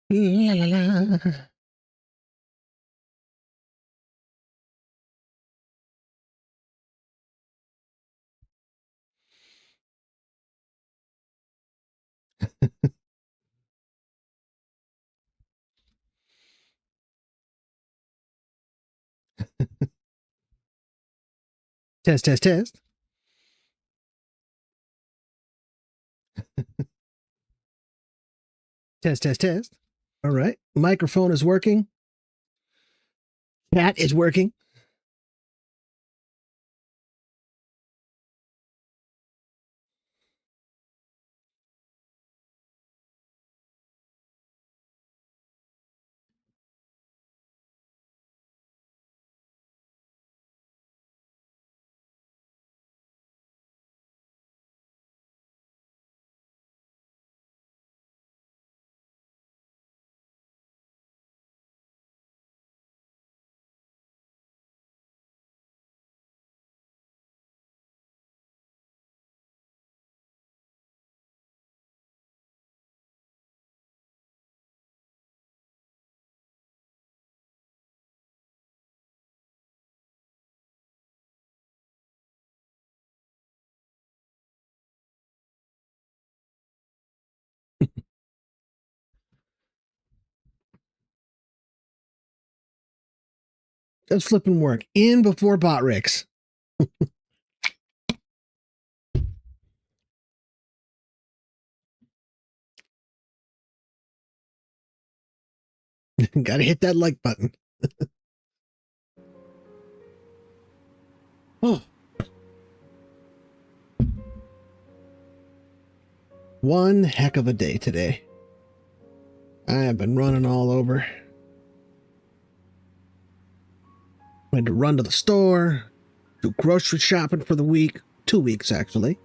La la la. Test, test, test. Test, test, test. All right. Microphone is working. Cat is working. Just flipping work in before bot Ricks. Gotta hit that like button. Oh. One heck of a day today. I have been running all over. Went to run to the store, do grocery shopping for the week. 2 weeks, actually.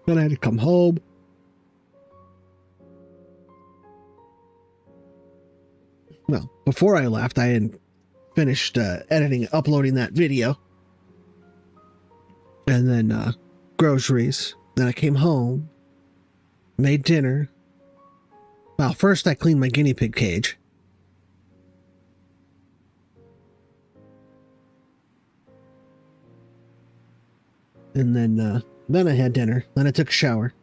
Then I had to come home. Well, before I left, I had finished editing, uploading that video. And then groceries. Then I came home, made dinner. Well, first I cleaned my guinea pig cage. And then I had dinner. Then I took a shower.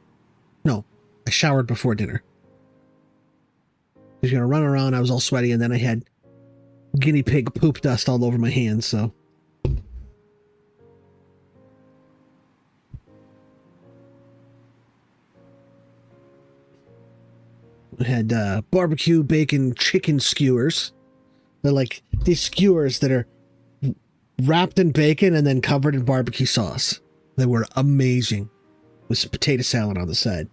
No, I showered before dinner. I was going to run around. I was all sweaty. And then I had guinea pig poop dust all over my hands. So I had barbecue bacon chicken skewers. They're like these skewers that are wrapped in bacon and then covered in barbecue sauce. They were amazing with some potato salad on the side.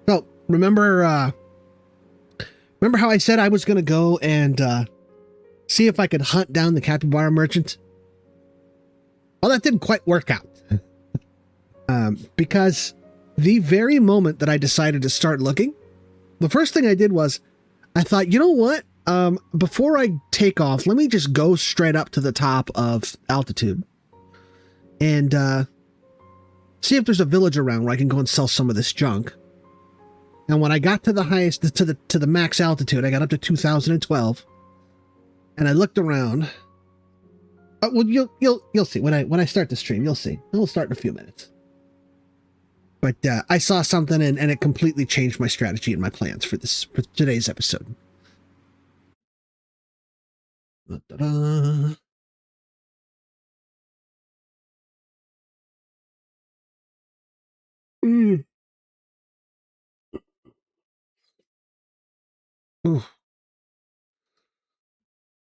So remember how I said I was going to go and see if I could hunt down the capybara merchant? Well, that didn't quite work out. Because the very moment that I decided to start looking, the first thing I did was I thought, you know what? Before I take off, let me just go straight up to the top of altitude and see if there's a village around where I can go and sell some of this junk. And when I got to the highest, to the max altitude, I got up to 2012, and I looked around. Well, you'll see when I start the stream. You'll see. It'll start in a few minutes. But I saw something, and it completely changed my strategy and my plans for today's episode. Da-da-da. Ooh.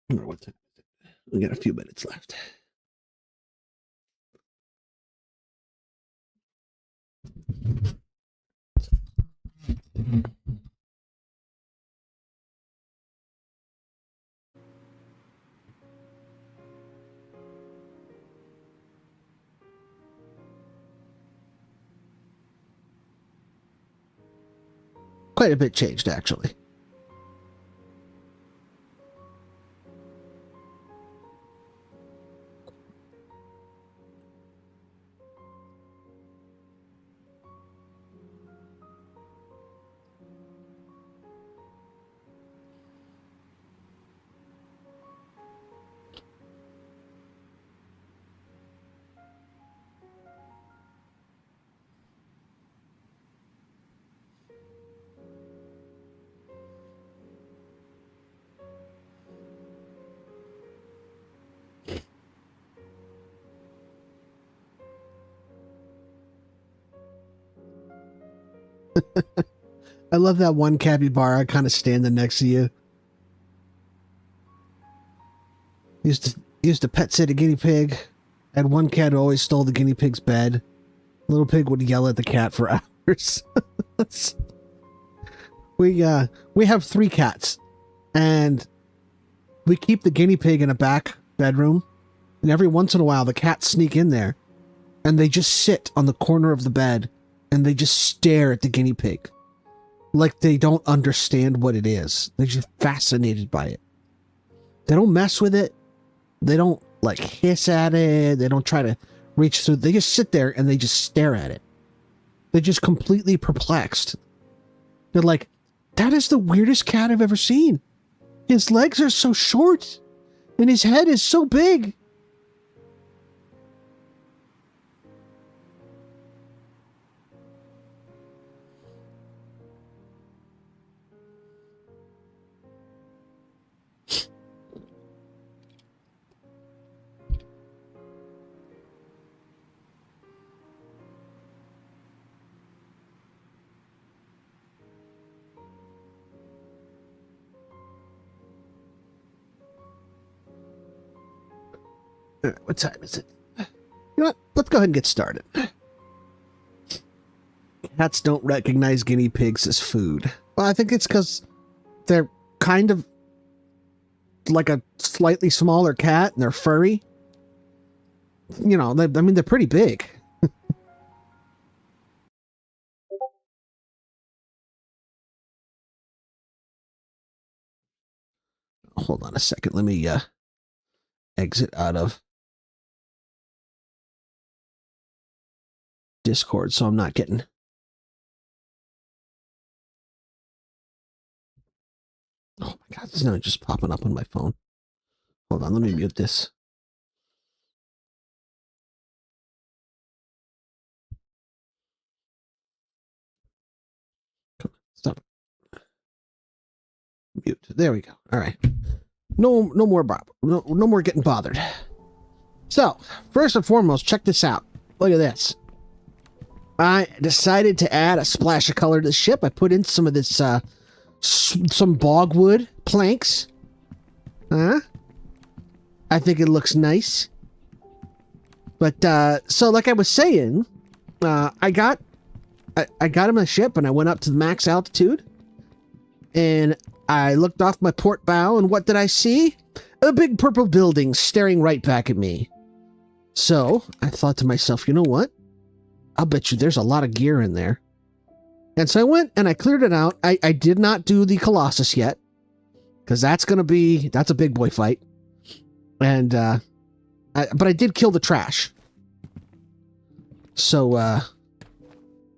What time is it? We got a few minutes left. quite a bit changed, actually. I love that one capybara kind of standing next to you. Used to pet sit a guinea pig. Had one cat who always stole the guinea pig's bed. Little pig would yell at the cat for hours. We have 3 cats, and we keep the guinea pig in a back bedroom, and every once in a while the cats sneak in there, and they just sit on the corner of the bed, and they just stare at the guinea pig. Like they don't understand what it is. They're just fascinated by it. They don't mess with it. They don't like hiss at it. They don't try to reach through. They just sit there and they just stare at it. They're just completely perplexed. They're like, that is the weirdest cat I've ever seen. His legs are so short and his head is so big. What time is it? You know what? Let's go ahead and get started. Cats don't recognize guinea pigs as food. Well, I think it's because they're kind of like a slightly smaller cat and they're furry. You know, they're pretty big. Hold on a second. Let me exit out of Discord so I'm not getting... Oh my god, it's not just popping up on my phone. Hold on, let me mute this. Stop. Mute. There we go. All right. No more no more getting bothered. So, first and foremost, check this out. Look at this. I decided to add a splash of color to the ship. I put in some of this, some bogwood planks. Huh? I think it looks nice. But, so like I was saying, I got him on the ship and I went up to the max altitude. And I looked off my port bow and what did I see? A big purple building staring right back at me. So, I thought to myself, you know what? I'll bet you there's a lot of gear in there. And so I went and I cleared it out. I did not do the Colossus yet. Because that's a big boy fight. And, but I did kill the trash. So, are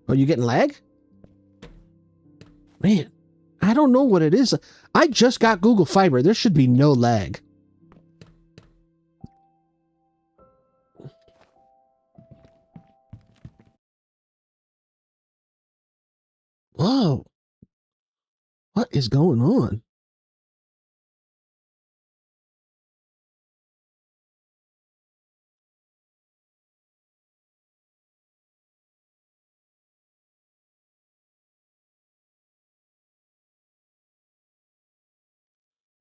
you getting lag? Man, I don't know what it is. I just got Google Fiber. There should be no lag. Whoa. What is going on?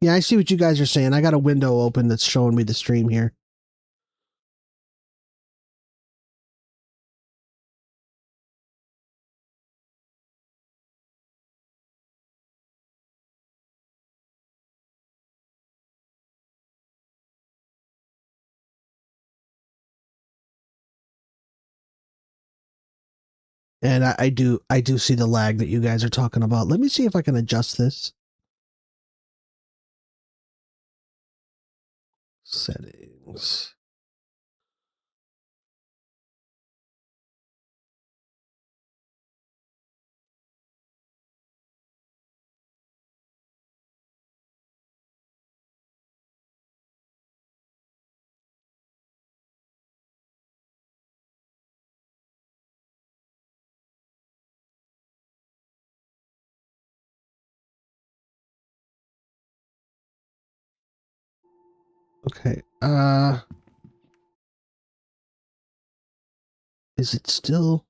Yeah, I see what you guys are saying. I got a window open that's showing me the stream here. And I do see the lag that you guys are talking about. Let me see if I can adjust this. Settings. Okay. Is it still?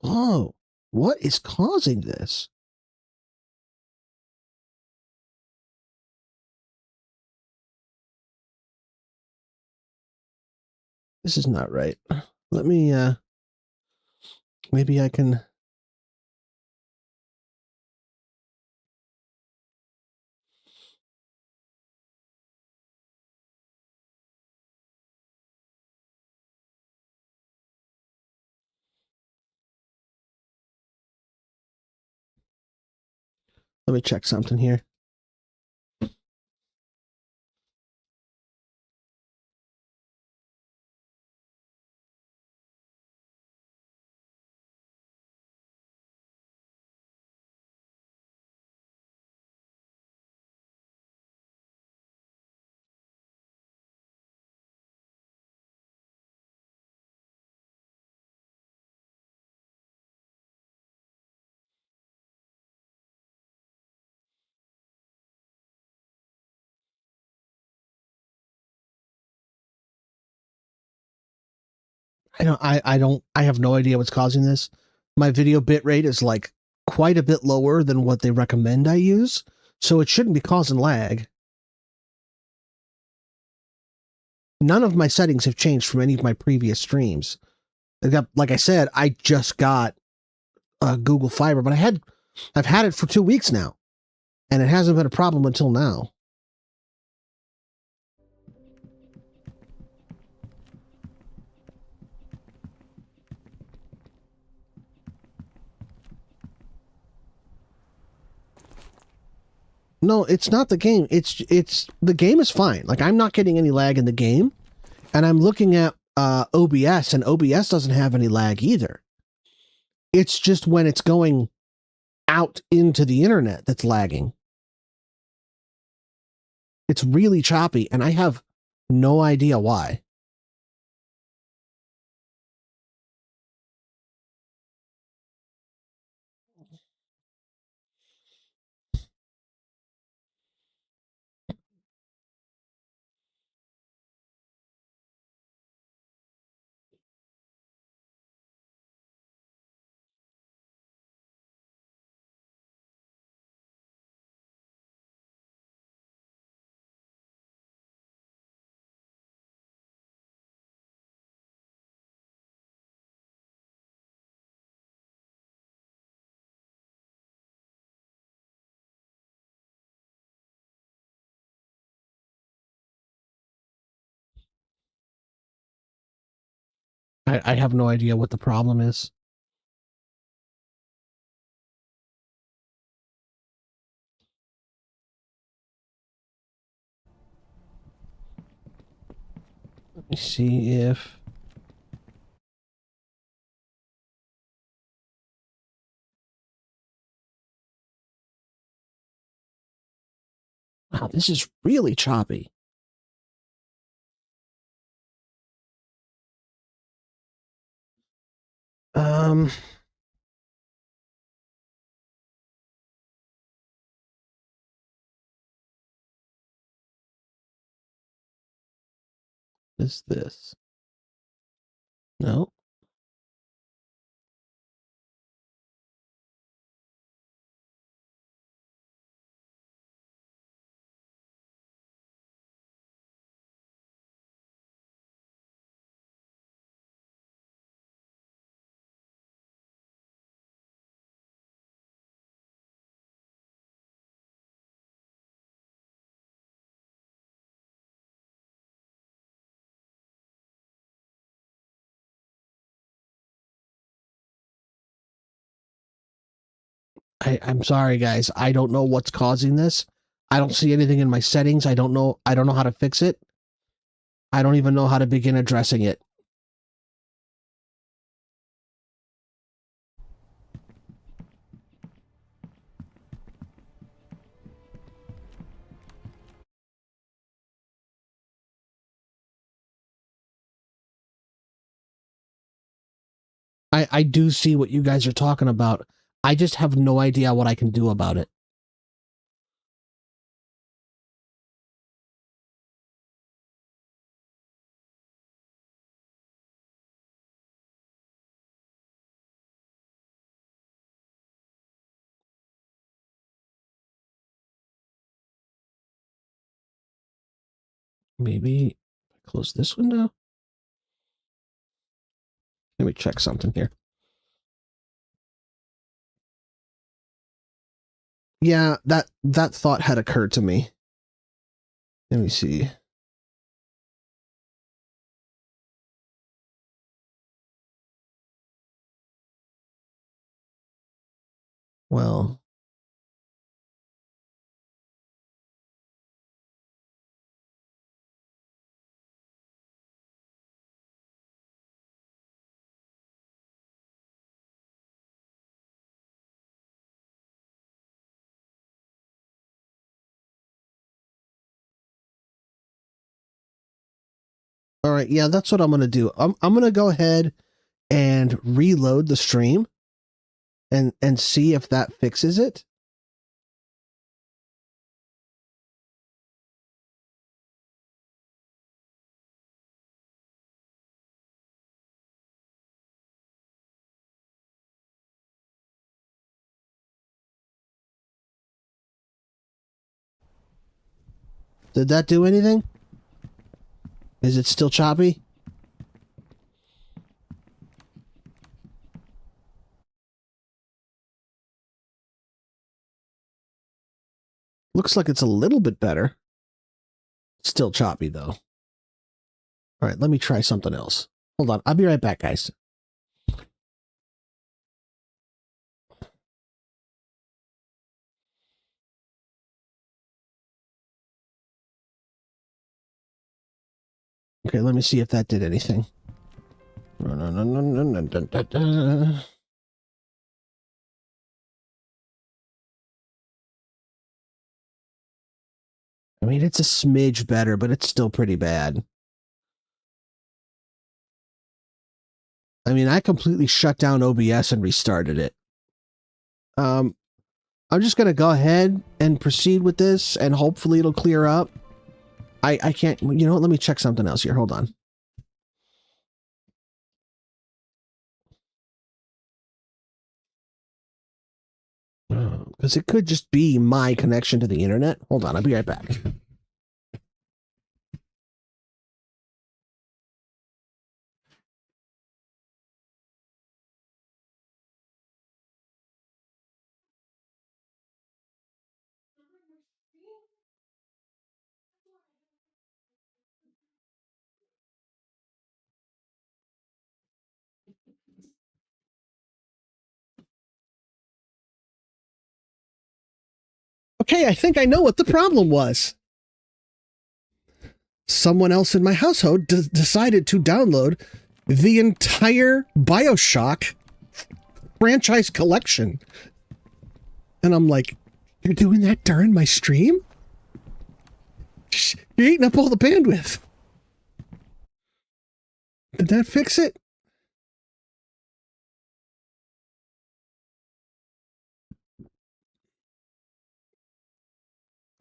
Oh, what is causing this? This is not right. Let me, maybe I can. Let me check something here. I have no idea what's causing this. My video bitrate is like quite a bit lower than what they recommend I use, so it shouldn't be causing lag. None of my settings have changed from any of my previous streams. Like I said, I just got Google Fiber, but I've had it for 2 weeks now, and it hasn't been a problem until now. No, it's not the game. It's the game is fine. Like I'm not getting any lag in the game, and I'm looking at OBS, and OBS doesn't have any lag either. It's just when it's going out into the internet that's lagging. It's really choppy, and I have no idea why. I have no idea what the problem is. Let me see if... Wow, this is really choppy. Um... Is this? No. I'm sorry, guys. I don't know what's causing this. I don't see anything in my settings. I don't know how to fix it. I don't even know how to begin addressing it. I do see what you guys are talking about. I just have no idea what I can do about it. Maybe close this window. Let me check something here. Yeah, that thought had occurred to me. Let me see. Well, all right, yeah, that's what I'm gonna do. I'm gonna go ahead and reload the stream and see if that fixes it. Did that do anything? Is it still choppy? Looks like it's a little bit better. Still choppy, though. All right, let me try something else. Hold on. I'll be right back, guys. Okay, let me see if that did anything. I mean, it's a smidge better, but it's still pretty bad. I mean, I completely shut down OBS and restarted it. I'm just going to go ahead and proceed with this, and hopefully it'll clear up. I can't... You know what? Let me check something else here. Hold on. Because it could just be my connection to the internet. Hold on. I'll be right back. Okay, I think I know what the problem was. Someone else in my household decided to download the entire BioShock franchise collection. And I'm like, you're doing that during my stream? You're eating up all the bandwidth. Did that fix it?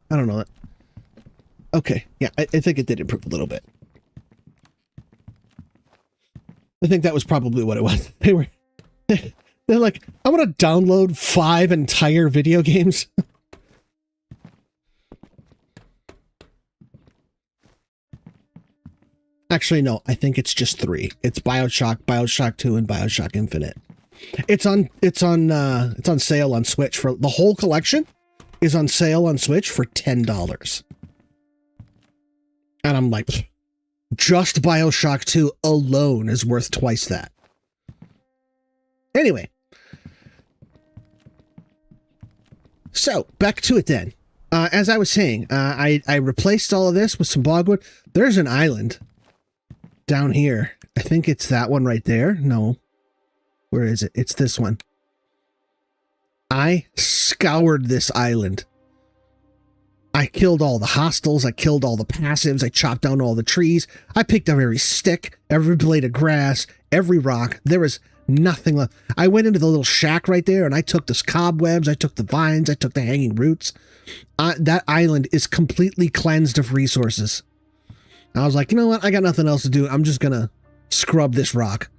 I don't know. Okay, yeah, I think it did improve a little bit. I think that was probably what it was. They're like, I want to download 5 entire video games. Actually, no, I think it's just 3. It's BioShock, BioShock 2, and BioShock Infinite. It's on sale on Switch for the whole collection is on sale on Switch for $10. And I'm like, just BioShock 2 alone is worth twice that. Anyway. So, back to it then. As I was saying, I replaced all of this with some bogwood. There's an island down here. I think it's that one right there. No. Where is it? It's this one. I scoured this island. I killed all the hostiles. I killed all the passives. I chopped down all the trees. I picked up every stick, every blade of grass, every rock. There was nothing left. I went into the little shack right there and I took the cobwebs. I took the vines. I took the hanging roots. That island is completely cleansed of resources. I was like, you know what? I got nothing else to do. I'm just going to scrub this rock.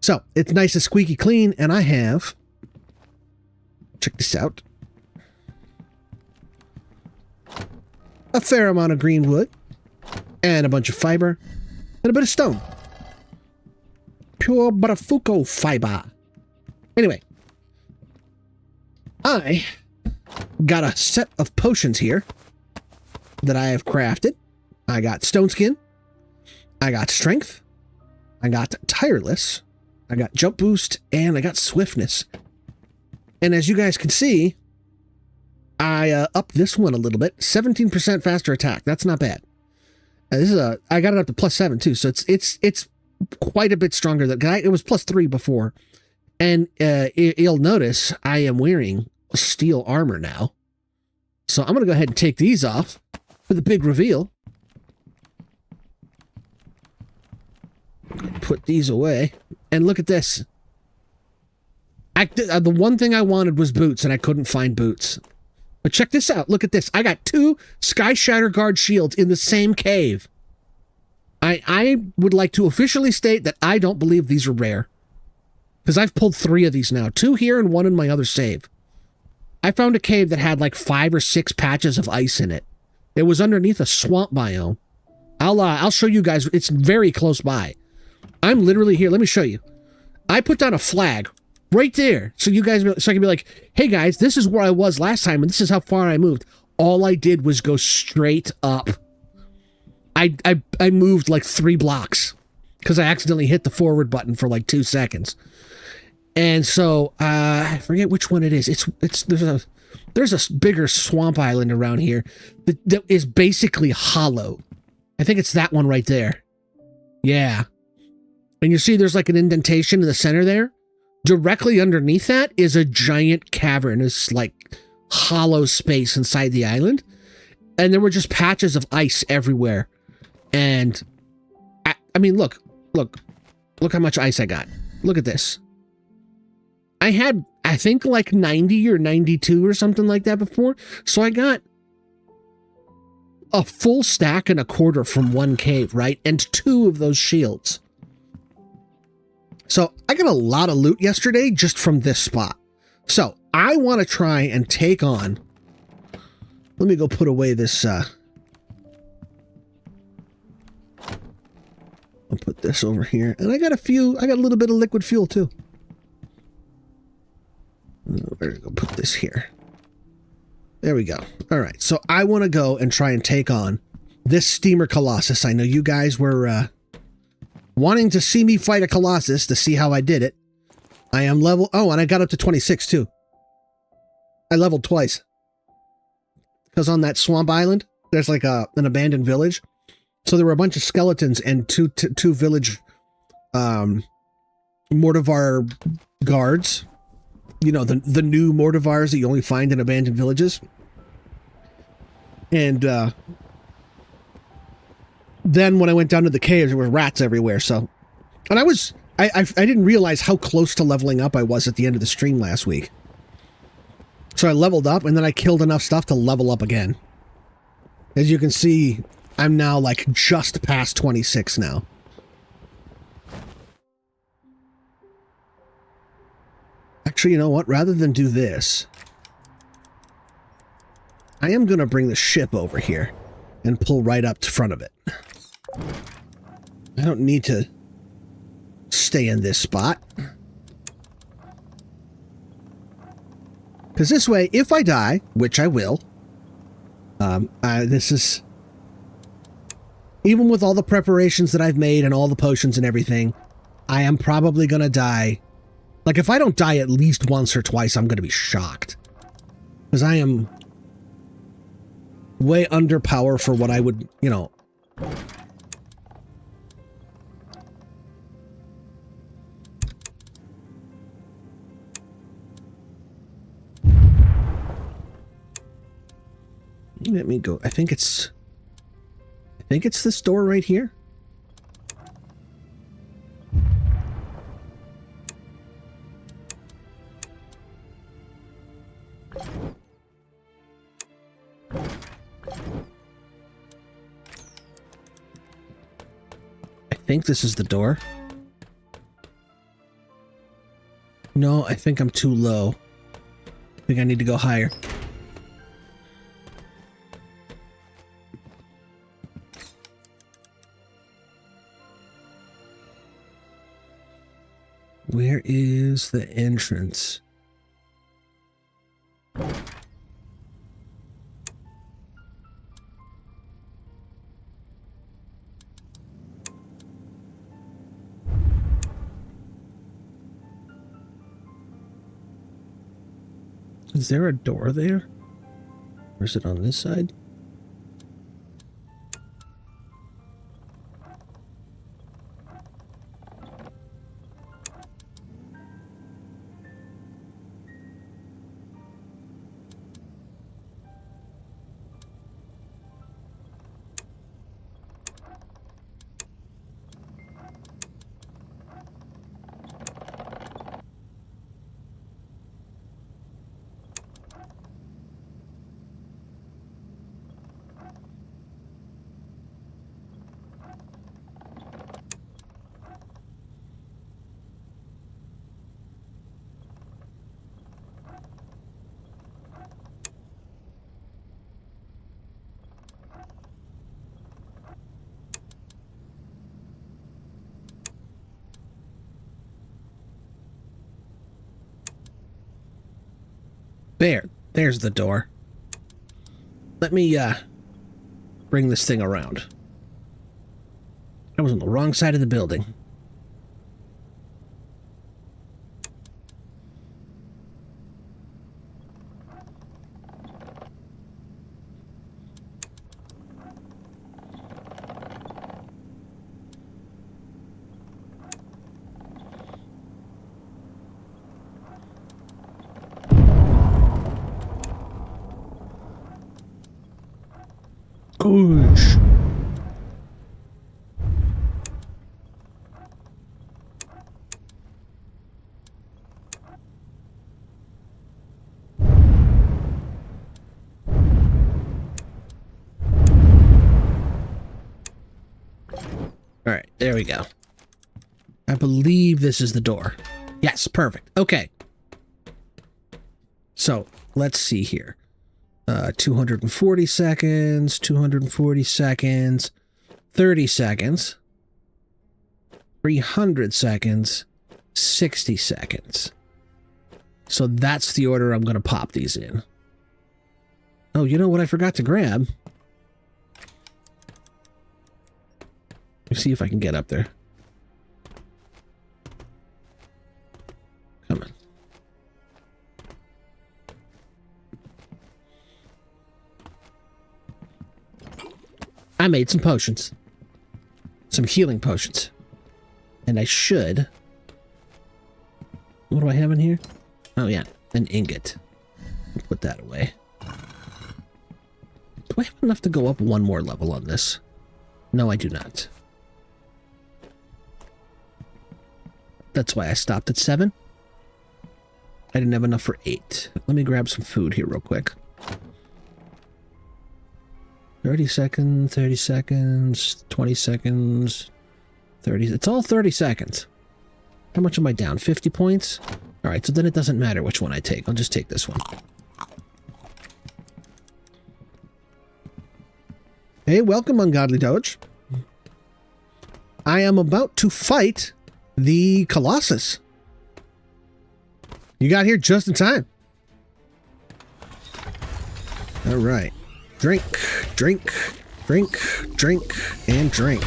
So it's nice and squeaky clean. And I have, check this out, a fair amount of green wood and a bunch of fiber and a bit of stone. Pure Barafuco fiber. Anyway, I got a set of potions here that I have crafted. I got stone skin. I got strength. I got tireless. I got jump boost and I got swiftness. And as you guys can see, I upped this one a little bit. 17% faster attack. That's not bad. I got it up to +7 too, so it's quite a bit stronger than it was +3 before. And you'll notice I am wearing steel armor now. So I'm gonna go ahead and take these off for the big reveal. Put these away and look at this. The one thing I wanted was boots, and I couldn't find boots. But check this out. Look at this. I got 2 Sky Shatter Guard shields in the same cave. I would like to officially state that I don't believe these are rare. Because I've pulled 3 of these now. 2 here and 1 in my other save. I found a cave that had like 5 or 6 patches of ice in it. It was underneath a swamp biome. I'll show you guys. It's very close by. I'm literally here. Let me show you. I put down a flag right there. So you guys, so I can be like, hey guys, this is where I was last time and this is how far I moved. All I did was go straight up. I moved like 3 blocks because I accidentally hit the forward button for like 2 seconds. And so, I forget which one it is. There's a bigger swamp island around here that is basically hollow. I think it's that one right there. Yeah. And you see there's like an indentation in the center there. Directly underneath that is a giant cavern. It's like hollow space inside the island. And there were just patches of ice everywhere. And I mean, look how much ice I got. Look at this. I had, I think like 90 or 92 or something like that before. So I got a full stack and a quarter from one cave, right? And 2 of those shields. So I got a lot of loot yesterday just from this spot. So I want to try and take on, let me go put away this, I'll put this over here. And I got a little bit of liquid fuel too. We're gonna go put this here. There we go. All right. So I want to go and try and take on this steamer Colossus. I know you guys were, wanting to see me fight a Colossus to see how I did it. I am level... Oh, and I got up to 26, too. I leveled twice. Because on that swamp island, there's like an abandoned village. So there were a bunch of skeletons and two village Mortivar guards. You know, the new Mortivars that you only find in abandoned villages. And then when I went down to the caves, there were rats everywhere. So, and I didn't realize how close to leveling up I was at the end of the stream last week. So I leveled up and then I killed enough stuff to level up again. As you can see, I'm now like just past 26 now. Actually, you know what? Rather than do this, I am going to bring the ship over here and pull right up to front of it. I don't need to stay in this spot. Because this way, if I die, which I will, this is... Even with all the preparations that I've made and all the potions and everything, I am probably going to die. Like, if I don't die at least once or twice, I'm going to be shocked. Because I am way under power for what I would, you know. Let me go. I think it's this door right here. I think this is the door. No, I think I'm too low. I think I need to go higher. Where is the entrance? Is there a door there? Or is it on this side? There's the door. Let me, bring this thing around. I was on the wrong side of the building. Gosh. All right, there we go. I believe this is the door. Yes, perfect. Okay. So, let's see here. 240 seconds, 240 seconds, 30 seconds, 300 seconds, 60 seconds. So that's the order I'm going to pop these in. Oh, you know what I forgot to grab? Let me see if I can get up there. Come on. I made some potions. Some healing potions. And I should... What do I have in here? Oh yeah, an ingot. I'll put that away. Do I have enough to go up one more level on this? No, I do not. That's why I stopped at 7. I didn't have enough for 8. Let me grab some food here real quick. 30 seconds, 30 seconds, 20 seconds, 30. It's all 30 seconds. How much am I down? 50 points? All right, so then it doesn't matter which one I take. I'll just take this one. Hey, welcome, Ungodly Doge. I am about to fight the Colossus. You got here just in time. All right. Drink, drink, drink, drink, and drink.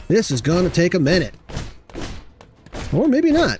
This is going to take a minute. Or maybe not.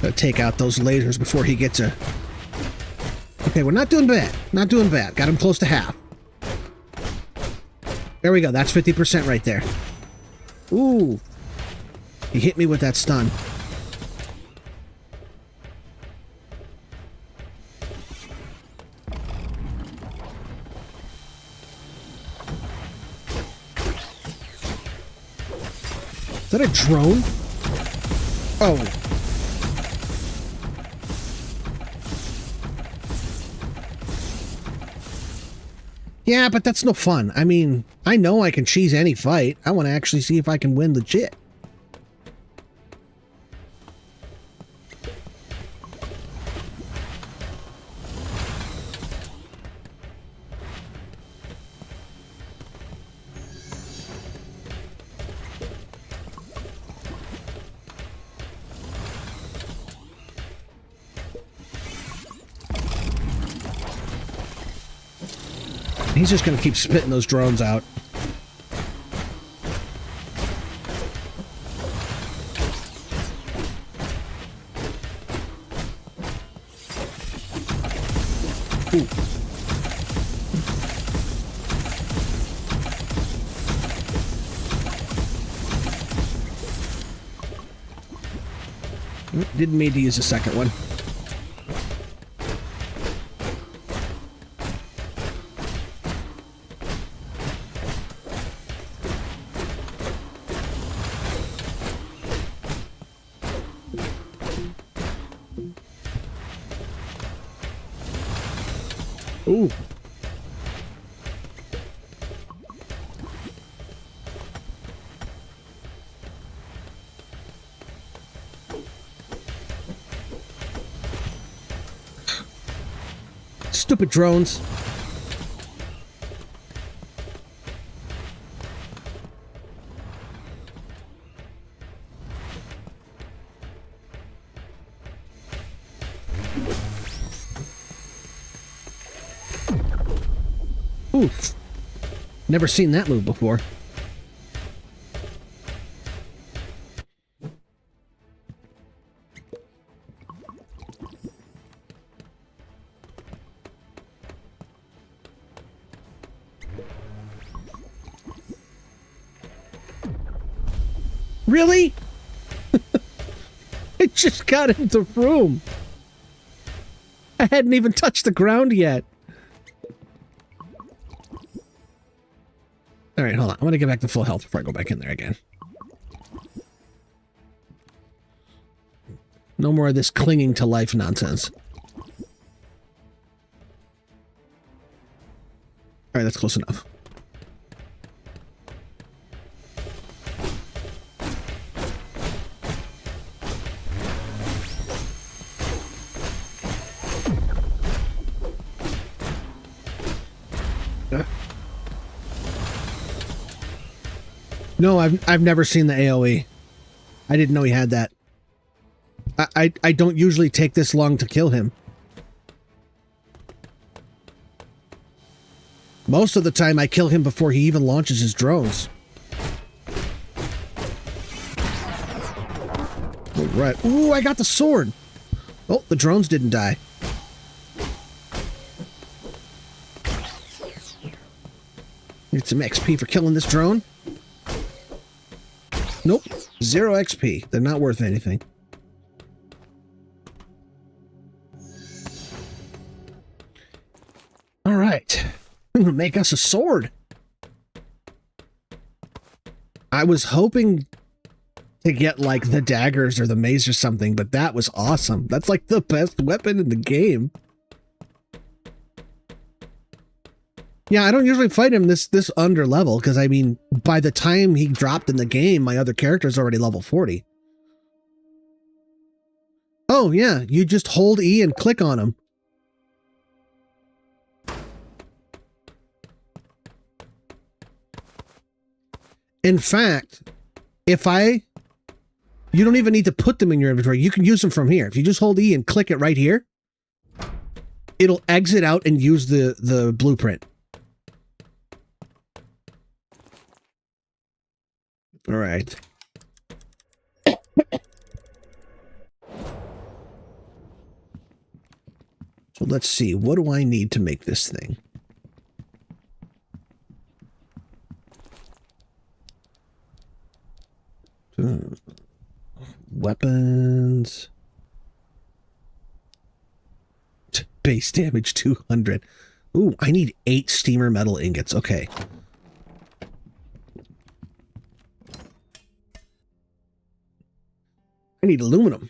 Gotta take out those lasers before he gets a... Okay, we're not doing bad. Not doing bad. Got him close to half. There we go. That's 50% right there. Ooh. He hit me with that stun. Is that a drone? Oh. Yeah, but that's no fun. I mean, I know I can cheese any fight. I want to actually see if I can win legit. He's just going to keep spitting those drones out. Ooh. Didn't mean to use a second one. Ooh. Stupid drones. Oof. Never seen that move before. Really? I just got into the room. I hadn't even touched the ground yet. All right, hold on. I'm going to get back to full health before I go back in there again. No more of this clinging to life nonsense. All right, that's close enough. No, I've never seen the AoE. I didn't know he had that. I don't usually take this long to kill him. Most of the time I kill him before he even launches his drones. All right. Ooh, I got the sword. Oh, the drones didn't die. Need some XP for killing this drone. Nope. 0 XP. They're not worth anything. All right. I'm gonna make us a sword. I was hoping to get, like, the daggers or the mace or something, but that was awesome. That's, like, the best weapon in the game. Yeah, I don't usually fight him this under level, because, I mean, by the time he dropped in the game, my other character's already level 40. Oh, yeah, you just hold E and click on him. In fact, you don't even need to put them in your inventory. You can use them from here. If you just hold E and click it right here, it'll exit out and use the blueprint. All right. let's see. What do I need to make this thing? Weapons. Base damage 200. Ooh, I need 8 steamer metal ingots. Okay. I need aluminum.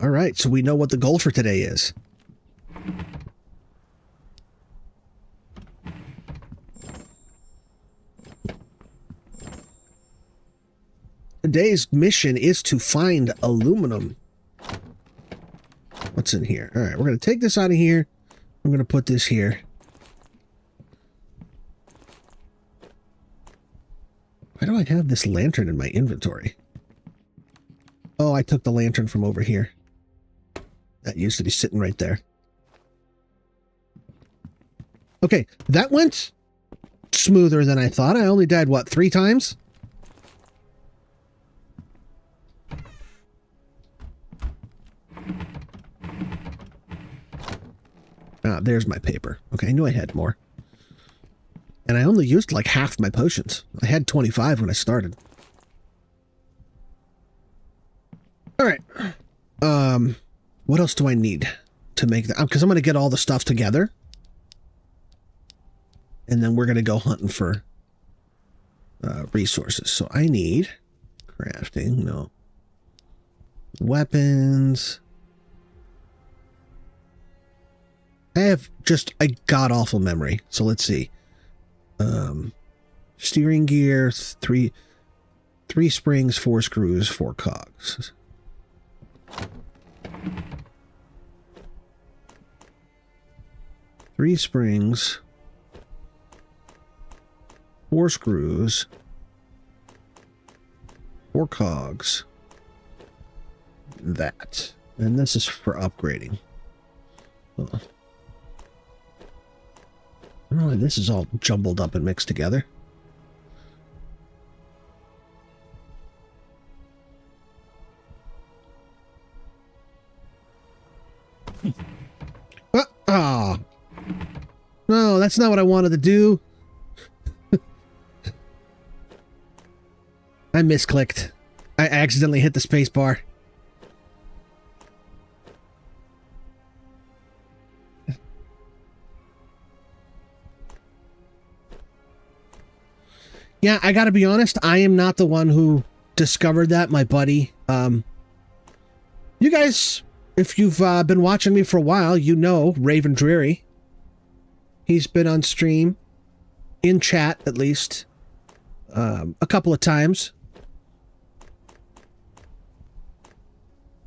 All right, so we know what the goal for today is. Today's mission is to find aluminum. What's in here? All right, we're going to take this out of here. I'm going to put this here. Why do I have this lantern in my inventory? Oh, I took the lantern from over here. That used to be sitting right there. Okay, that went smoother than I thought. I only died, what, 3 times? Ah, there's my paper. Okay, I knew I had more. And I only used like half my potions. I had 25 when I started. All right. What else do I need to make that? Because I'm going to get all the stuff together. And then we're going to go hunting for resources. So I need crafting. No. Weapons. I have just a god-awful memory. So let's see. Steering gear, 3 springs, 4 screws, 4 cogs. Three springs, 4 screws, 4 cogs. That. And this is for upgrading. Oh. Oh, this is all jumbled up and mixed together. Ah. No, that's not what I wanted to do. I misclicked. I accidentally hit the space bar. Yeah, I gotta be honest, I am not the one who discovered that, my buddy. You guys, if you've been watching me for a while, you know Raven Dreary. He's been on stream, in chat at least, a couple of times.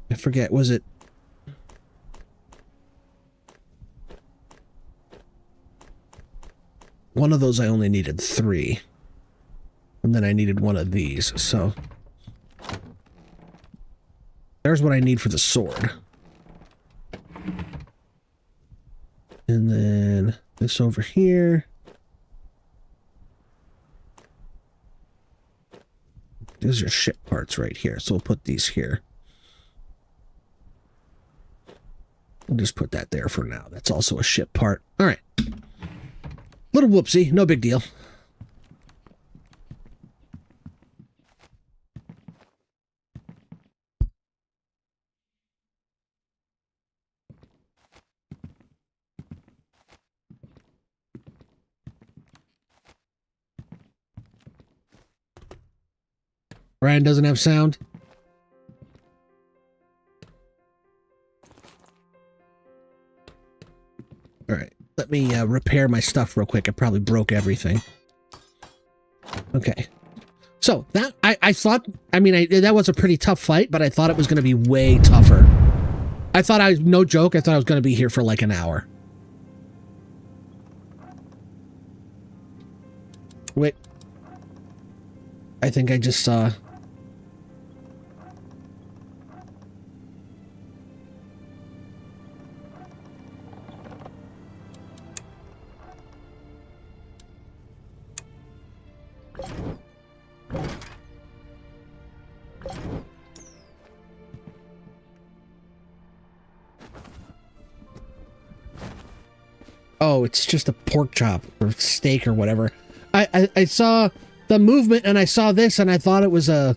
I forget, was it? One of those I only needed 3. And then I needed one of these, so... There's what I need for the sword. And then this over here. These are ship parts right here, so we'll put these here. We'll just put that there for now. That's also a ship part. All right. Little whoopsie, no big deal. Ryan doesn't have sound. All right, let me repair my stuff real quick. I probably broke everything. Okay, so that I thought. I mean, that was a pretty tough fight, but I thought it was going to be way tougher. I thought no joke. I thought I was going to be here for like an hour. Wait, I think I just saw. Oh, it's just a pork chop or steak or whatever. I saw the movement and I saw this and I thought it was a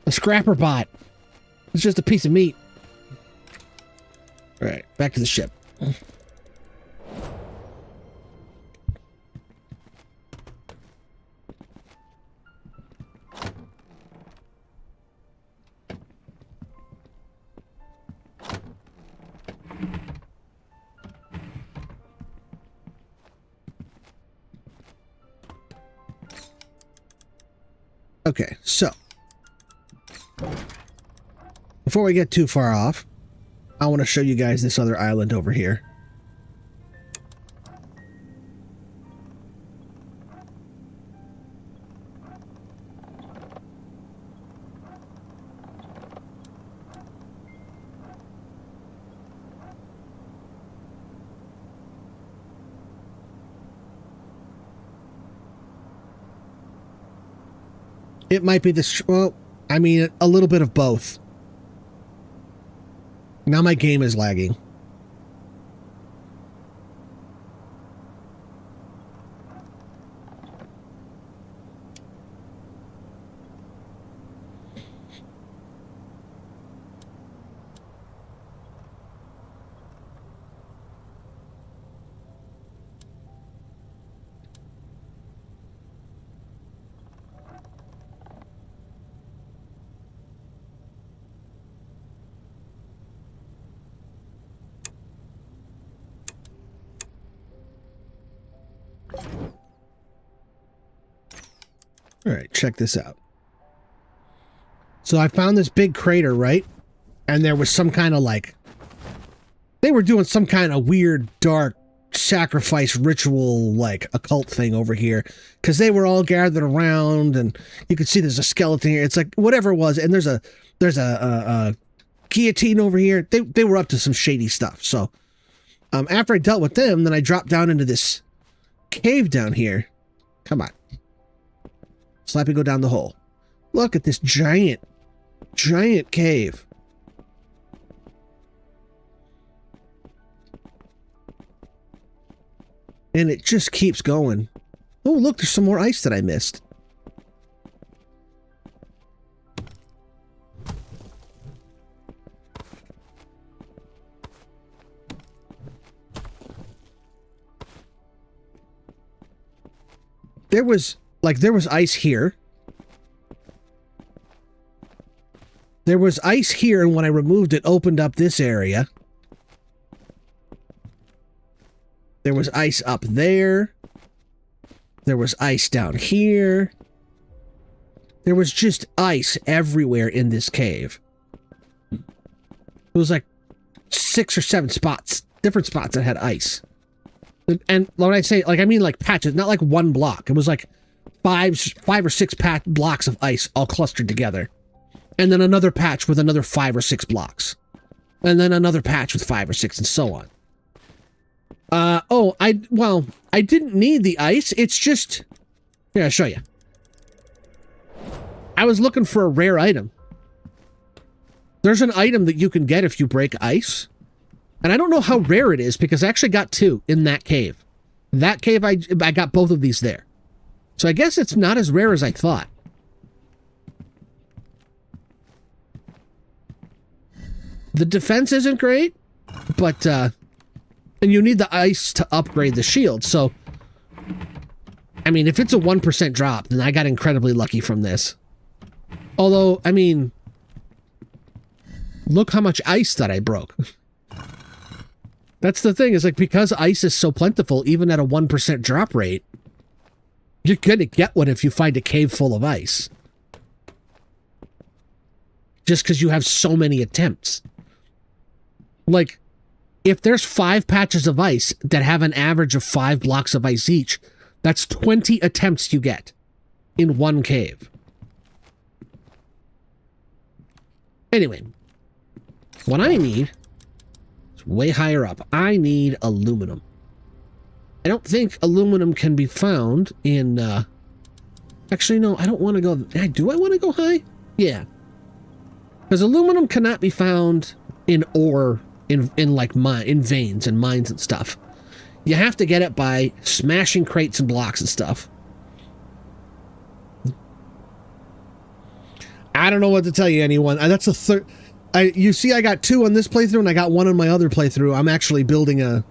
scrapper bot. It's just a piece of meat. All right, back to the ship. Okay, so before we get too far off, I want to show you guys this other island over here. It might be this, well, I mean, a little bit of both. Now my game is lagging. All right, check this out. So I found this big crater, right? And there was some kind of like, they were doing some kind of weird, dark sacrifice ritual, like occult thing over here. Because they were all gathered around and you could see there's a skeleton here. It's like, whatever it was. And there's a guillotine over here. They were up to some shady stuff. So after I dealt with them, then I dropped down into this cave down here. Come on. Slappy, go down the hole. Look at this giant cave. And it just keeps going. Oh, look, there's some more ice that I missed. There was ice here. There was ice here, and when I removed it, opened up this area. There was ice up there. There was ice down here. There was just ice everywhere in this cave. It was like 6 or 7 spots, different spots that had ice. And when I say, like, I mean like patches, not like one block. It was like five or six blocks of ice all clustered together. And then another patch with another 5 or 6 blocks. And then another patch with 5 or 6 and so on. I didn't need the ice. It's just, here, I'll show you. I was looking for a rare item. There's an item that you can get if you break ice. And I don't know how rare it is because I actually got 2 in that cave. That cave, I got both of these there. So I guess it's not as rare as I thought. The defense isn't great, but, and you need the ice to upgrade the shield, so, I mean, if it's a 1% drop, then I got incredibly lucky from this. Although, I mean, look how much ice that I broke. That's the thing, is like, because ice is so plentiful, even at a 1% drop rate, you're gonna get one if you find a cave full of ice. Just because you have so many attempts. Like, if there's 5 patches of ice that have an average of 5 blocks of ice each, that's 20 attempts you get in one cave. Anyway, what I need is way higher up. I need aluminum. I don't think aluminum can be found in, actually, no, I don't want to go, do I want to go high? Yeah. Because aluminum cannot be found in ore, in like in veins and mines and stuff. You have to get it by smashing crates and blocks and stuff. I don't know what to tell you, anyone. That's the third. You see, I got 2 on this playthrough, and I got 1 on my other playthrough. I'm actually building a.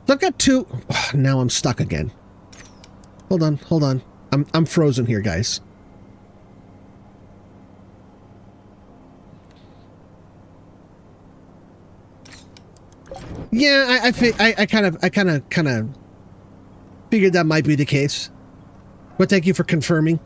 So I've got 2. Now I'm stuck again. Hold on. I'm frozen here, guys. Yeah, I kind of figured that might be the case. But thank you for confirming.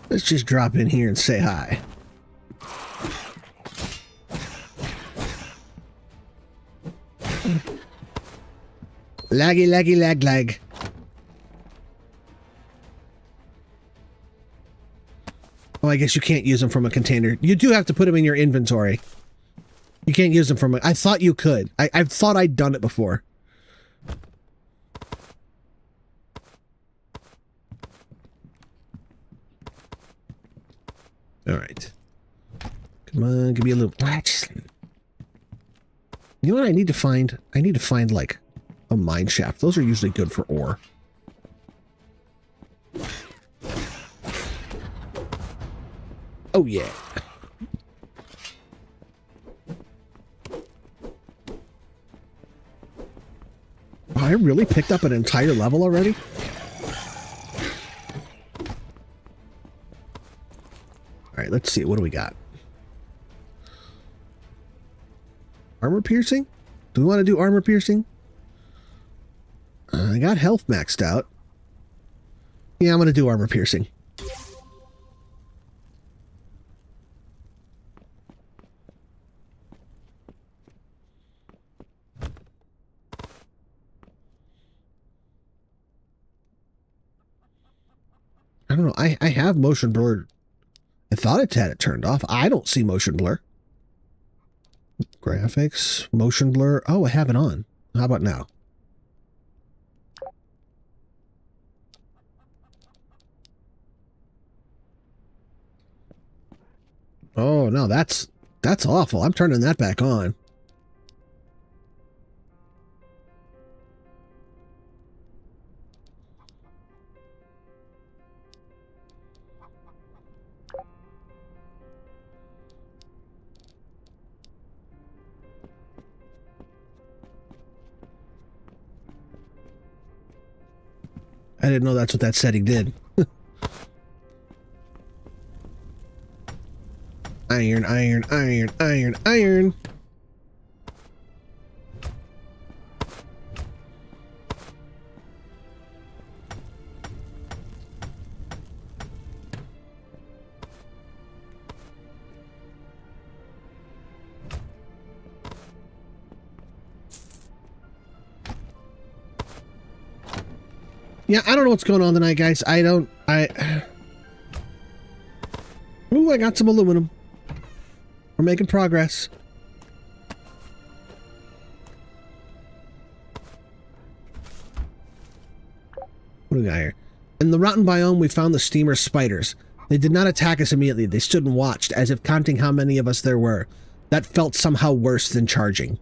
Let's just drop in here and say hi. Laggy, laggy, lag. Oh, I guess you can't use them from a container. You do have to put them in your inventory. You can't use them from a... I thought you could. I thought I'd done it before. All right. Come on, give me a little... You know what I need to find? I need to find, like, a mine shaft. Those are usually good for ore. Oh, yeah. Oh, I really picked up an entire level already? All right, let's see. What do we got? Armor piercing? Do we want to do armor piercing? I got health maxed out. Yeah, I'm going to do armor piercing. I don't know. I have motion blur. I thought it had it turned off. I don't see motion blur. Graphics, motion blur. Oh, I have it on. How about now? Oh, no, that's awful. I'm turning that back on. I didn't know that's what that setting did. Iron, iron, iron, iron, iron. Yeah, I don't know what's going on tonight, guys. Ooh, I got some aluminum. We're making progress. What do we got here? In the rotten biome, we found the steamer spiders. They did not attack us immediately. They stood and watched, as if counting how many of us there were. That felt somehow worse than charging.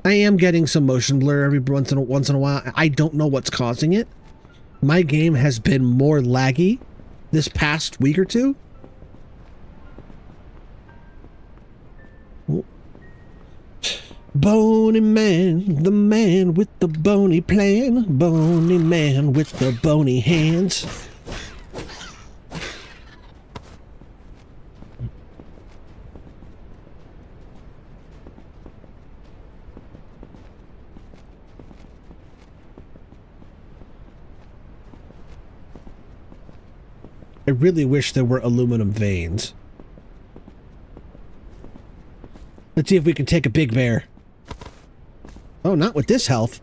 I am getting some motion blur every once in a while. I don't know what's causing it. My game has been more laggy this past week or two. Bony man, the man with the bony plan. Bony man with the bony hands. I really wish there were aluminum veins. Let's see if we can take a big bear. Oh, not with this health.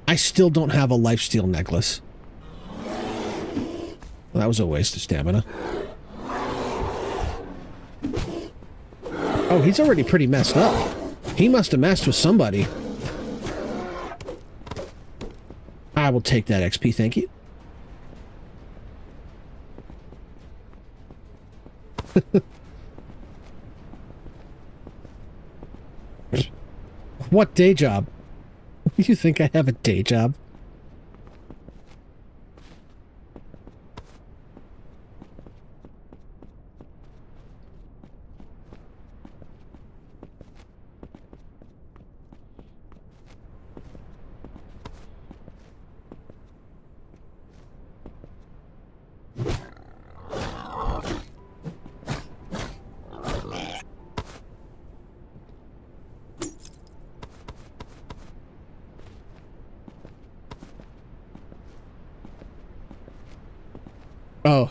I still don't have a lifesteal necklace. Well, that was a waste of stamina. Oh, he's already pretty messed up. He must have messed with somebody. I will take that XP, thank you. What day job? You think I have a day job? Oh.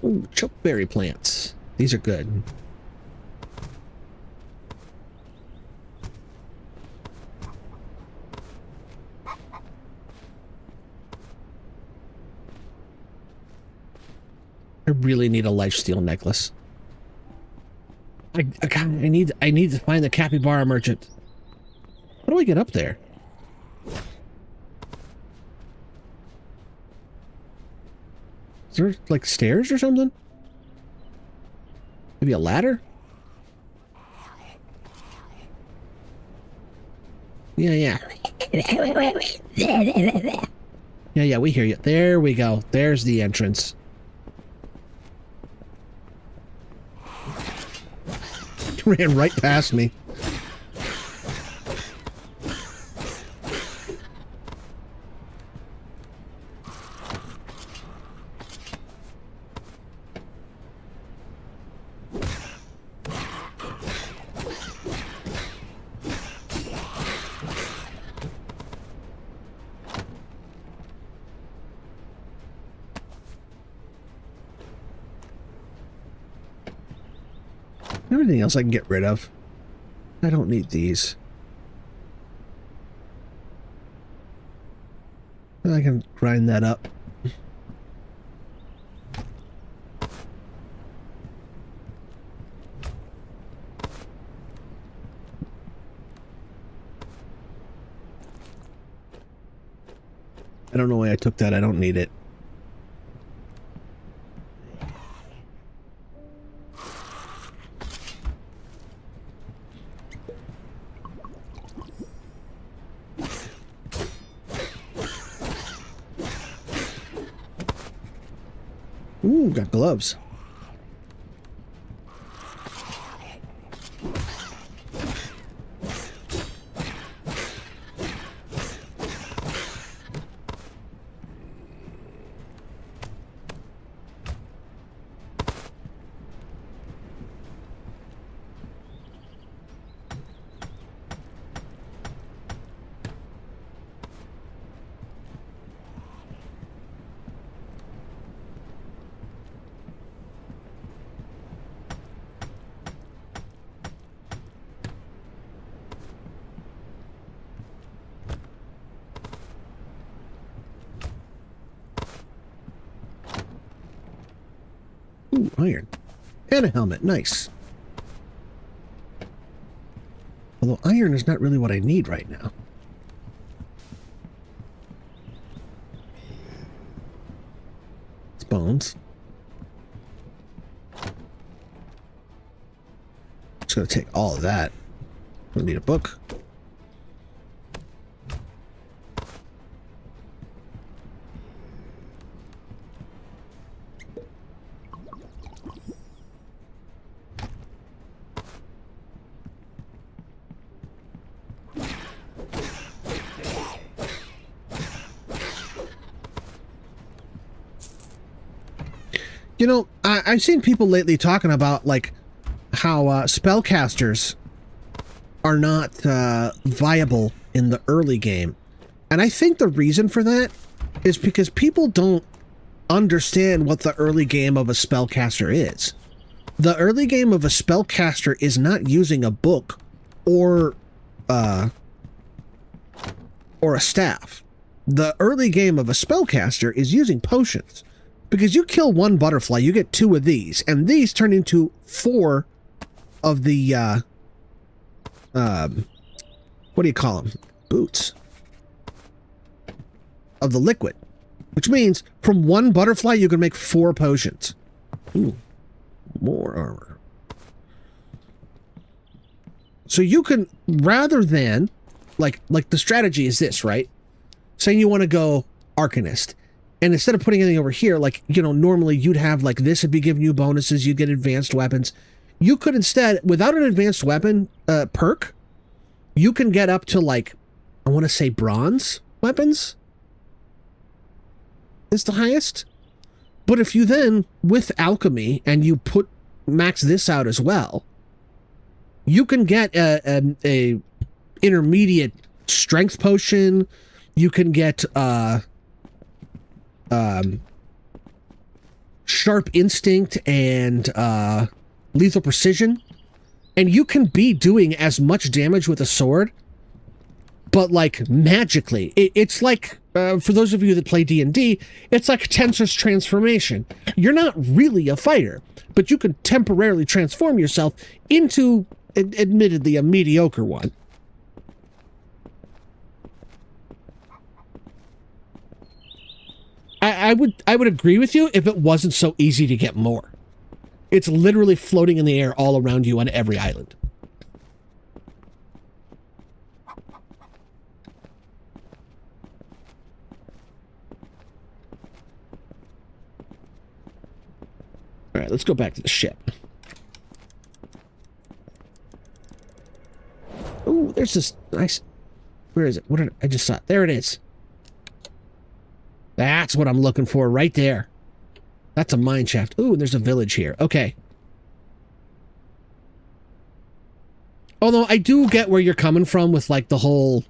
Ooh, chokeberry plants. These are good. I really need a lifesteal necklace. I need to find the capybara merchant. How do I get up there? Is there like stairs or something? Maybe a ladder? Yeah. Yeah, we hear you. There we go. There's the entrance. Ran right past me. Everything else I can get rid of. I don't need these. I can grind that up. I don't know why I took that. I don't need it. Ooh, got gloves. Ooh, iron. And a helmet. Nice. Although iron is not really what I need right now. It's bones. Just gonna take all of that. We'll need a book. You know, I've seen people lately talking about, like, how spellcasters are not viable in the early game. And I think the reason for that is because people don't understand what the early game of a spellcaster is. The early game of a spellcaster is not using a book or a staff. The early game of a spellcaster is using potions. Because you kill one butterfly, you get 2 of these, and these turn into 4 of the, what do you call them? Boots. Of the liquid. Which means, from 1 butterfly, you can make 4 potions. Ooh. More armor. So you can, rather than, like the strategy is this, right? Saying you want to go Arcanist. And instead of putting anything over here, like, you know, normally you'd have, like, this would be giving you bonuses, you'd get advanced weapons. You could instead, without an advanced weapon perk, you can get up to, like, I want to say bronze weapons is the highest. But if you then, with alchemy, and you max this out as well, you can get a intermediate strength potion. You can get sharp instinct and lethal precision, and you can be doing as much damage with a sword, but like magically. It's like for those of you that play D&D, it's like Tensor's transformation. You're not really a fighter, but you can temporarily transform yourself into, admittedly, a mediocre one. I would agree with you if it wasn't so easy to get more. It's literally floating in the air all around you on every island. All right, let's go back to the ship. Ooh, there's this nice... Where is it? What did I just saw? There it is. That's what I'm looking for right there. That's a mine shaft. Ooh, there's a village here. Okay. Although I do get where you're coming from with like the whole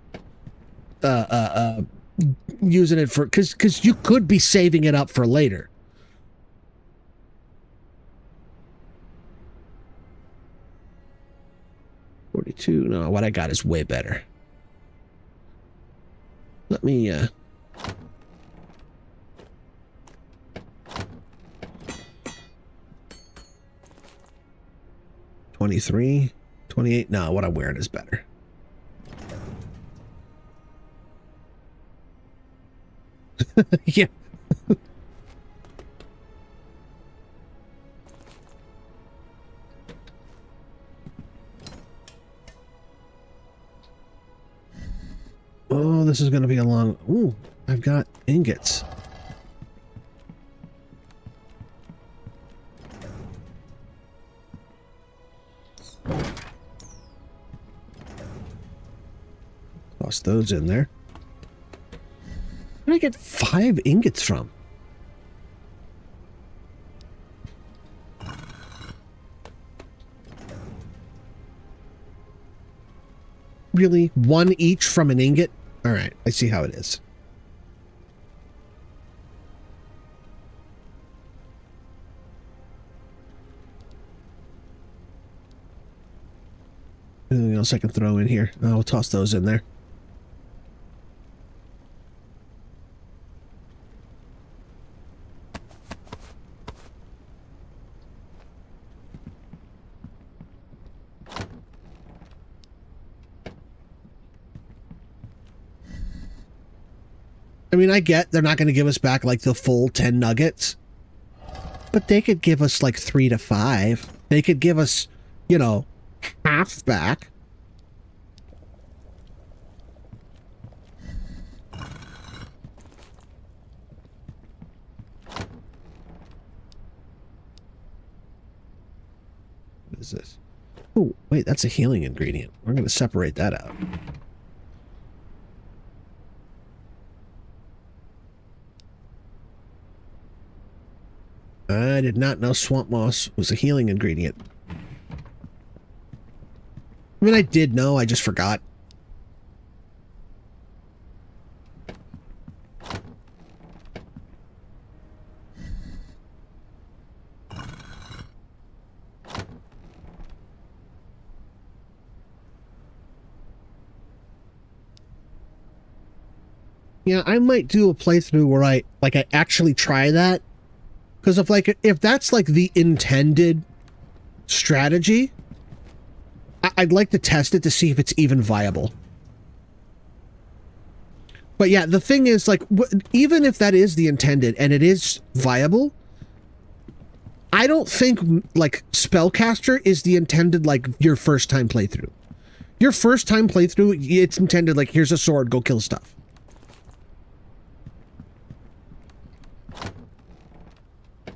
using it for, because you could be saving it up for later. $42. No, what I got is way better. Let me 23, 28. No, what I'm wearing is better. Yeah. Oh, this is going to be a long... Ooh, I've got ingots. Toss those in there. Where did I get 5 ingots from? Really? 1 each from an ingot? All right, I see how it is. Anything else I can throw in here? I'll toss those in there. I mean, I get they're not going to give us back like the full 10 nuggets, but they could give us like 3 to 5. They could give us, you know, half back. What is this? Oh, wait, that's a healing ingredient. We're going to separate that out. I did not know swamp moss was a healing ingredient. I mean, I did know, I just forgot. Yeah, I might do a playthrough where I actually try that. Because if that's like the intended strategy, I'd like to test it to see if it's even viable. But yeah, the thing is, like, even if that is the intended and it is viable, I don't think, like, Spellcaster is the intended, like, your first time playthrough. Your first time playthrough, it's intended, like, here's a sword, go kill stuff.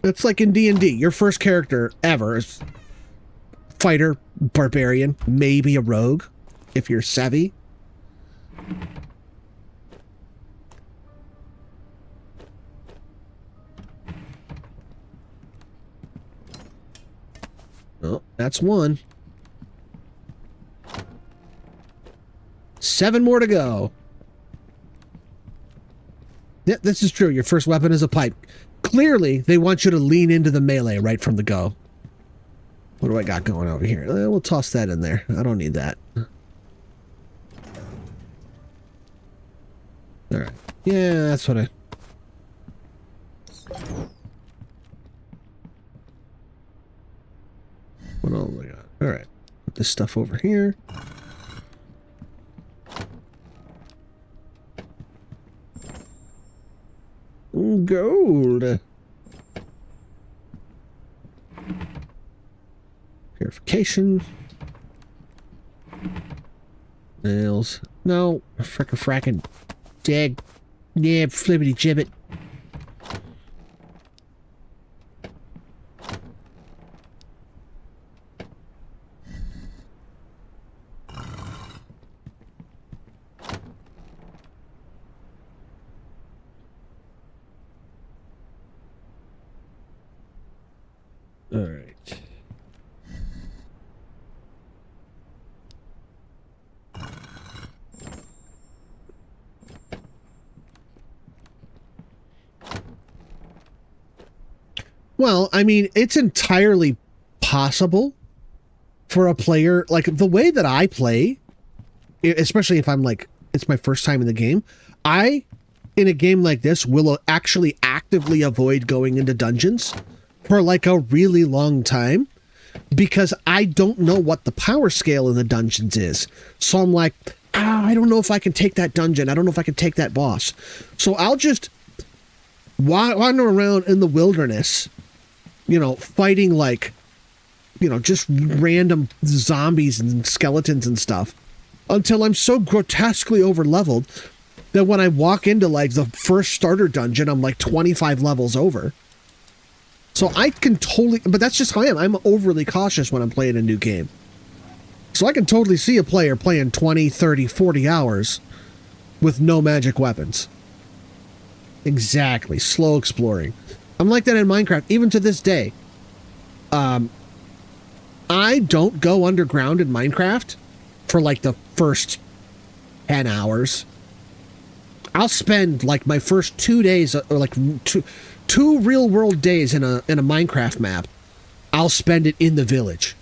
It's like in D&D, your first character ever is fighter, barbarian, maybe a rogue, if you're savvy. Oh, that's one. 7 more to go. Yeah, this is true. Your first weapon is a pipe. Clearly, they want you to lean into the melee right from the go. What do I got going over here? We'll toss that in there. I don't need that. All right. Yeah, that's what I... What else do I got? All right. Put this stuff over here. Gold. Purification. Nails. No. Frickin' dag. Yeah, flippity gibbet. All right. Well, I mean, it's entirely possible for a player, like the way that I play, especially if I'm like, it's my first time in the game, I, in a game like this, will actually actively avoid going into dungeons for like a really long time because I don't know what the power scale in the dungeons is. So I'm like, I don't know if I can take that dungeon. I don't know if I can take that boss. So I'll just wander around in the wilderness, you know, fighting like, you know, just random zombies and skeletons and stuff until I'm so grotesquely over-leveled that when I walk into like the first starter dungeon, I'm like 25 levels over. So I can totally, but that's just how I am. I'm overly cautious when I'm playing a new game. So I can totally see a player playing 20, 30, 40 hours with no magic weapons. Exactly. Slow exploring. I'm like that in Minecraft, even to this day. I don't go underground in Minecraft for like the first 10 hours. I'll spend like my first 2 days, or like two real world days in a Minecraft map. I'll spend it in the village.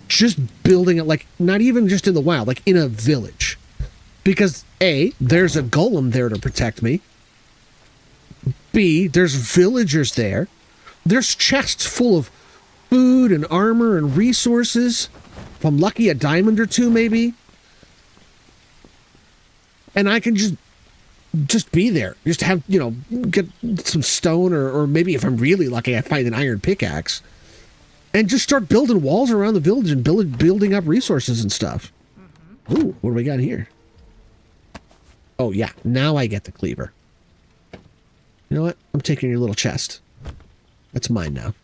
Just building it, like not even just in the wild, like in a village. Because A, there's a golem there to protect me. B, there's villagers there. There's chests full of food and armor and resources. If I'm lucky, a diamond or two maybe. And I can just be there. Just have, you know, get some stone or maybe if I'm really lucky, I find an iron pickaxe. And just start building walls around the village and building up resources and stuff. Ooh, what do we got here? Oh, yeah. Now I get the cleaver. You know what? I'm taking your little chest. That's mine now.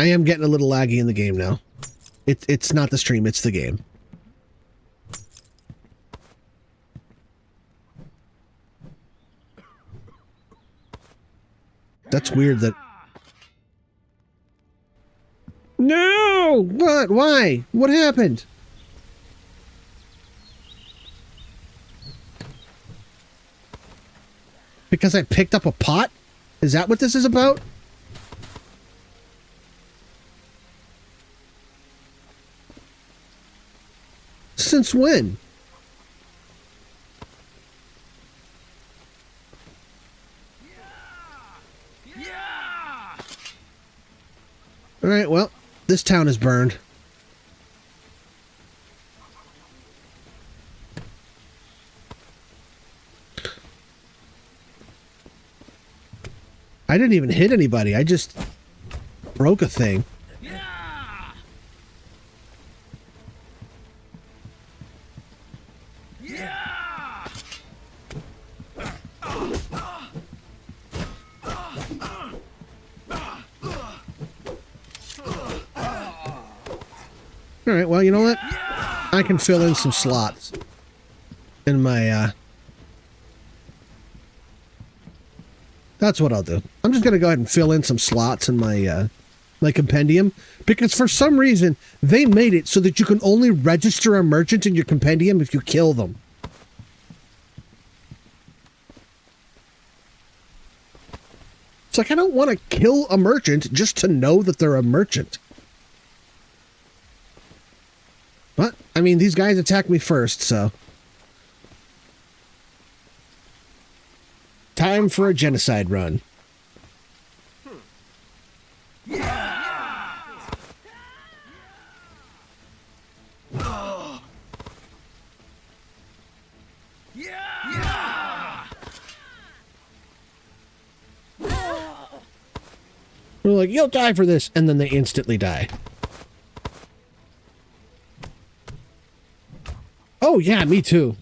I am getting a little laggy in the game now. It's not the stream, it's the game. That's weird that... No! What? Why? What happened? Because I picked up a pot? Is that what this is about? Since when? All right, well, this town is burned. I didn't even hit anybody. I just broke a thing. All right, well, you know what? I can fill in some slots in my, that's what I'll do. I'm just going to go ahead and fill in some slots in my, my compendium, because for some reason, they made it so that you can only register a merchant in your compendium if you kill them. It's like, I don't want to kill a merchant just to know that they're a merchant. But, I mean, these guys attacked me first, so... Time for a genocide run. We're like, you'll die for this, and then they instantly die. Oh yeah, me too.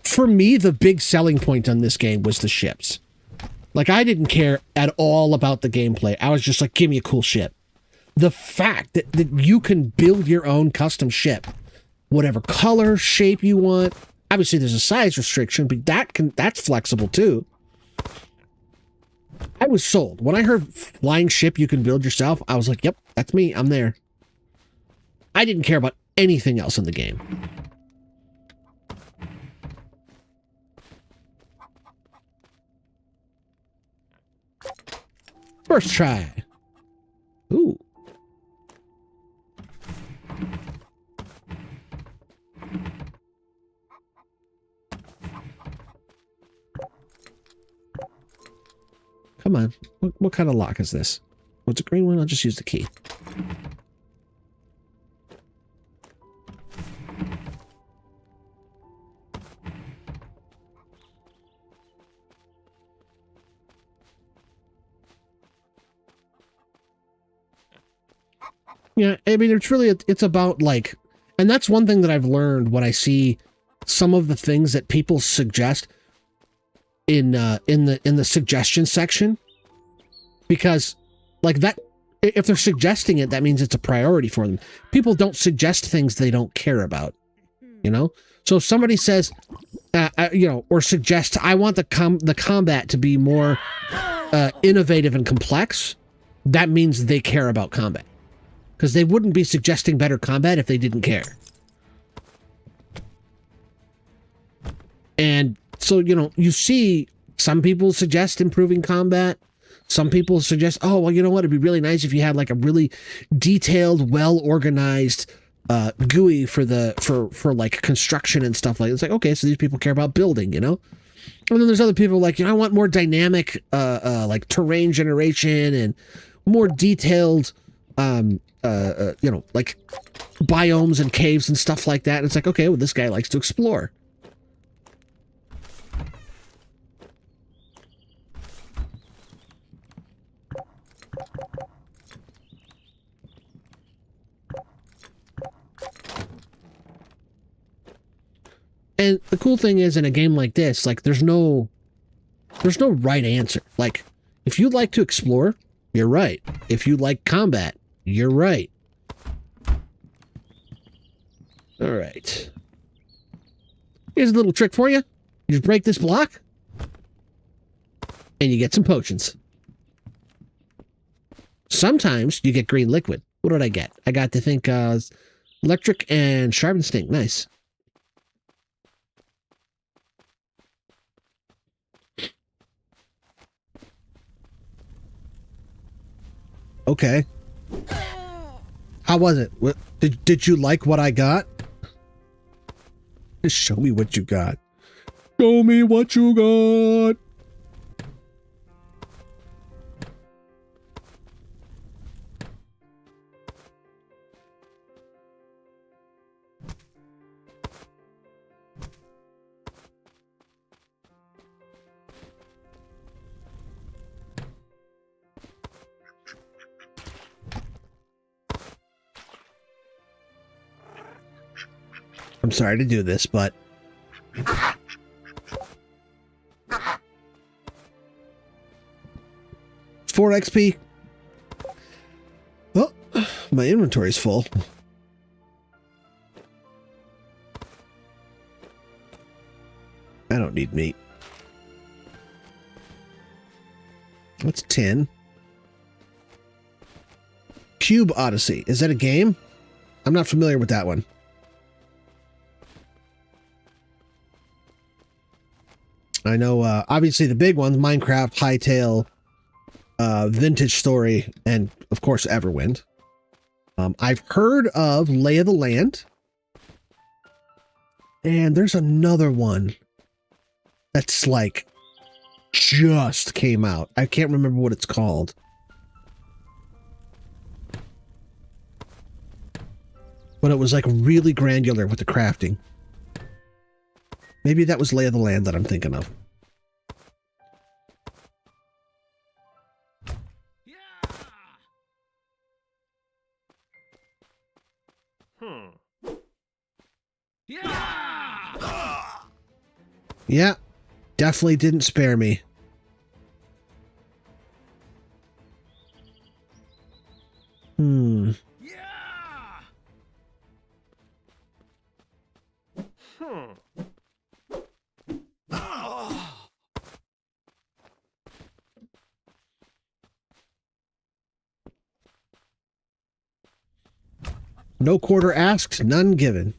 For me, the big selling point on this game was the ships. Like, I didn't care at all about the gameplay. I was just like, give me a cool ship. The fact that you can build your own custom ship, whatever color, shape you want. Obviously, there's a size restriction, but that's flexible too. I was sold. When I heard flying ship you can build yourself, I was like, yep, that's me. I'm there. I didn't care about anything else in the game. First try. Ooh. Come on. What kind of lock is this? What's a green one? I'll just use the key. Yeah, I mean, it's about, like, and that's one thing that I've learned when I see some of the things that people suggest in the suggestion section, because, like, that, if they're suggesting it, that means it's a priority for them. People don't suggest things they don't care about, you know? So if somebody says, you know, or suggests, I want the combat to be more innovative and complex, that means they care about combat. Because they wouldn't be suggesting better combat if they didn't care. And so, you know, you see some people suggest improving combat. Some people suggest, oh, well, you know what? It'd be really nice if you had like a really detailed, well-organized GUI for like construction and stuff like that. It's like, okay, so these people care about building, you know? And then there's other people like, you know, I want more dynamic like terrain generation and more detailed you know, like biomes and caves and stuff like that. And it's like, okay, well, this guy likes to explore. And the cool thing is, in a game like this, like, there's no right answer. Like, if you like to explore, You're right. If you like combat, you're right. All right. Here's a little trick for you. You just break this block, and you get some potions. Sometimes you get green liquid. What did I get? I got to think electric and sharp instinct. Nice. Okay. How was it? What, did you like what I got? Just show me what you got. Show me what you got. I'm sorry to do this, but 4 XP. Oh, my inventory's full. I don't need meat. What's 10? Cube Odyssey. Is that a game? I'm not familiar with that one. I know, obviously the big ones, Minecraft, Hytale, Vintage Story, and of course Everwind. I've heard of Lay of the Land. And there's another one that's like just came out. I can't remember what it's called. But it was like really granular with the crafting. Maybe that was Lay of the Land that I'm thinking of. Yeah, definitely didn't spare me. No quarter asked, none given.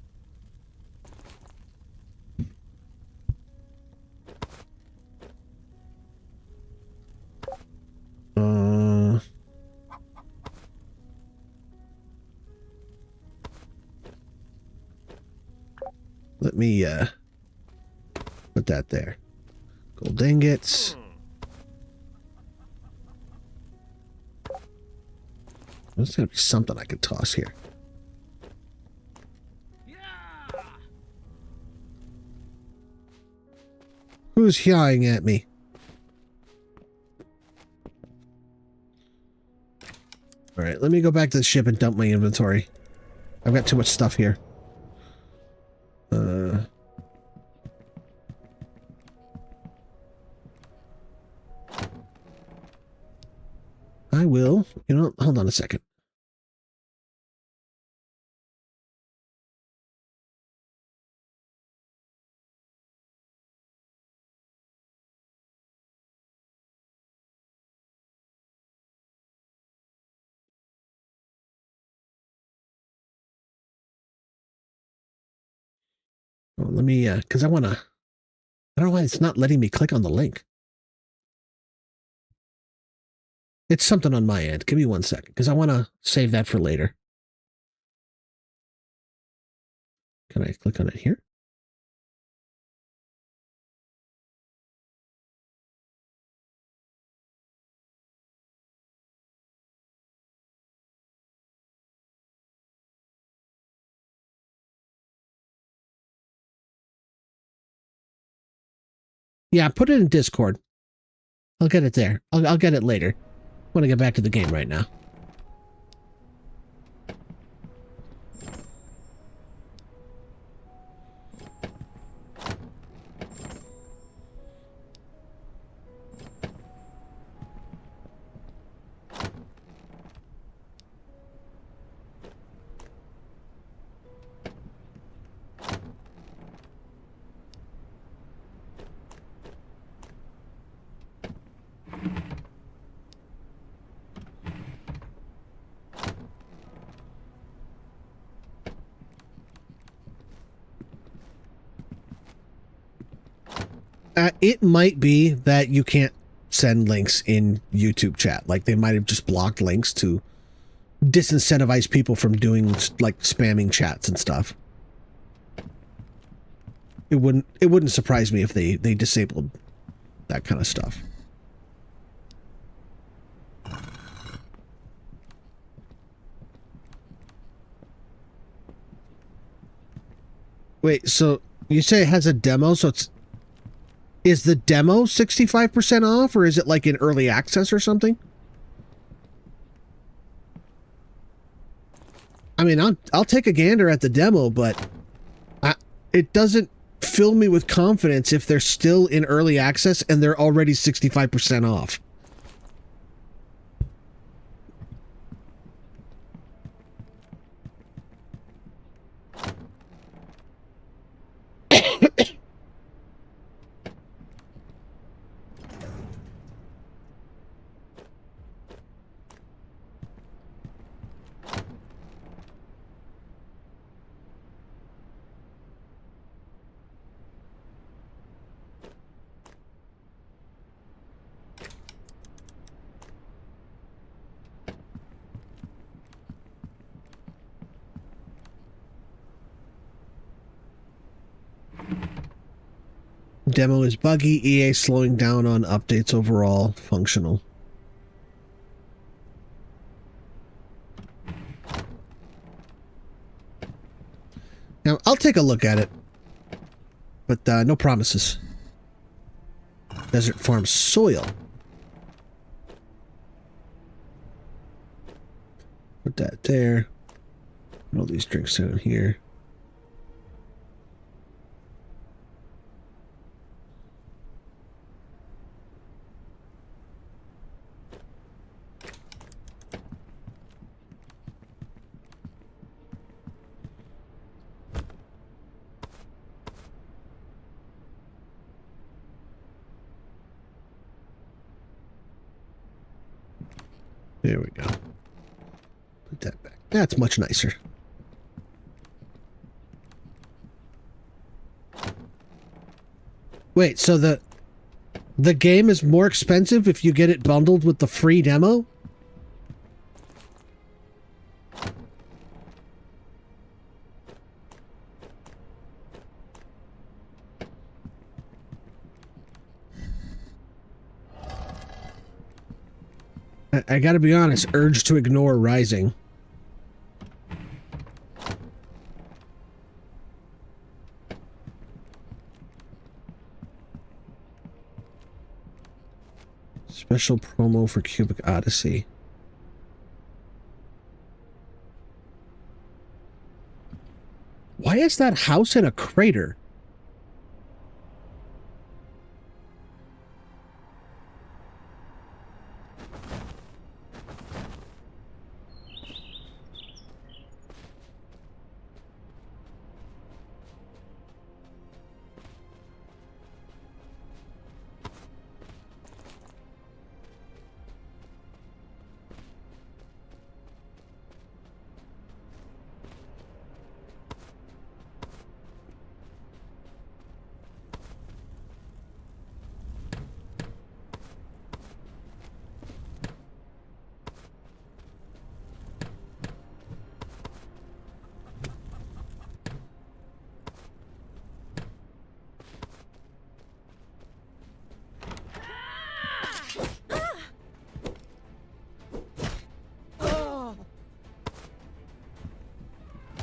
Let me put that there. Gold ingots. There's gotta be something I could toss here. Who's yawing at me? All right, let me go back to the ship and dump my inventory. I've got too much stuff here. I will. You know, hold on a second. Oh, let me, because I want to, I don't know why it's not letting me click on the link. It's something on my end. Give me 1 second, because I want to save that for later. Can I click on it here? Yeah, put it in Discord. I'll get it there. I'll get it later. I want to get back to the game right now. It might be that you can't send links in YouTube chat. Like they might have just blocked links to disincentivize people from doing like spamming chats and stuff. It wouldn't surprise me if they disabled that kind of stuff. Wait, so you say it has a demo, so is the demo 65% off, or is it like in early access or something? I mean, I'll take a gander at the demo, but it doesn't fill me with confidence if they're still in early access and they're already 65% off. Demo is buggy. EA slowing down on updates overall. Functional. Now, I'll take a look at it. But no promises. Desert Farm soil. Put that there. Put all these drinks down here. There we go. Put that back. That's much nicer. Wait, so the game is more expensive if you get it bundled with the free demo? I gotta be honest, urge to ignore Rising. Special promo for Cubic Odyssey. Why is that house in a crater?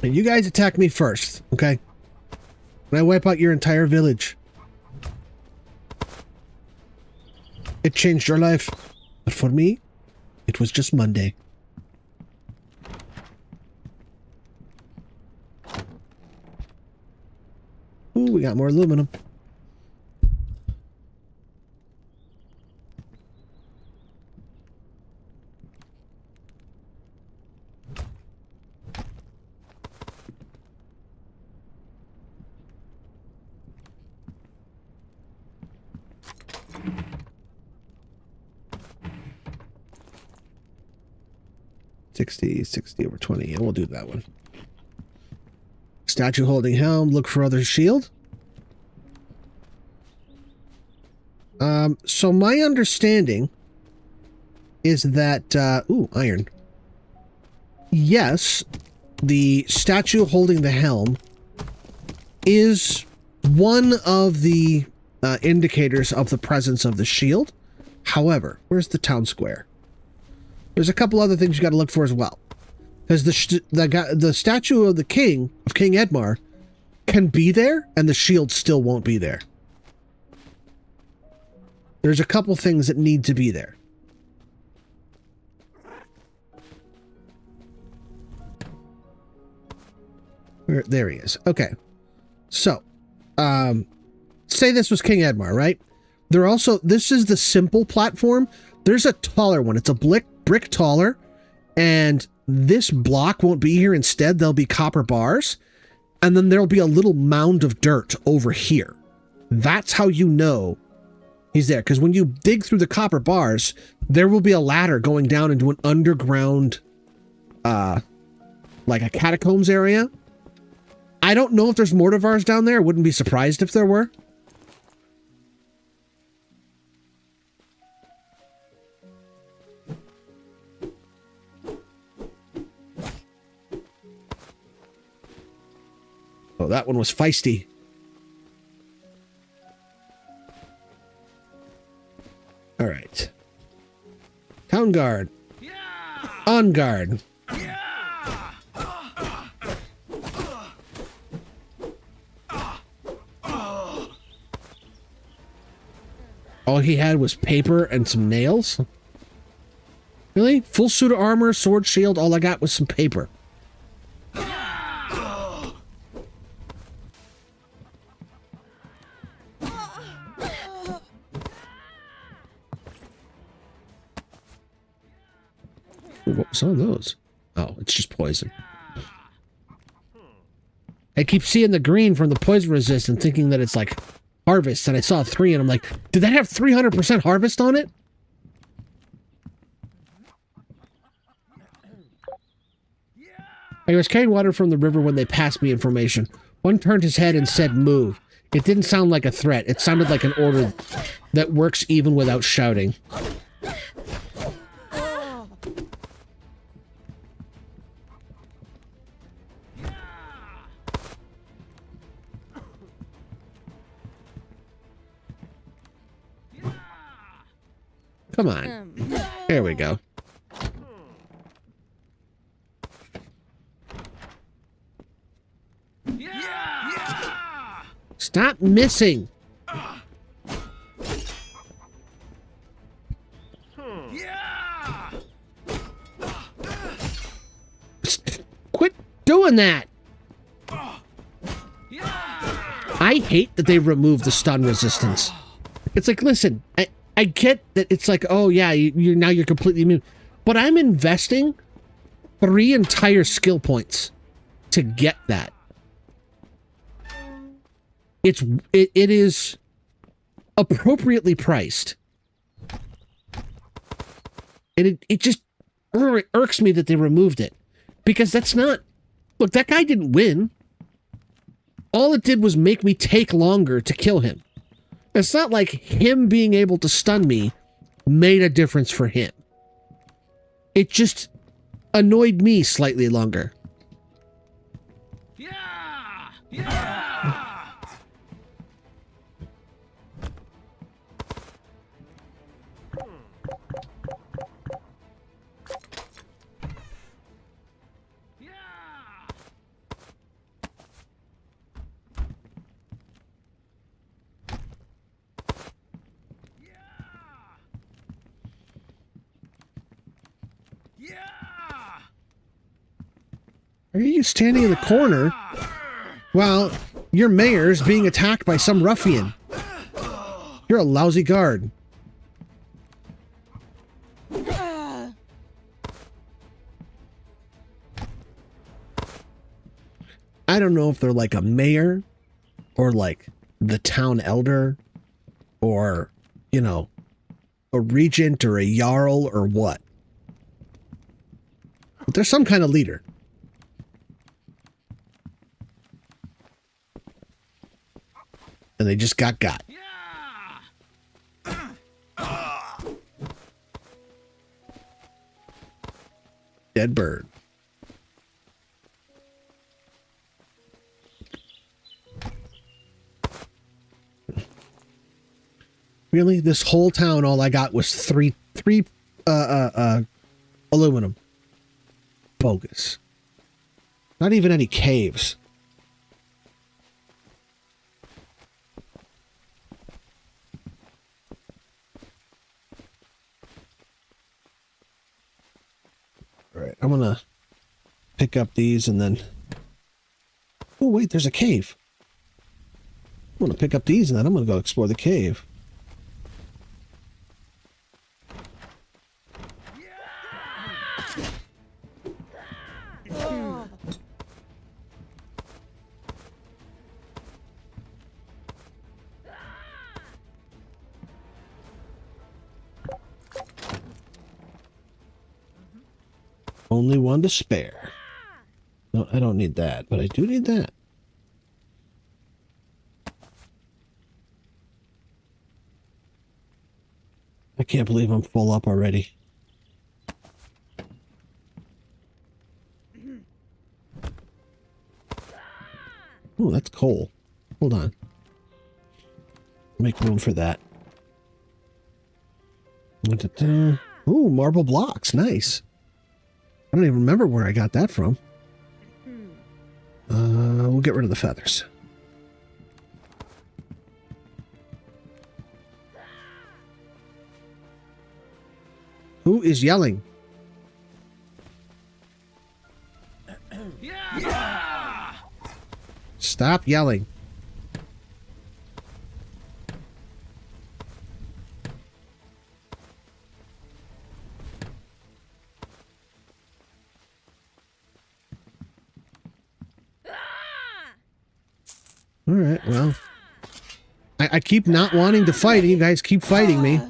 And you guys attack me first, okay? When I wipe out your entire village. It changed your life. But for me, it was just Monday. Ooh, we got more aluminum. $60 over 20. Yeah, we'll do that one. Statue holding helm. Look for other shield. So my understanding is that, ooh, iron. Yes, the statue holding the helm is one of the indicators of the presence of the shield. However, where's the town square? There's a couple other things you got to look for as well. Because the statue of the king, of King Edmar, can be there, and the shield still won't be there. There's a couple things that need to be there. There he is. Okay. So, say this was King Edmar, right? This is the simple platform. There's a taller one. It's a brick taller, and this block won't be here. Instead, there'll be copper bars, and then there'll be a little mound of dirt over here. That's how you know he's there, because when you dig through the copper bars, there will be a ladder going down into an underground, like a catacombs area. I don't know if there's mortivars down there. I wouldn't be surprised if there were. Oh, that one was feisty. All right. Town guard. Yeah! On guard. Yeah! All he had was paper and some nails? Really? Full suit of armor, sword, shield, all I got was some paper. What was all those? Oh, it's just poison. I keep seeing the green from the poison resist and thinking that it's like harvest, and I saw 3 and I'm like, did that have 300% harvest on it? I was carrying water from the river when they passed me information. One turned his head and said, move. It didn't sound like a threat. It sounded like an order that works even without shouting. Come on. There we go. Stop missing. Quit doing that. I hate that they removed the stun resistance. It's like, listen, I get that it's like, oh yeah, you're completely immune, but I'm investing 3 entire skill points to get that. It is appropriately priced, and it just irks me that they removed it, because that's not. Look, that guy didn't win. All it did was make me take longer to kill him. It's not like him being able to stun me made a difference for him. It just annoyed me slightly longer. Yeah! Yeah! Are you standing in the corner while your mayor is being attacked by some ruffian? You're a lousy guard. I don't know if they're like a mayor or like the town elder or, you know, a regent or a jarl or what. But there's some kind of leader. And they just got. Yeah! Dead bird. Really? This whole town, all I got was three aluminum. Bogus. Not even any caves. All right, I'm gonna pick up these and then... Oh, wait, there's a cave. I'm gonna pick up these and then I'm gonna go explore the cave. Only one to spare. No, I don't need that, but I do need that. I can't believe I'm full up already. Oh, that's coal. Hold on. Make room for that. Ooh, marble blocks. Nice. I don't even remember where I got that from. We'll get rid of the feathers. Who is yelling? Stop yelling. All right, well, I keep not wanting to fight, and you guys keep fighting me.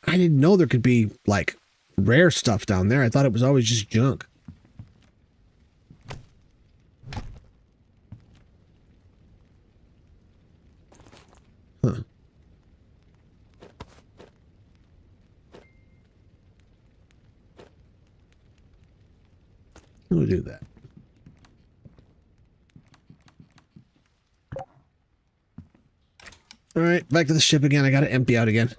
I didn't know there could be, like, rare stuff down there. I thought it was always just junk. Huh. We'll do that. All right, back to the ship again. I got to empty out again.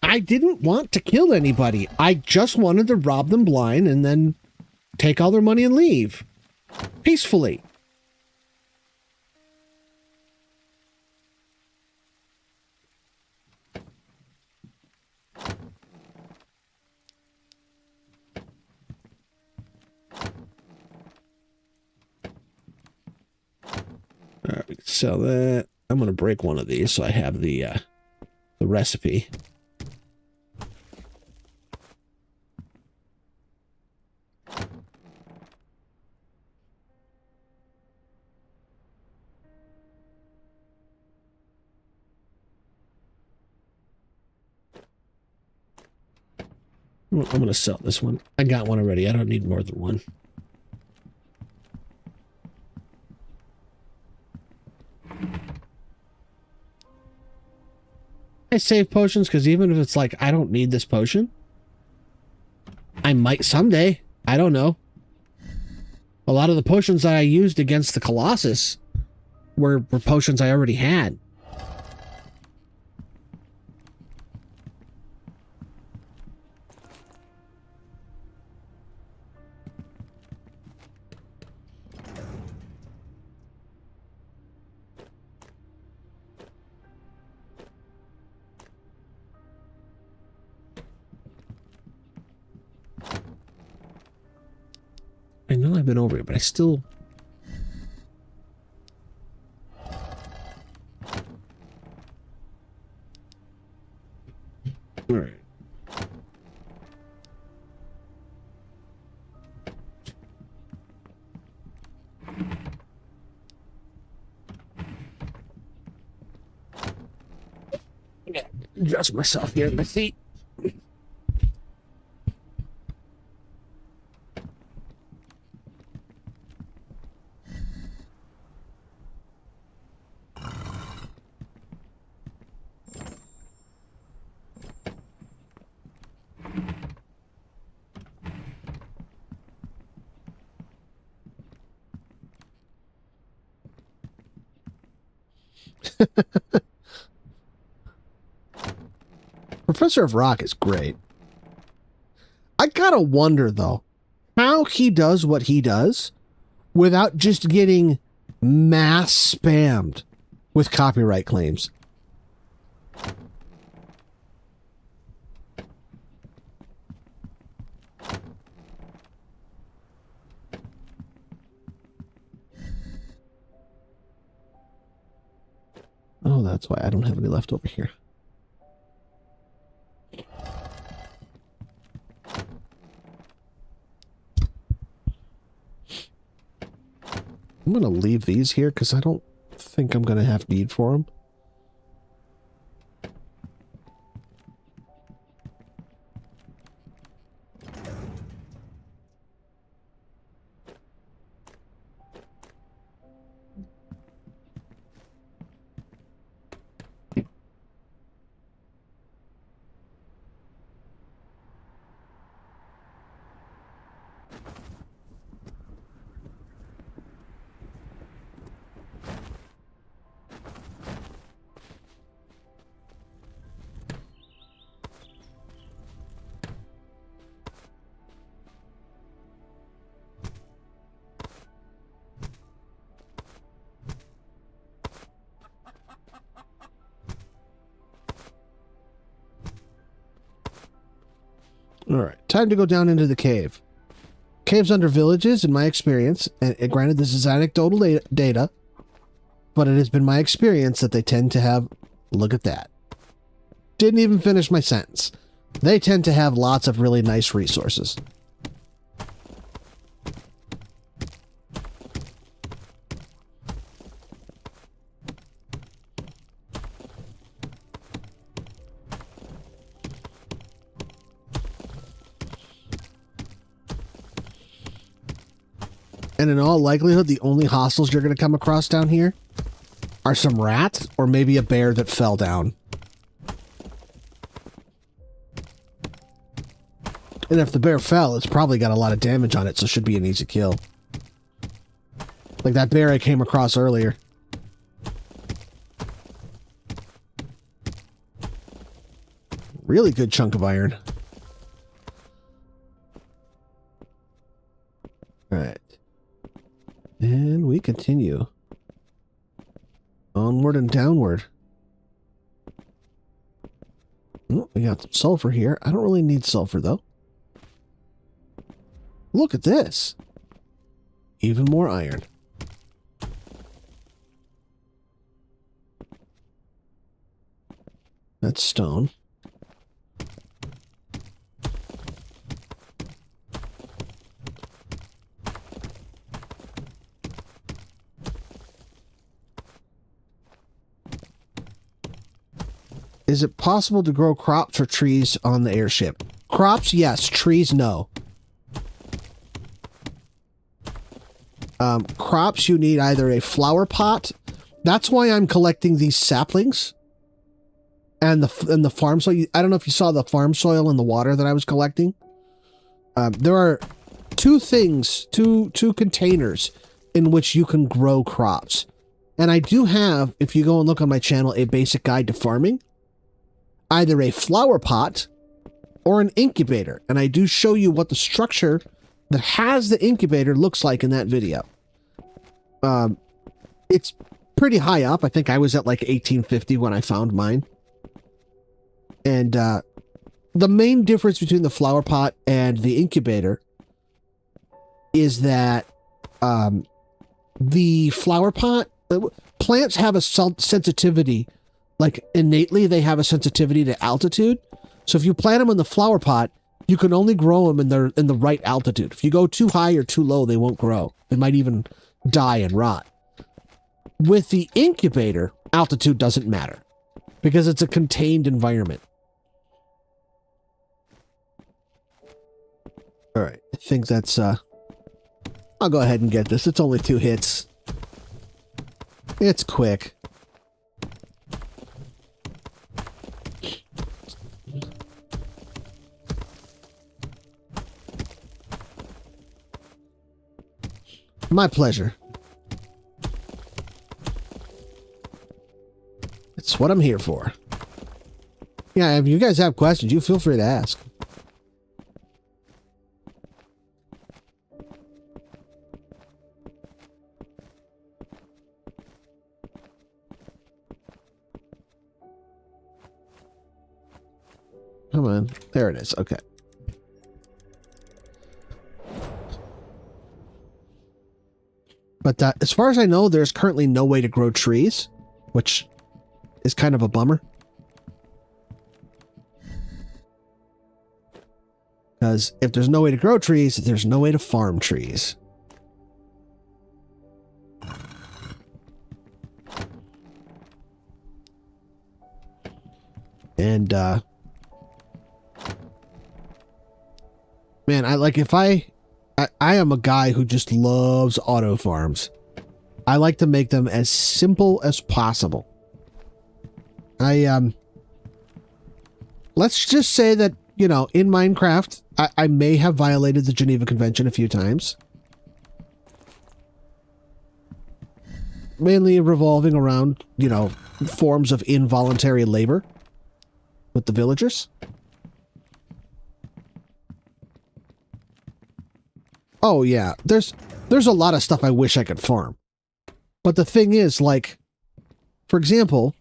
I didn't want to kill anybody. I just wanted to rob them blind and then take all their money and leave. Peacefully. All right, we can sell that. I'm going to break one of these so I have the recipe. I'm going to sell this one. I got one already. I don't need more than one. I save potions because even if it's like, I don't need this potion, I might someday. I don't know. A lot of the potions that I used against the Colossus were potions I already had. I know I've been over it, but I still... adjust myself here in my seat. Professor of Rock is great. I gotta wonder, though, how he does what he does without just getting mass spammed with copyright claims. Oh, that's why I don't have any left over here. I'm going to leave these here because I don't think I'm going to have need for them. Alright, time to go down into the cave. Caves under villages, in my experience, and granted this is anecdotal data, but it has been my experience that they tend to have, look at that. Didn't even finish my sentence. They tend to have lots of really nice resources. And in all likelihood, the only hostiles you're going to come across down here are some rats or maybe a bear that fell down. And if the bear fell, it's probably got a lot of damage on it, so it should be an easy kill. Like that bear I came across earlier. Really good chunk of iron. Alright. And we continue. Onward and downward. Oh, we got some sulfur here. I don't really need sulfur, though. Look at this. Even more iron. That's stone. Is it possible to grow crops or trees on the airship? Crops, yes. Trees, no. Crops, you need either a flower pot. That's why I'm collecting these saplings. And the farm soil. I don't know if you saw the farm soil and the water that I was collecting. There are two containers in which you can grow crops. And I do have, if you go and look on my channel, a basic guide to farming. Either a flower pot or an incubator. And I do show you what the structure that has the incubator looks like in that video. It's pretty high up. I think I was at like 1850 when I found mine. And the main difference between the flower pot and the incubator is that the flower pot, plants have a sensitivity. Like, innately, they have a sensitivity to altitude. So if you plant them in the flower pot, you can only grow them in the right altitude. If you go too high or too low, they won't grow. They might even die and rot. With the incubator, altitude doesn't matter. because it's a contained environment. All right, I think that's, I'll go ahead and get this. It's only 2 hits. It's quick. My pleasure. It's what I'm here for. Yeah, if you guys have questions, you feel free to ask. Come on. There it is. Okay. But as far as I know, there's currently no way to grow trees, which is kind of a bummer. Because if there's no way to grow trees, there's no way to farm trees. And, man, I am a guy who just loves auto farms. I like to make them as simple as possible. Let's just say that, you know, in Minecraft, I may have violated the Geneva Convention a few times. Mainly revolving around, you know, forms of involuntary labor with the villagers. Oh yeah, there's a lot of stuff I wish I could farm. But the thing is, like, for example,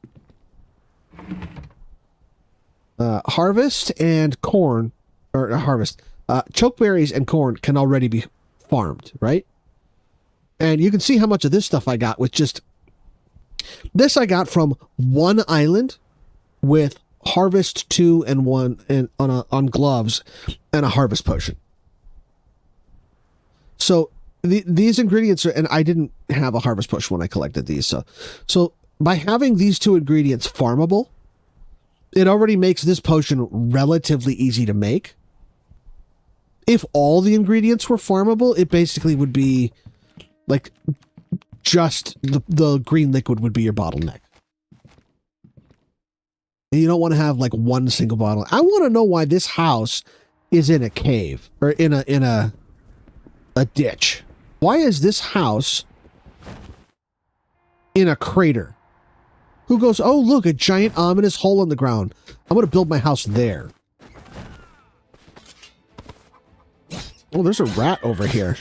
harvest and corn, or harvest, chokeberries and corn can already be farmed, right? And you can see how much of this stuff I got with just this. I got from one island with harvest 2 and 1 and on gloves and a harvest potion. So these ingredients are, and I didn't have a harvest potion when I collected these. So by having these 2 ingredients farmable, it already makes this potion relatively easy to make. If all the ingredients were farmable, it basically would be like just the green liquid would be your bottleneck. And you don't want to have like one single bottle. I want to know why this house is in a cave or in a ditch. Why is this house in a crater? Who goes, oh, look, a giant ominous hole in the ground. I'm going to build my house there. Oh, there's a rat over here.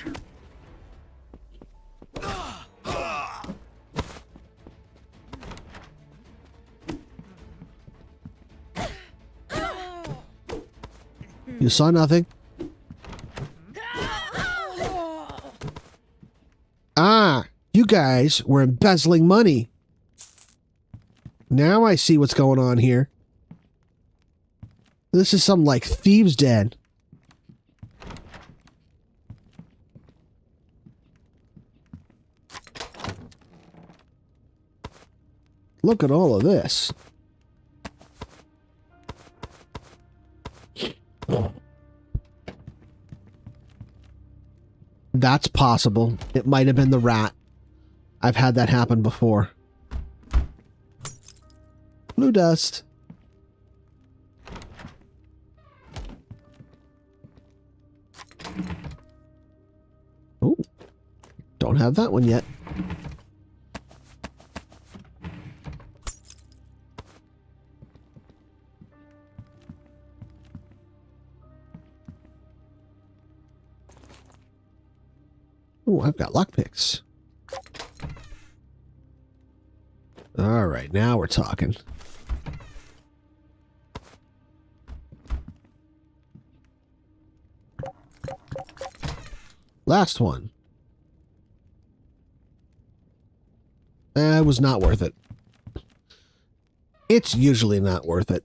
You saw nothing? Ah, you guys were embezzling money. Now I see what's going on here. This is some, like, thieves' den. Look at all of this. That's possible. It might have been the rat. I've had that happen before. Blue dust. Oh, don't have that one yet. Oh, I've got lockpicks. All right, now we're talking. Last one. It was not worth it. It's usually not worth it.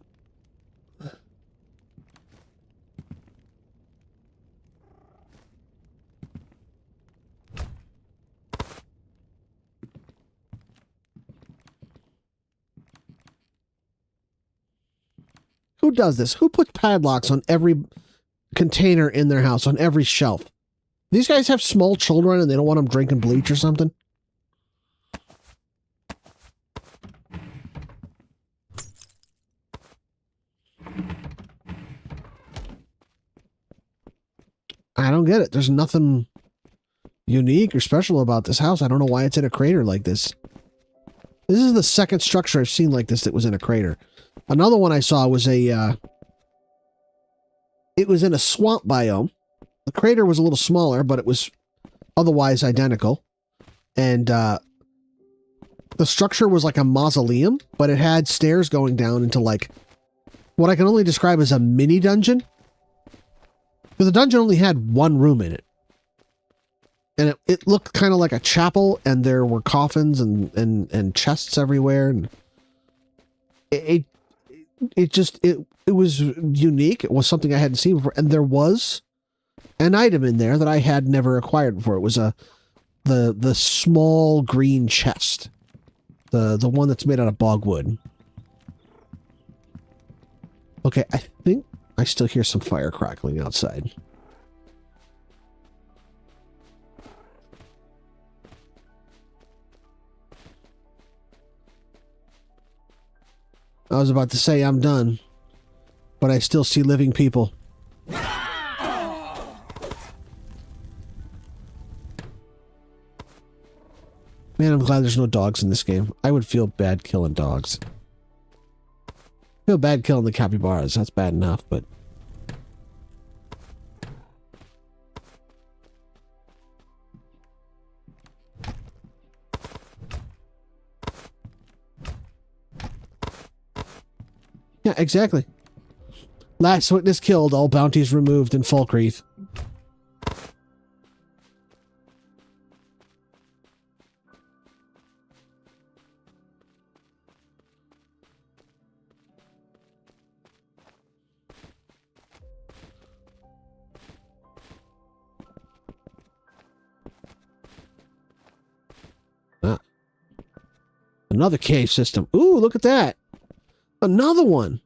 Who does this? Who puts padlocks on every container in their house, on every shelf? These guys have small children and they don't want them drinking bleach or something? I don't get it. There's nothing unique or special about this house. I don't know why it's in a crater like this. This is the second structure I've seen like this that was in a crater. Another one I saw was it was in a swamp biome. The crater was a little smaller, but it was otherwise identical. And the structure was like a mausoleum, but it had stairs going down into like what I can only describe as a mini dungeon. Because the dungeon only had one room in it. And it looked kind of like a chapel, and there were coffins and chests everywhere. And it was unique. It was something I hadn't seen before. And there was an item in there that I had never acquired before. It was the small green chest. The one that's made out of bogwood. Okay, I think I still hear some fire crackling outside. I was about to say I'm done, but I still see living people. Man, I'm glad there's no dogs in this game. I would feel bad killing dogs. I feel bad killing the capybaras. That's bad enough, but... Yeah, exactly. Last witness killed, all bounties removed in Falkreath. Ah. Another cave system. Ooh, look at that. Another one.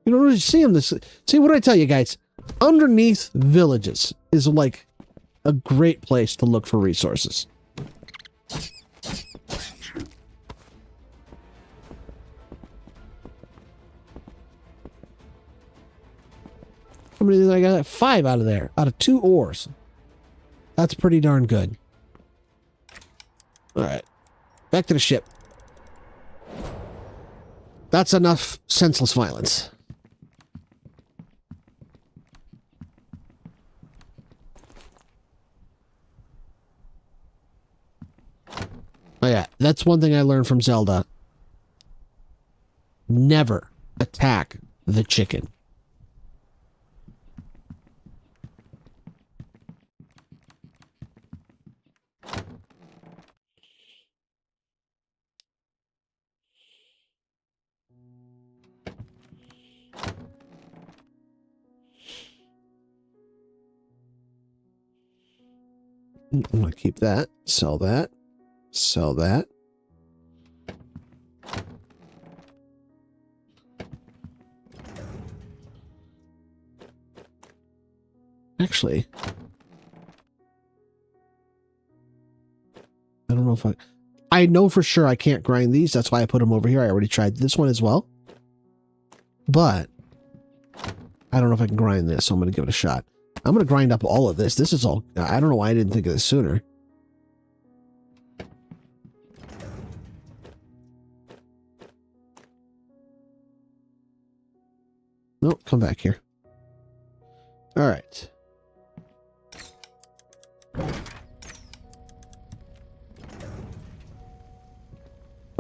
You don't really see them. See, what did I tell you guys? Underneath villages is like a great place to look for resources. How many did I got? 5 out of there. Out of 2 ores. That's pretty darn good. Alright. Back to the ship. That's enough senseless violence. Oh yeah, that's one thing I learned from Zelda. Never attack the chicken. I'm gonna keep that, sell that, sell that. Actually, I don't know if I know for sure I can't grind these. That's why I put them over here. I already tried this one as well. But I don't know if I can grind this, so I'm going to give it a shot. I'm going to grind up all of this. This is all... I don't know why I didn't think of this sooner. Nope, come back here. All right.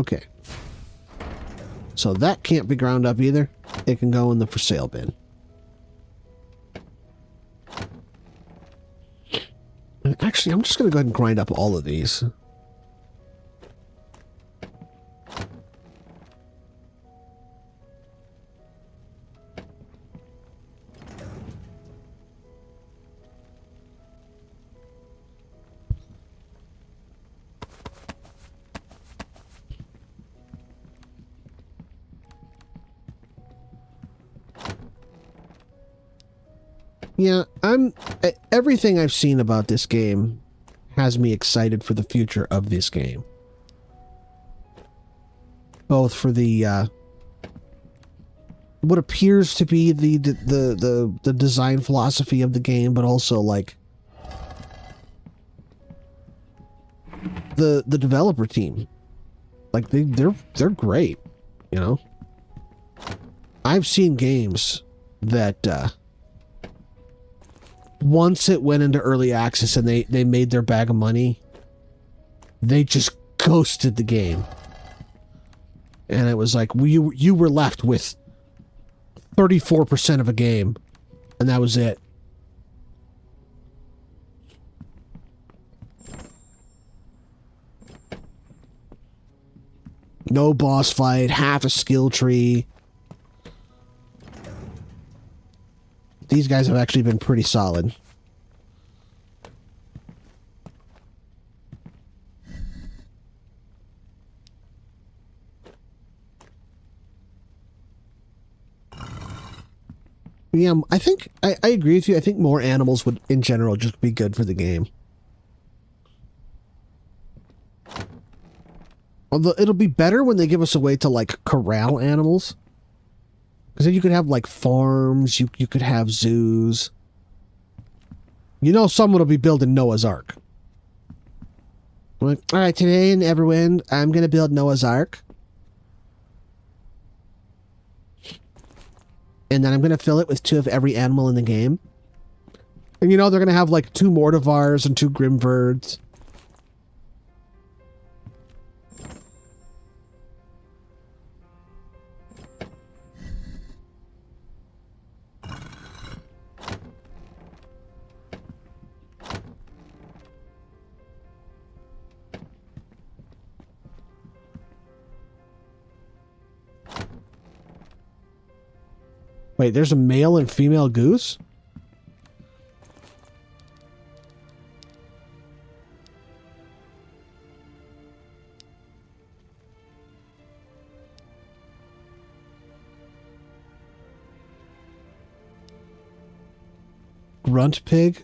Okay. So that can't be ground up either. It can go in the for sale bin. And actually, I'm just going to go ahead and grind up all of these. Yeah, everything I've seen about this game has me excited for the future of this game. Both for the what appears to be the design philosophy of the game, but also like the developer team. Like they're great, you know. I've seen games that once it went into early access and they made their bag of money, they just ghosted the game. And it was like you were left with 34% of a game, and that was it. No boss fight, half a skill tree. These guys have actually been pretty solid. Yeah, I think I agree with you. I think more animals would, in general, just be good for the game. Although it'll be better when they give us a way to, like, corral animals. Because then you could have, like, farms, you could have zoos. You know someone will be building Noah's Ark. Like, alright, today in Everwind, I'm going to build Noah's Ark. And then I'm going to fill it with 2 of every animal in the game. And you know, they're going to have like 2 Mortivars and 2 Grimverds. Wait, there's a male and female goose? Grunt pig?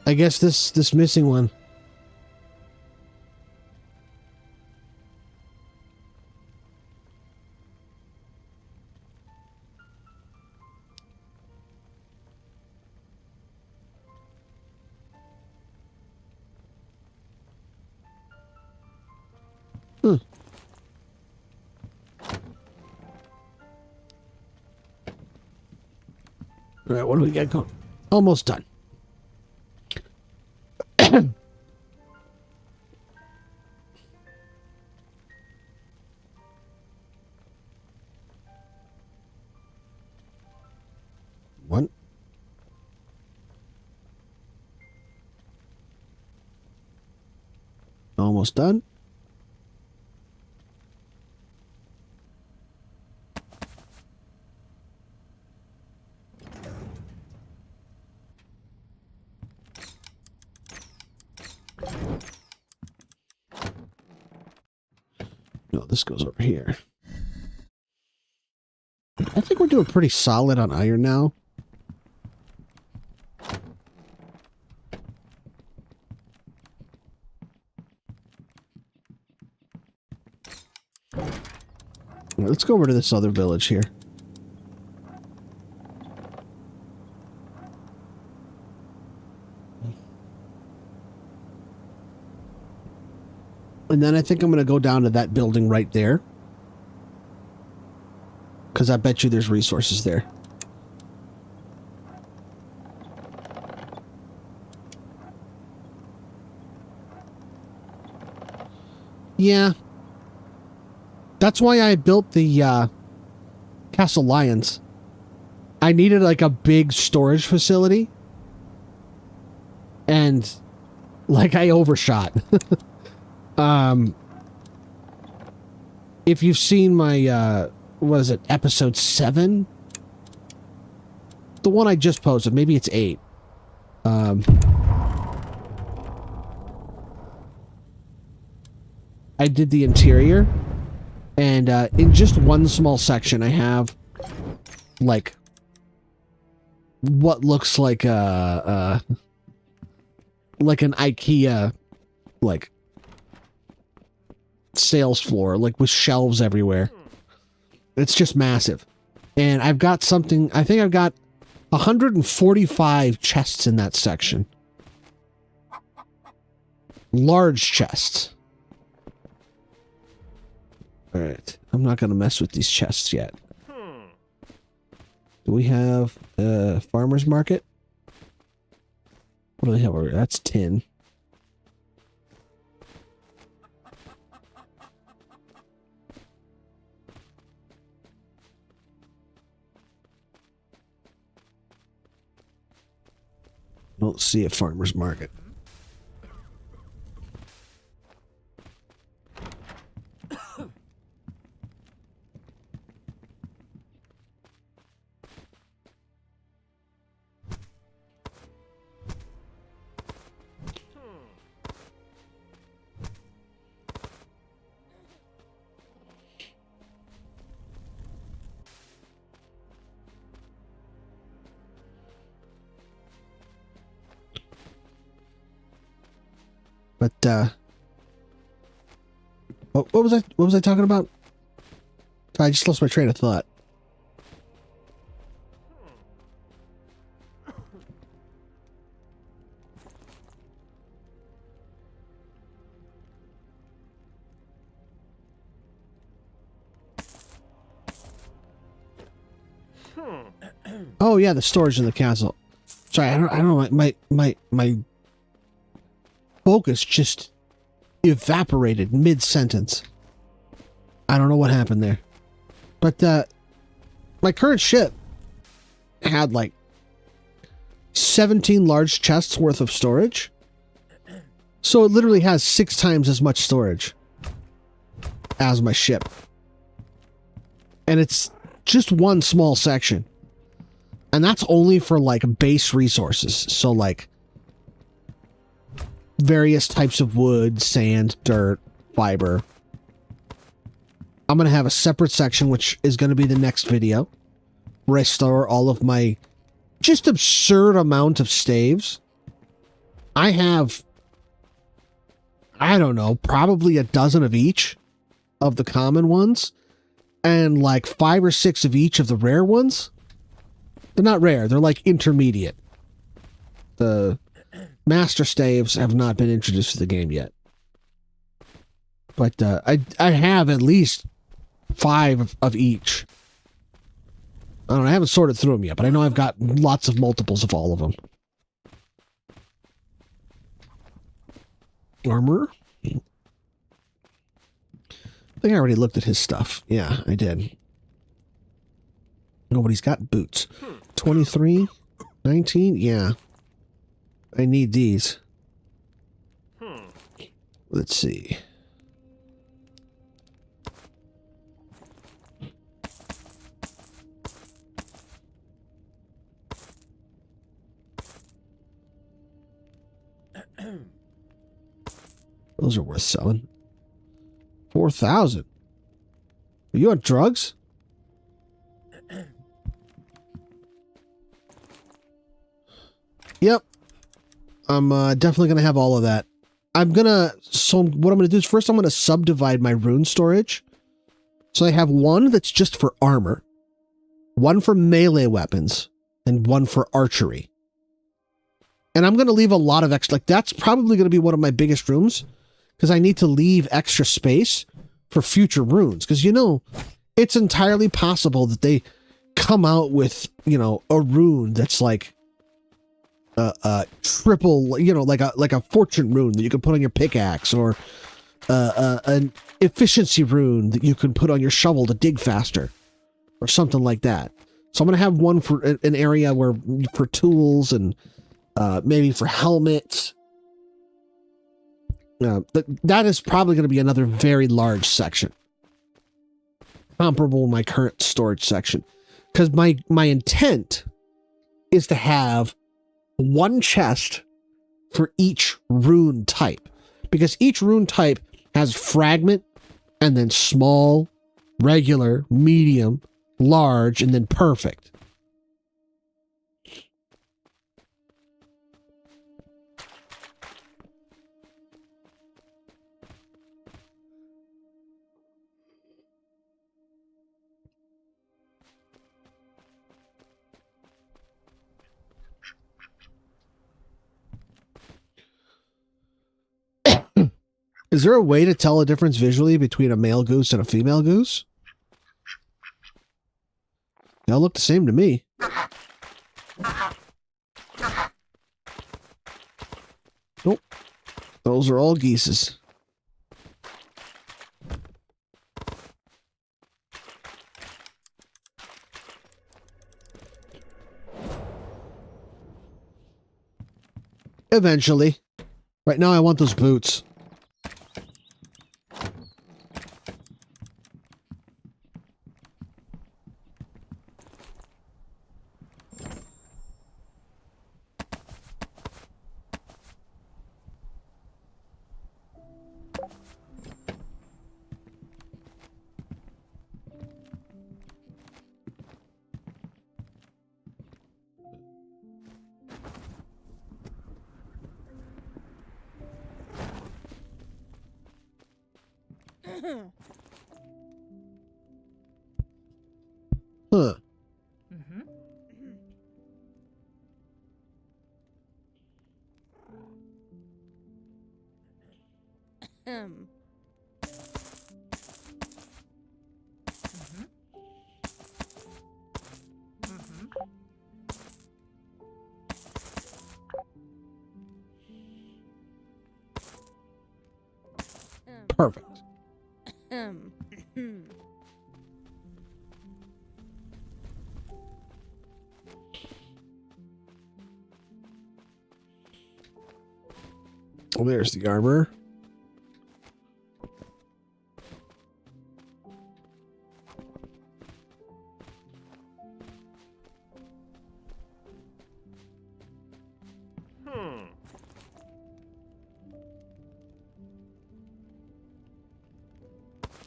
I guess this missing one. All right, what do we got going? Almost done. One. Almost done. No, this goes over here. I think we're doing pretty solid on iron now. All right, let's go over to this other village here. And then I think I'm going to go down to that building right there. Because I bet you there's resources there. Yeah. That's why I built the Castle Lions. I needed like a big storage facility. And like I overshot. If you've seen my, what is it, episode 7? The one I just posted, maybe it's 8. I did the interior, and in just one small section, I have like what looks like an IKEA like sales floor, like with shelves everywhere. It's just massive. And I've got something, I think I've got 145 chests in that section. Large chests. Alright, I'm not going to mess with these chests yet. Do we have a farmer's market? What do they have over here? That's tin. Don't see a farmer's market. But what was I talking about? I just lost my train of thought. Oh yeah, the storage in the castle. Sorry, I don't know. My focus just evaporated mid-sentence. I don't know what happened there. But my current ship had like 17 large chests worth of storage. So it literally has 6 times as much storage as my ship. And it's just one small section. And that's only for like base resources. So like various types of wood, sand, dirt, fiber. I'm going to have a separate section, which is going to be the next video, where I store all of my just absurd amount of staves. I have, I don't know, probably a dozen of each of the common ones, and like 5 or 6 of each of the rare ones. They're not rare, they're like intermediate. The master staves have not been introduced to the game yet. But I have at least 5 of each. I don't know, I haven't sorted through them yet, but I know I've got lots of multiples of all of them. Armor? I think I already looked at his stuff. Yeah, I did. Oh, but he's got boots. 23? 19? Yeah. I need these. Let's see. Those are worth selling. 4,000. Are you on drugs? Yep. I'm definitely going to have all of that. So what I'm going to do is first I'm going to subdivide my rune storage. So I have one that's just for armor, one for melee weapons, and one for archery. And I'm going to leave a lot of extra, like that's probably going to be one of my biggest rooms, because I need to leave extra space for future runes. Because, you know, it's entirely possible that they come out with, you know, a rune that's like triple, you know, like a fortune rune that you can put on your pickaxe, or an efficiency rune that you can put on your shovel to dig faster, or something like that. So I'm going to have one for an area where for tools and maybe for helmets. That is probably going to be another very large section, comparable to my current storage section, because my intent is to have one chest for each rune type, because each rune type has fragment, and then small, regular, medium, large, and then perfect. Is there a way to tell a difference visually between a male goose and a female goose? They all look the same to me. Nope. Those are all geeses. Eventually. Right now I want those boots. Huh. Perfect. Oh, there's the armor.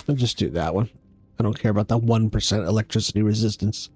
I'll just do that one. I don't care about that 1% electricity resistance.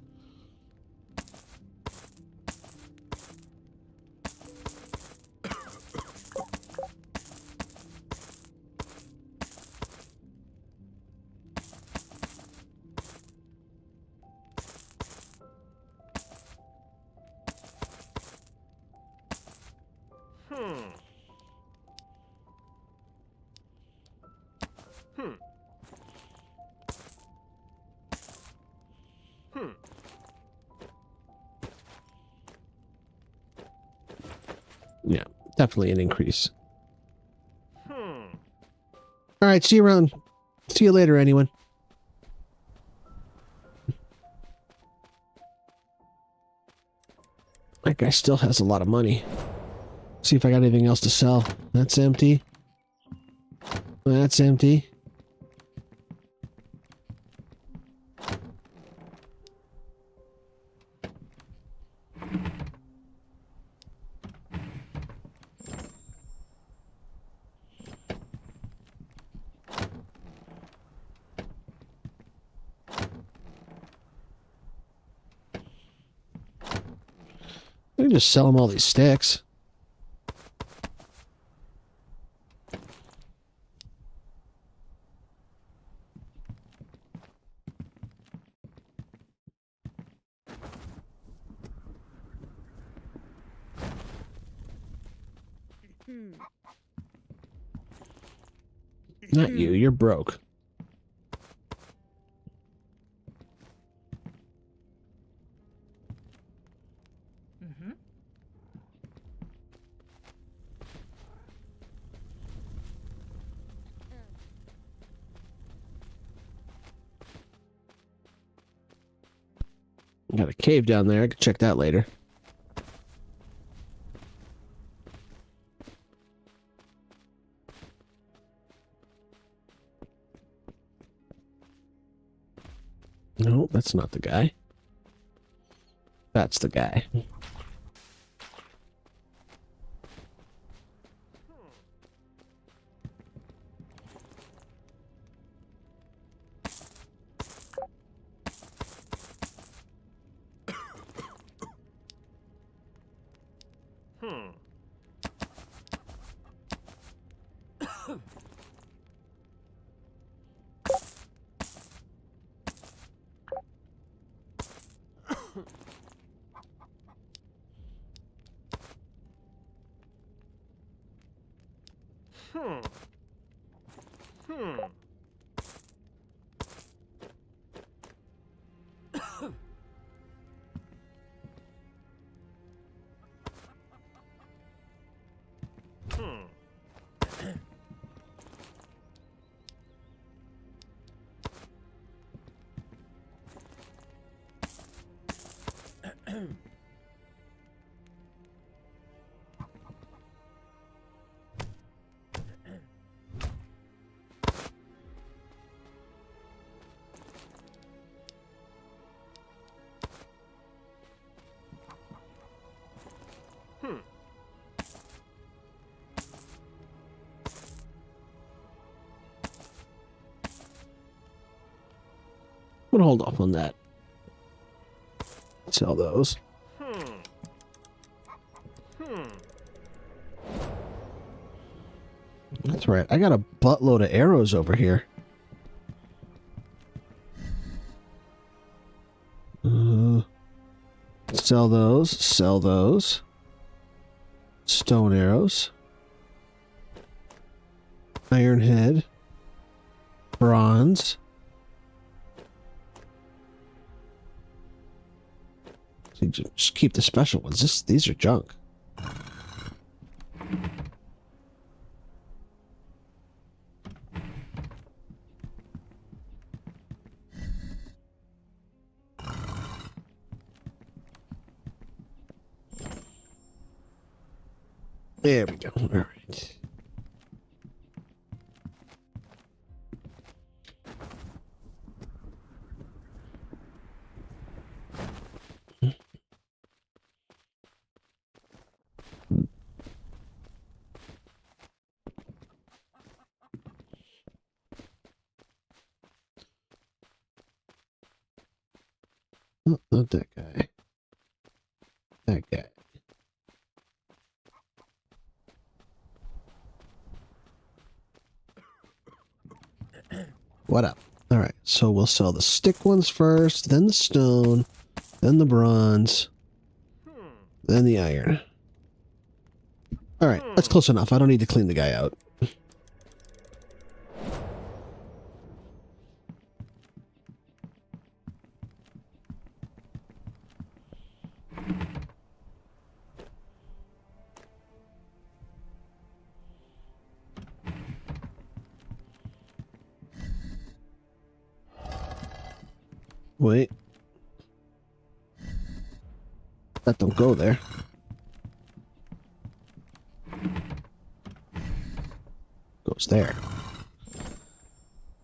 Yeah, definitely an increase. All right, see you around. See you later, anyone. That guy still has a lot of money. See if I got anything else to sell. That's empty. That's empty. I can just sell him all these sticks. Not you, you're broke. Got a cave down there. I could check that later. No, that's not the guy. That's the guy. I'm gonna hold off on that. Sell those. That's right. I got a buttload of arrows over here. Sell those. Sell those. Stone arrows. Iron head. Bronze. So just keep the special ones. These are junk. There we go. All right. Oh, not that guy. That guy. What up? All right, so we'll sell the stick ones first, then the stone, then the bronze, then the iron. All right, that's close enough. I don't need to clean the guy out. Wait. That don't go there. Goes there.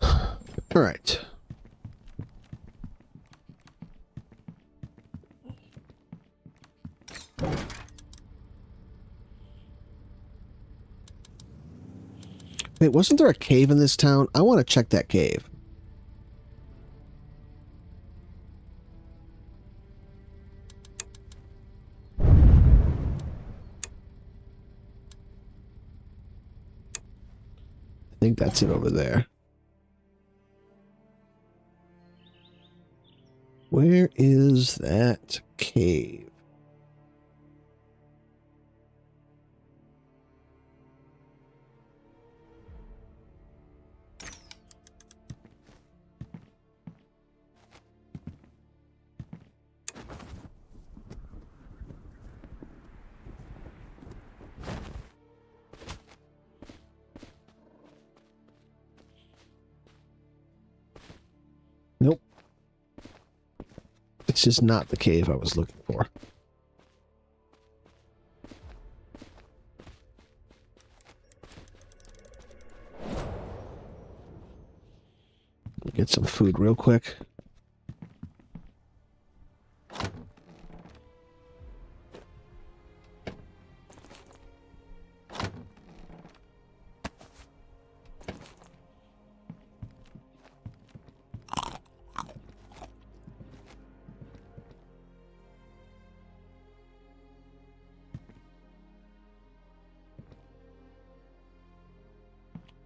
All right. Wait, wasn't there a cave in this town? I want to check that cave. I think that's it over there. Where is that cave? Nope. This is not the cave I was looking for. Get some food real quick.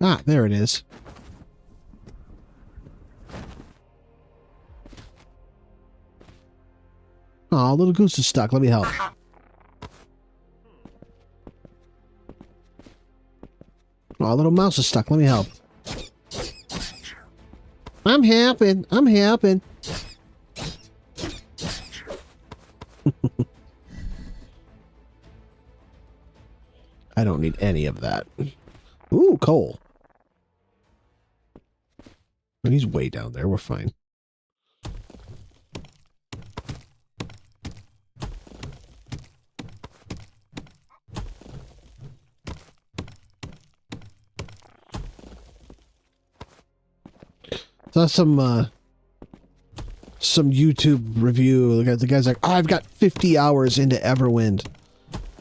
Ah, there it is. Aw, little goose is stuck. Let me help. Aw, little mouse is stuck. Let me help. I'm helping. I'm helping. I don't need any of that. Ooh, coal. He's way down there. We're fine. Saw some YouTube review. The guy's like, oh, I've got 50 hours into Everwind.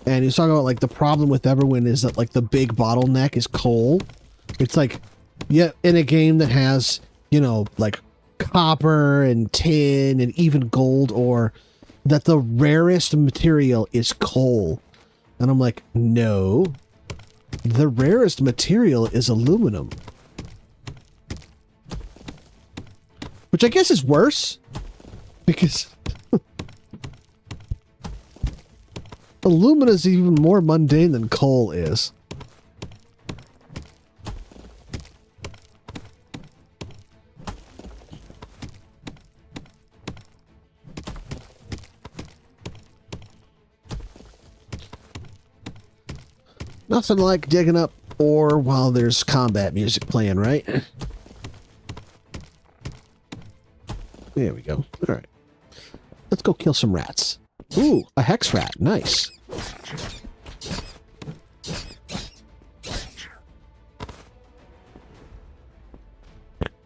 And he's talking about, like, the problem with Everwind is that, like, the big bottleneck is coal. It's like, yeah, in a game that has, you know, like, copper and tin and even gold ore, that the rarest material is coal. And I'm like, no. The rarest material is aluminum. Which I guess is worse, because alumina is even more mundane than coal is. Nothing like digging up ore while there's combat music playing, right? There we go. All right. Let's go kill some rats. Ooh, a hex rat. Nice.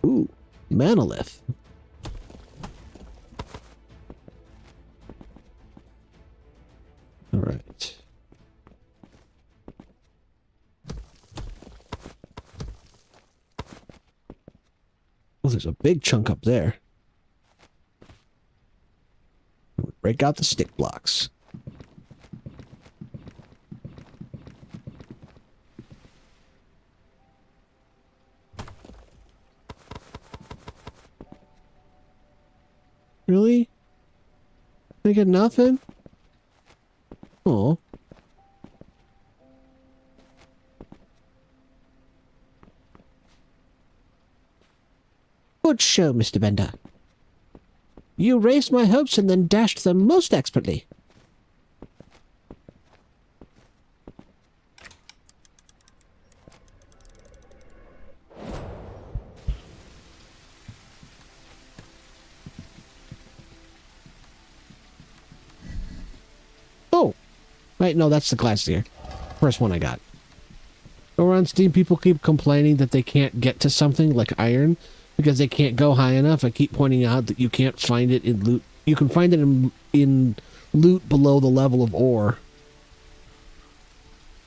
Ooh, manolith. All right. Oh, there's a big chunk up there. Break out the stick blocks. Really? I get nothing? Oh. Good show, Mr. Bender. You raised my hopes and then dashed them most expertly. Oh! Wait, no, that's the glacier. First one I got. Over on Steam, people keep complaining that they can't get to something like iron because they can't go high enough. I keep pointing out that you can't find it in loot. You can find it in loot below the level of ore.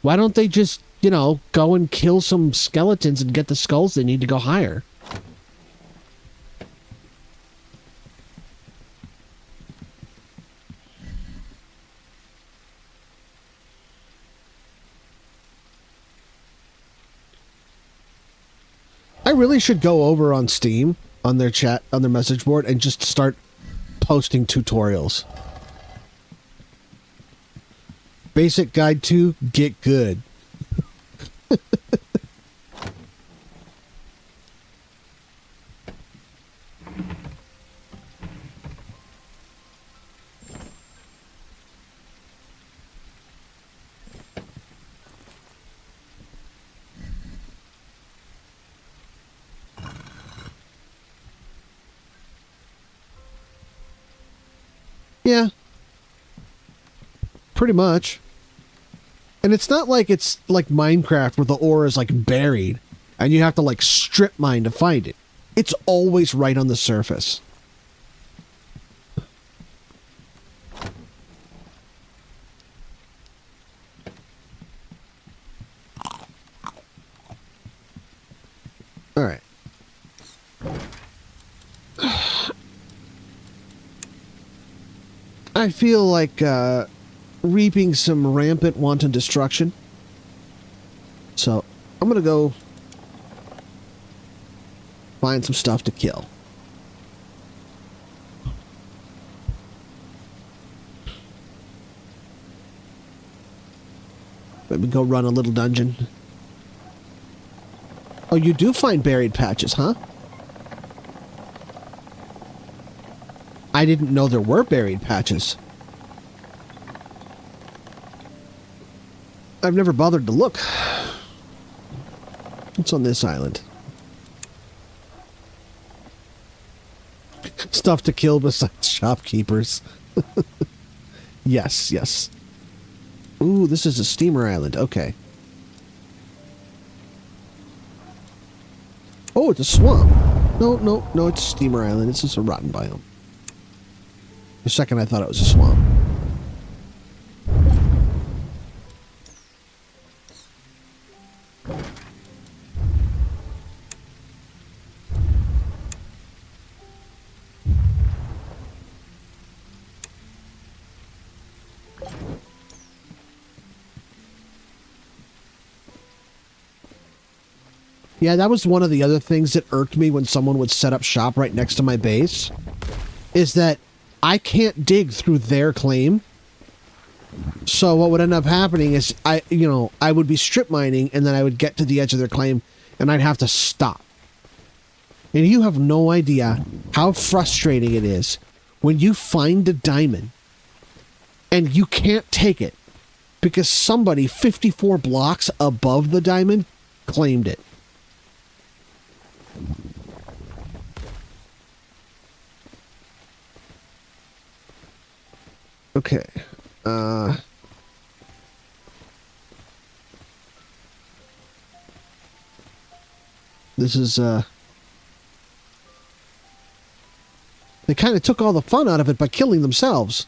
Why don't they just, you know, go and kill some skeletons and get the skulls they need to go higher? I really should go over on Steam, on their chat, on their message board, and just start posting tutorials. Basic guide to get good. Yeah. Pretty much. And it's not like it's like Minecraft where the ore is like buried and you have to like strip mine to find it. It's always right on the surface. All right. I feel like reaping some rampant wanton destruction. So I'm going to go Find some stuff to kill. Maybe go run a little dungeon. Oh, you do find buried patches, huh? I didn't know there were buried patches. I've never bothered to look. What's on this island? Stuff to kill besides shopkeepers. Yes, yes. Ooh, this is a steamer island. Okay. Oh, it's a swamp. No, it's a steamer island. It's just a rotten biome. For a second, I thought it was a swamp. Yeah, that was one of the other things that irked me when someone would set up shop right next to my base, is that I can't dig through their claim. So what would end up happening is I would be strip mining and then I would get to the edge of their claim and I'd have to stop. And you have no idea how frustrating it is when you find a diamond and you can't take it because somebody 54 blocks above the diamond claimed it. Okay. This is, they kind of took all the fun out of it by killing themselves.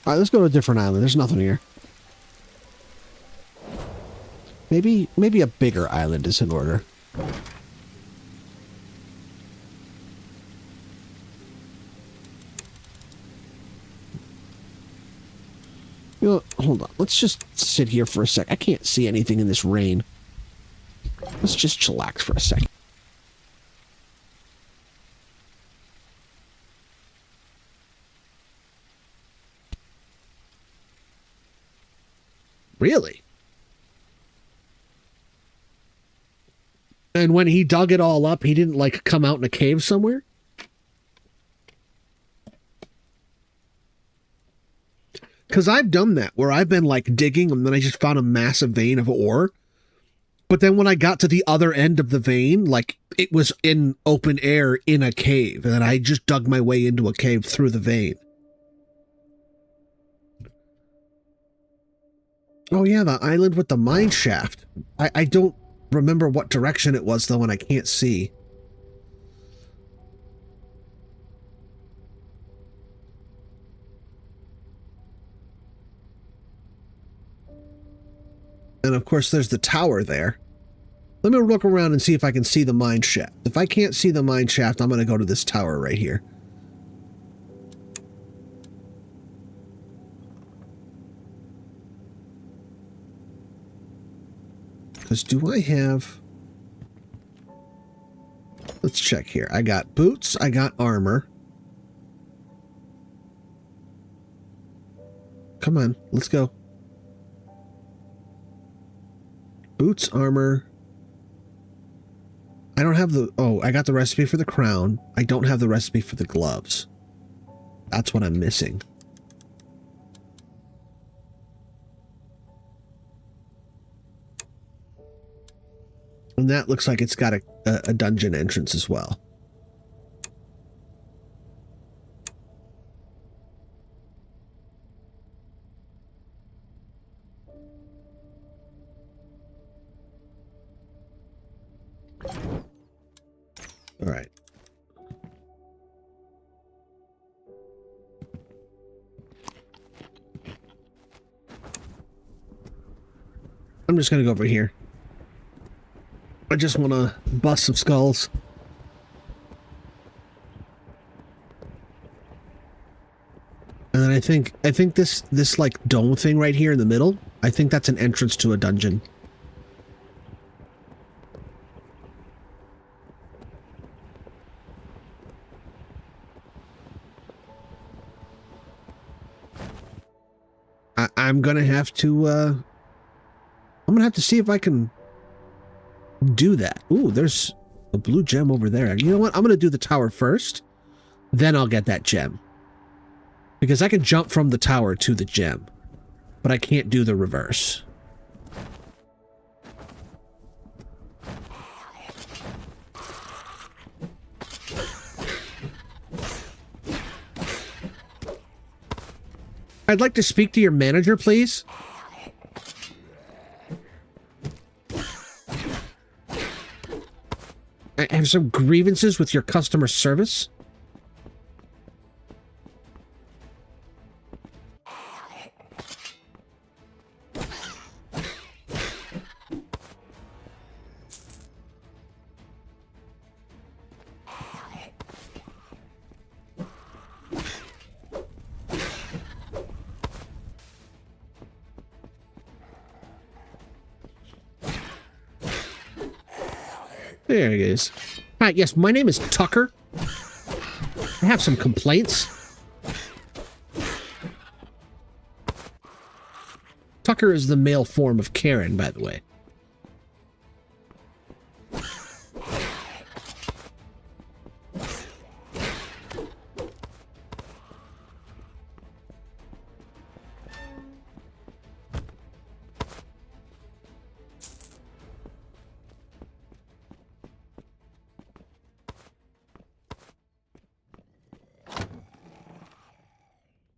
All right, let's go to a different island. There's nothing here. Maybe a bigger island is in order. You know, hold on. Let's just sit here for a sec. I can't see anything in this rain. Let's just chillax for a second. Really? And when he dug it all up, he didn't, like, come out in a cave somewhere? Because I've done that, where I've been, like, digging, and then I just found a massive vein of ore. But then when I got to the other end of the vein, like, it was in open air in a cave. And then I just dug my way into a cave through the vein. Oh, yeah, the island with the mine shaft. I don't remember what direction it was, though, and I can't see. And, of course, there's the tower there. Let me look around and see if I can see the mine shaft. If I can't see the mine shaft, I'm going to go to this tower right here. Because do I have... Let's check here. I got boots. I got armor. Come on. Let's go. Boots, armor. I don't have the... Oh, I got the recipe for the crown. I don't have the recipe for the gloves. That's what I'm missing. And that looks like it's got a dungeon entrance as well. All right. I'm just going to go over here. I just want to bust some skulls. And then I think this like dome thing right here in the middle, I think that's an entrance to a dungeon. I'm gonna have to see if I can do that. Ooh, there's a blue gem over there. You know what? I'm gonna do the tower first, then I'll get that gem. Because I can jump from the tower to the gem, but I can't do the reverse. I'd like to speak to your manager, please. I have some grievances with your customer service. There it is. Hi, yes, my name is Tucker. I have some complaints. Tucker is the male form of Karen, by the way.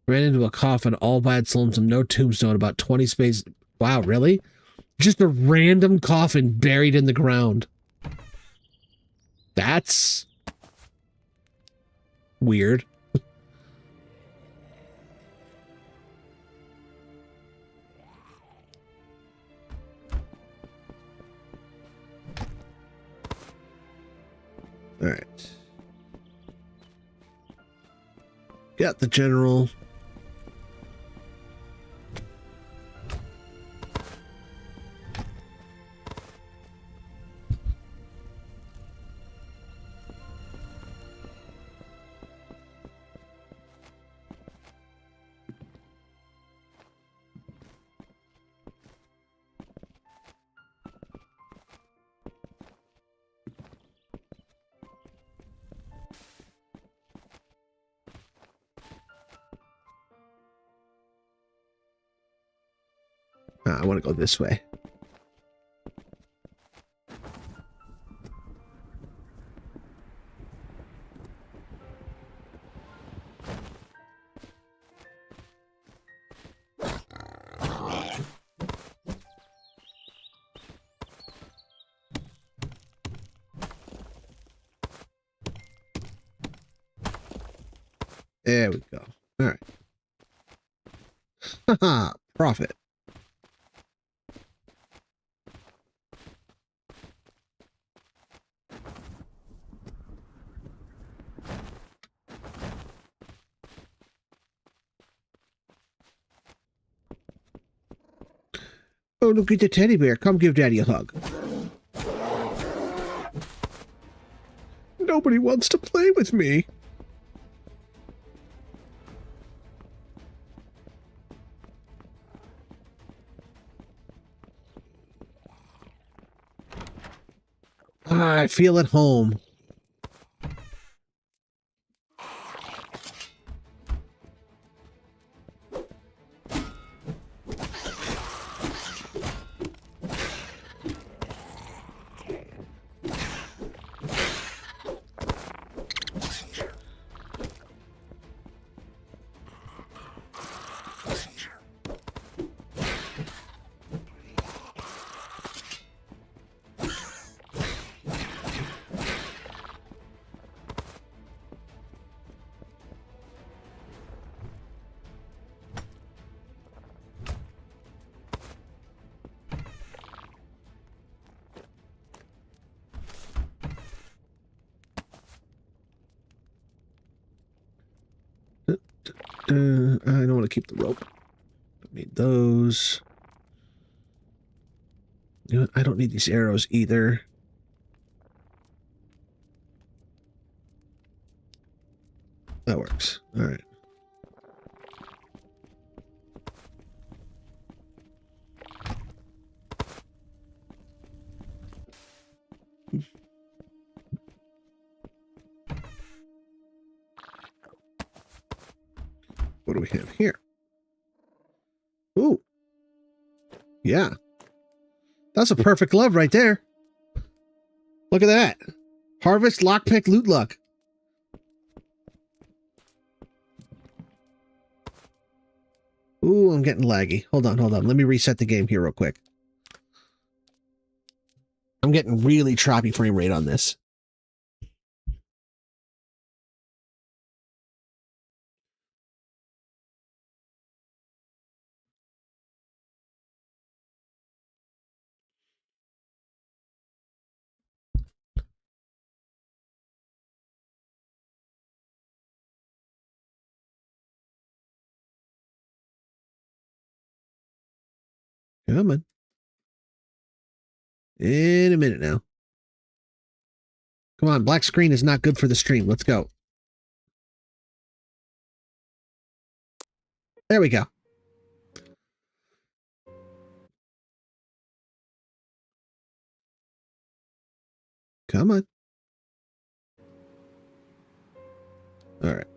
Ran into a coffin all by its lonesome, no tombstone, about 20 spaces. Wow, really? Just a random coffin buried in the ground. That's weird. All right. Got the general. I want to go this way. There we go. All right. Haha, profit. Oh, look at the teddy bear. Come give Daddy a hug. Nobody wants to play with me. I feel at home. I don't want to keep the rope. I need those. You know what? I don't need these arrows either. That works. All right. What do we have here? Ooh. Yeah. That's a perfect glove right there. Look at that. Harvest, lockpick, loot luck. Ooh, I'm getting laggy. Hold on. Let me reset the game here real quick. I'm getting really choppy frame rate on this. Come on. In a minute now. Come on, black screen is not good for the stream. Let's go. There we go. Come on. All right.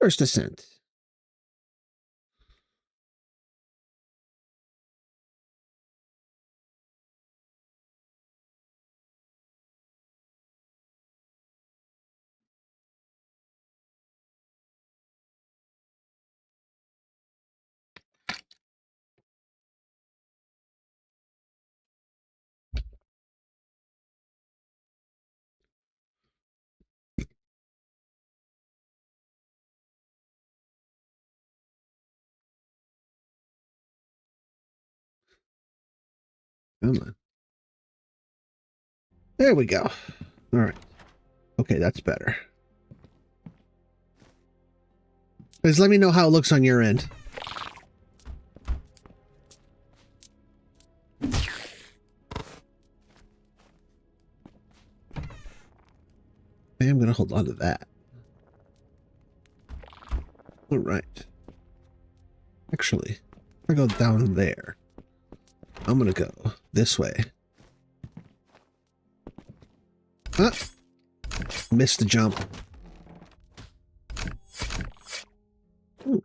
First Ascent. Come on. There we go. All right. Okay, that's better. Just let me know how it looks on your end. I'm going to hold on to that. All right. Actually, I go down there. I'm going to go this way. Ah! Missed the jump. Ooh.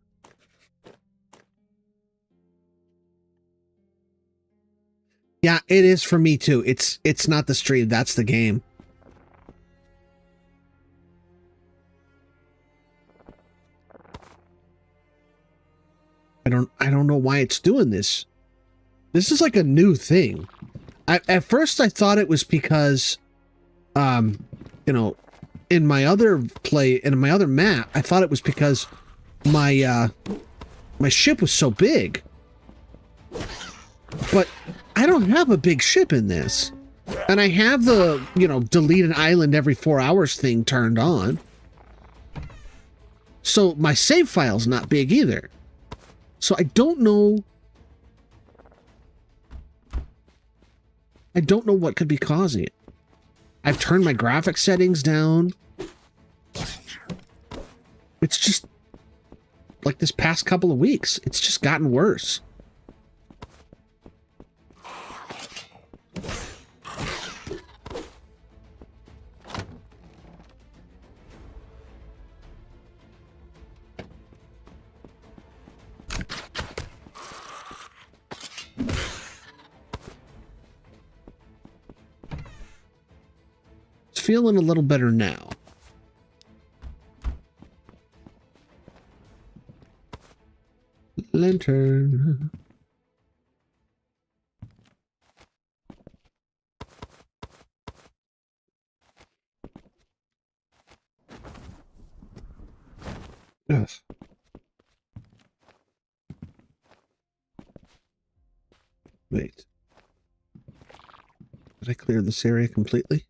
Yeah, it is for me too. It's not the stream, that's the game. I don't know why it's doing this. This is like a new thing. At first I thought it was because you know, in my other map, I thought it was because my my ship was so big. But I don't have a big ship in this. And I have the, you know, delete an island every 4 hours thing turned on. So my save file's not big either. So I don't know. I don't know what could be causing it. I've turned my graphic settings down. It's just like this past couple of weeks, it's just gotten worse. Feeling a little better now. Lantern. Ugh. Wait. Did I clear this area completely?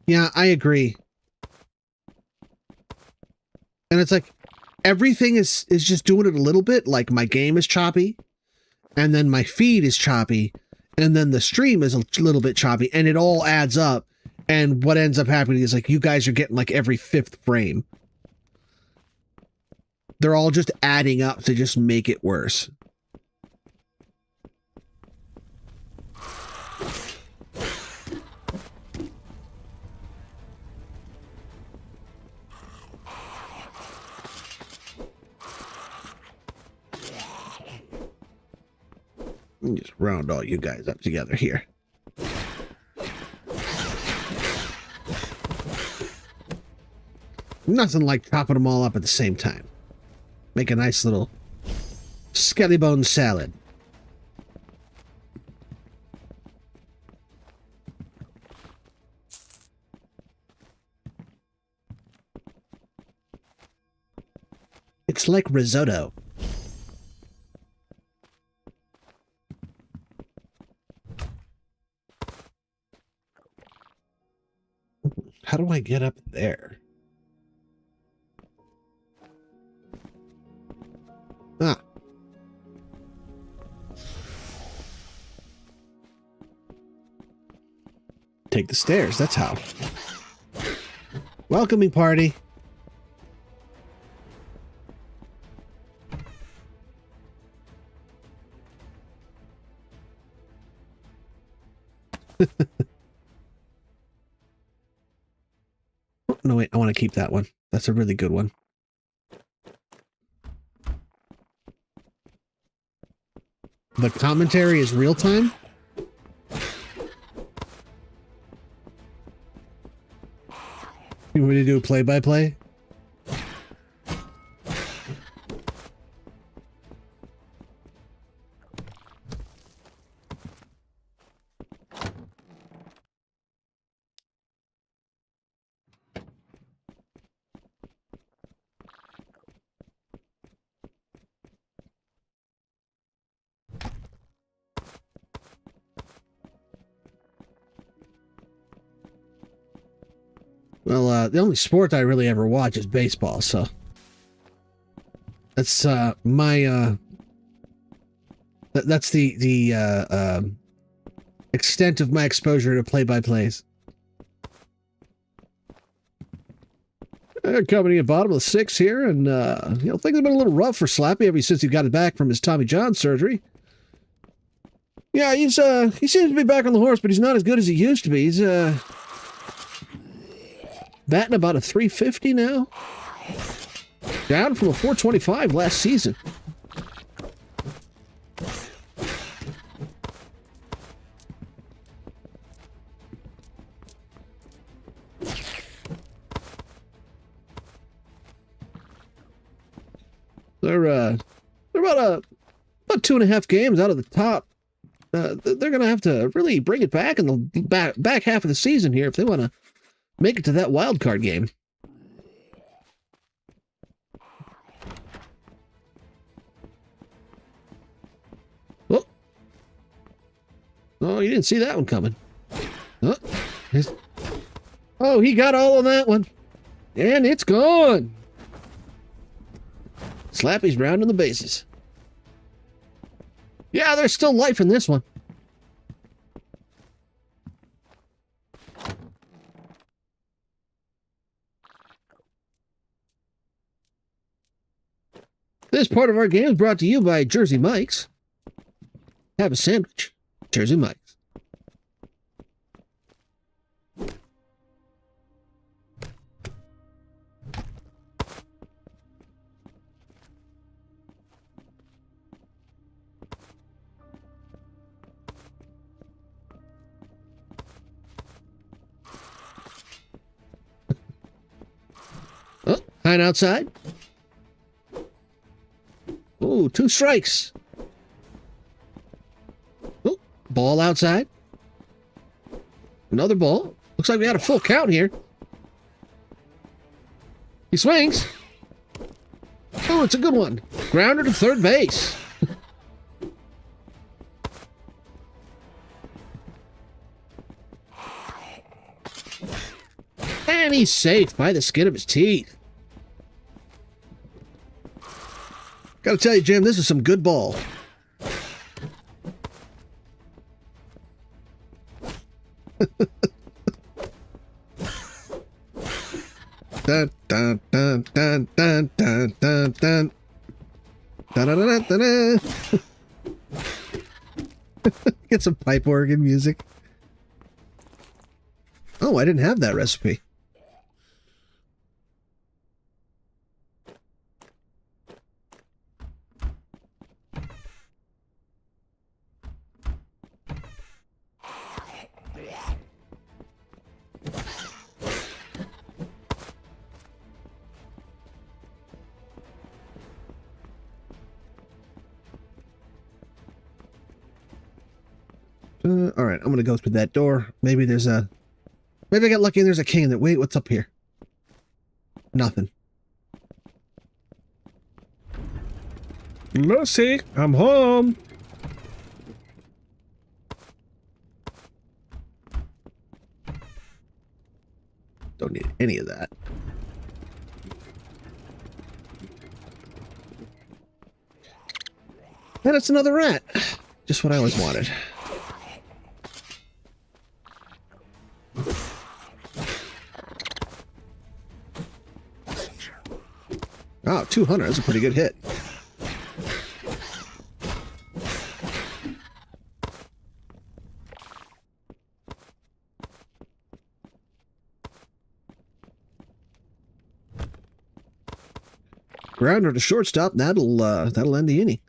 Yeah, I agree. And it's like everything is just doing it a little bit. Like my game is choppy, and then my feed is choppy, and then the stream is a little bit choppy, and it all adds up. And what ends up happening is like you guys are getting like every 5th frame. They're all just adding up to just make it worse. Let me just round all you guys up together here. Nothing like chopping them all up at the same time. Make a nice little skellybone salad. It's like risotto. How do I get up there? Ah. Take the stairs, that's how. Welcoming party. Oh, no, wait, I want to keep that one. That's a really good one. The commentary is real time? You want me to do play-by-play? Well, the only sport I really ever watch is baseball, so that's my that's the extent of my exposure to play-by-plays. Coming in bottom of the 6th here, and you know, things have been a little rough for Slappy ever since he got it back from his Tommy John surgery. Yeah, he seems to be back on the horse, but he's not as good as he used to be. He's batting about a 350 now. Down from a 425 last season. They're about 2.5 games out of the top. They're going to have to really bring it back in the back half of the season here if they want to make it to that wild card game. Oh, oh, you didn't see that one coming. Oh, he got all of that one, and it's gone. Slappy's rounding the bases. Yeah, there's still life in this one. This part of our game is brought to you by Jersey Mike's. Have a sandwich. Jersey Mike's. Oh, hide outside. Oh, 2 strikes. Oh, ball outside. Another ball. Looks like we had a full count here. He swings. Oh, it's a good one. Grounder to third base. Johnny's safe by the skin of his teeth. Gotta tell you, Jim, this is some good ball. Dun, dun, dun, dun, dun, dun, dun, dun. Dun, dun, dun, dun, dun. Get some pipe organ music. Oh, I didn't have that recipe. All right, I'm gonna go through that door. Maybe there's a... Maybe I got lucky and there's a king that... Wait, what's up here? Nothing. Lucy, I'm home. Don't need any of that. And it's another rat. Just what I always wanted. Oh, 200. That's a pretty good hit. Grounder to shortstop. That'll end the inning.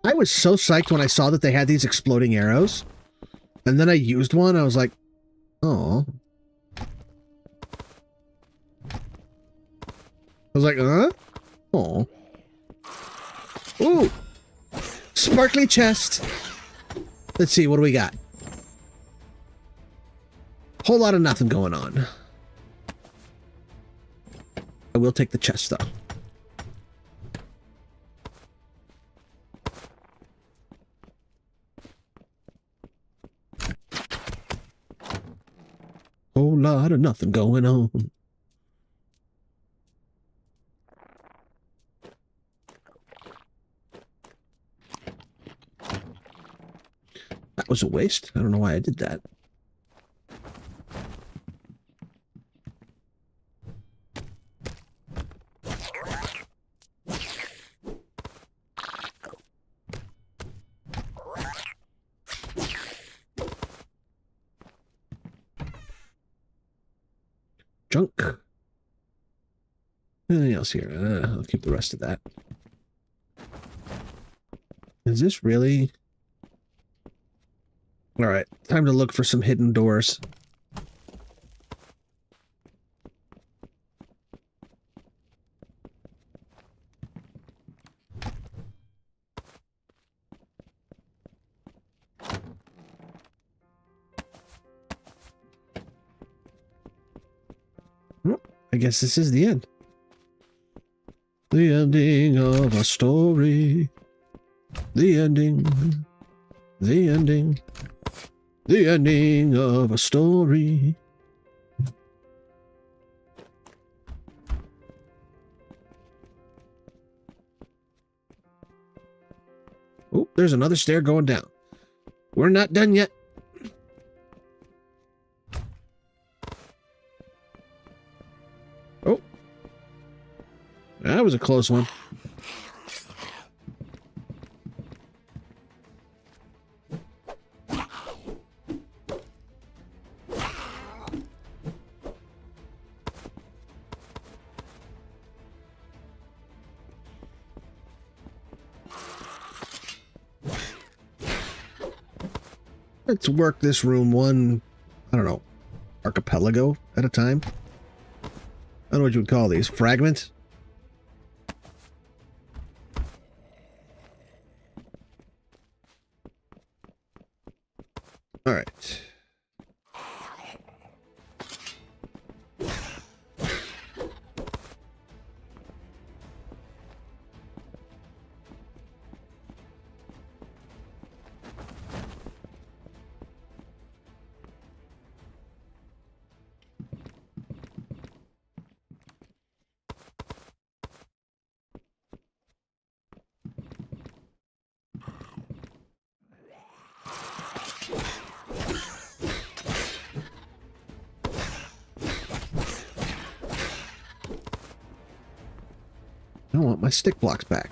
I was so psyched when I saw that they had these exploding arrows. And then I used one. I was like, oh. I was like, huh? Oh. Ooh. Sparkly chest. Let's see, what do we got? Whole lot of nothing going on. I will take the chest, though. Whole lot of nothing going on. That was a waste. I don't know why I did that. Junk. Anything else here? I'll keep the rest of that. Is this really... Alright, time to look for some hidden doors. I guess this is the end. The ending of a story. The ending. The ending. The ending of a story. Oh, there's another stair going down. We're not done yet. Oh. That was a close one. Let's work this room one, I don't know, archipelago at a time. I don't know what you would call these. Fragment? All right. I want my stick blocks back.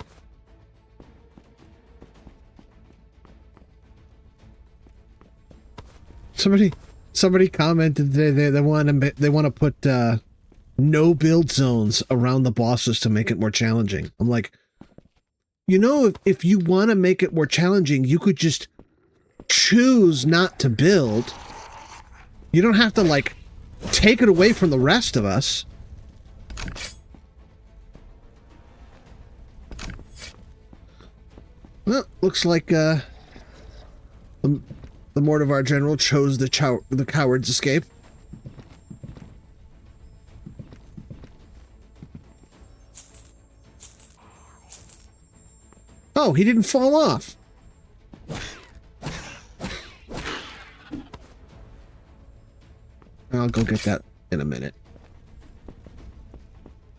Somebody commented they want to put no build zones around the bosses to make it more challenging. I'm like, you know, if you want to make it more challenging, you could just choose not to build. You don't have to like take it away from the rest of us. Well, looks like the Mortivar General chose the coward's escape. Oh, he didn't fall off. I'll go get that in a minute.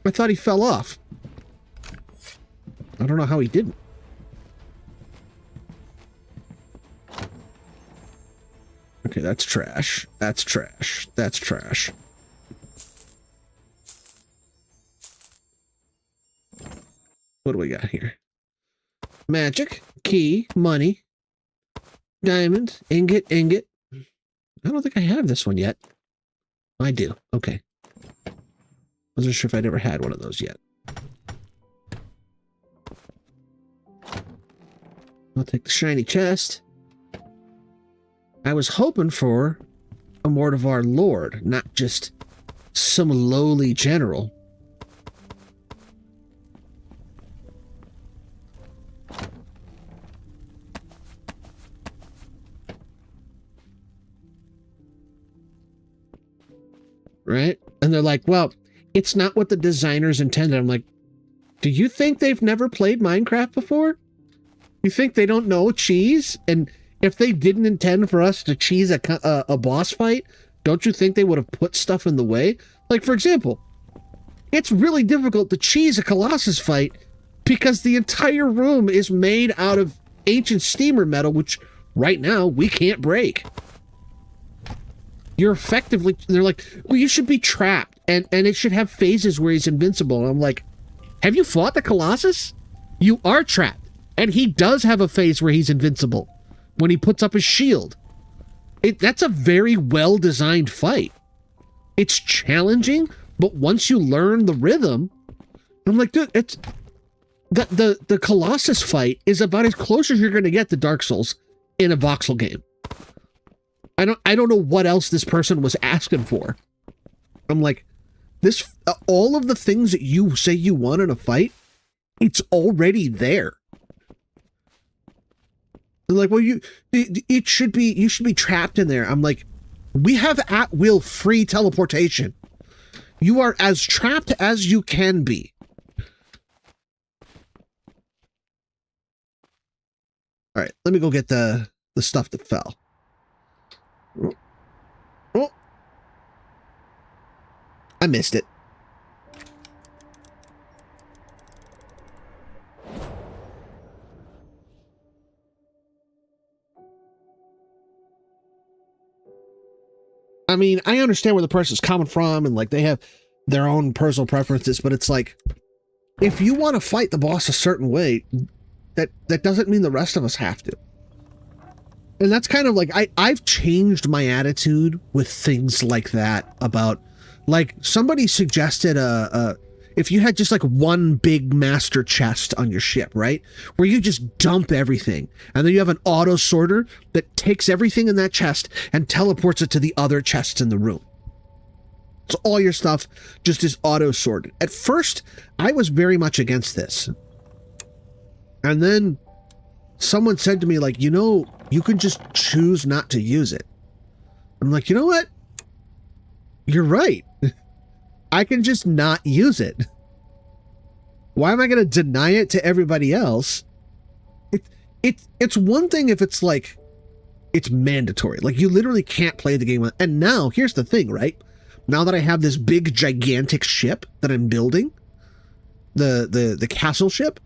I thought he fell off. I don't know how he didn't. Okay, that's trash. That's trash. That's trash. What do we got here? Magic, key, money, diamond, ingot, ingot. I don't think I have this one yet. I do. Okay. Wasn't sure if I'd ever had one of those yet. I'll take the shiny chest. I was hoping for a Mortivar Lord, not just some lowly general. Right? And they're like, well, it's not what the designers intended. I'm like, do you think they've never played Minecraft before? You think they don't know cheese? And if they didn't intend for us to cheese a boss fight, don't you think they would have put stuff in the way? Like, for example, it's really difficult to cheese a Colossus fight because the entire room is made out of ancient steamer metal, which right now we can't break. You're effectively, they're like, well, you should be trapped and it should have phases where he's invincible. And I'm like, have you fought the Colossus? You are trapped. And he does have a phase where he's invincible when he puts up his shield. That's a very well-designed fight. It's challenging, but once you learn the rhythm, I'm like, dude, it's the Colossus fight is about as close as you're going to get to Dark Souls in a voxel game. I don't know what else this person was asking for. I'm like, this all of the things that you say you want in a fight, it's already there. They're like, well, you should be trapped in there. I'm like, we have at will free teleportation. You are as trapped as you can be. All right, let me go get the stuff that fell. Oh, I missed it. I mean, I understand where the person's coming from and like they have their own personal preferences, but it's like, if you want to fight the boss a certain way, that doesn't mean the rest of us have to. And that's kind of like, I've changed my attitude with things like that about, like, somebody suggested if you had just like one big master chest on your ship, right? Where you just dump everything. And then you have an auto sorter that takes everything in that chest and teleports it to the other chests in the room. So all your stuff just is auto sorted. At first, I was very much against this. And then someone said to me, like, you know, you can just choose not to use it. I'm like, you know what? You're right. I can just not use it. Why am I going to deny it to everybody else? It's one thing if it's like, it's mandatory. Like, you literally can't play the game. And now, here's the thing, right? Now that I have this big, gigantic ship that I'm building, the castle ship,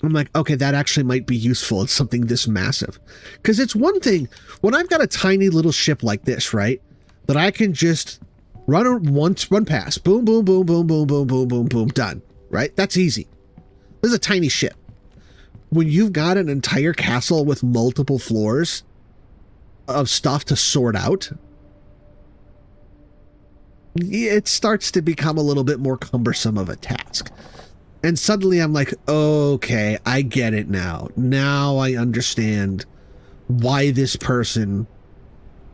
I'm like, okay, that actually might be useful in something this massive. Because it's one thing, when I've got a tiny little ship like this, right, that I can just run past, boom, boom, boom, boom, boom, boom, boom, boom, boom, done, right? That's easy. This is a tiny ship. When you've got an entire castle with multiple floors of stuff to sort out, it starts to become a little bit more cumbersome of a task. And suddenly I'm like, okay, I get it now. Now I understand why this person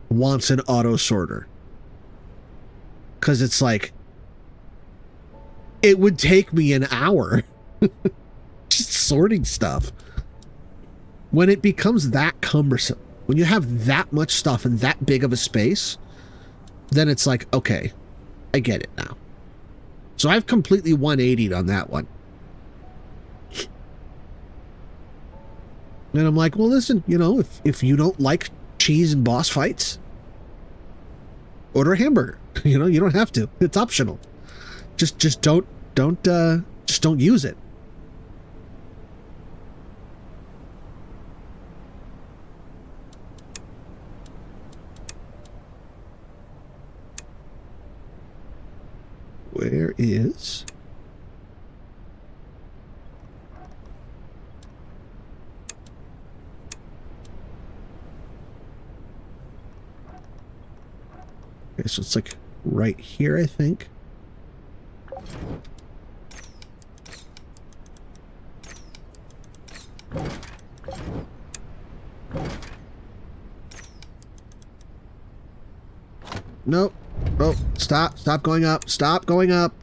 wants an auto sorter. Because it's like, it would take me an hour just sorting stuff. When it becomes that cumbersome, when you have that much stuff in that big of a space, then it's like, okay, I get it now. So I've completely 180'd on that one. And I'm like, well, listen, you know, if you don't like cheese and boss fights, order a hamburger. You know, you don't have to. It's optional. Just don't use it. Where is... Okay, so it's like right here, I think. Nope. Oh, stop going up. Stop going up.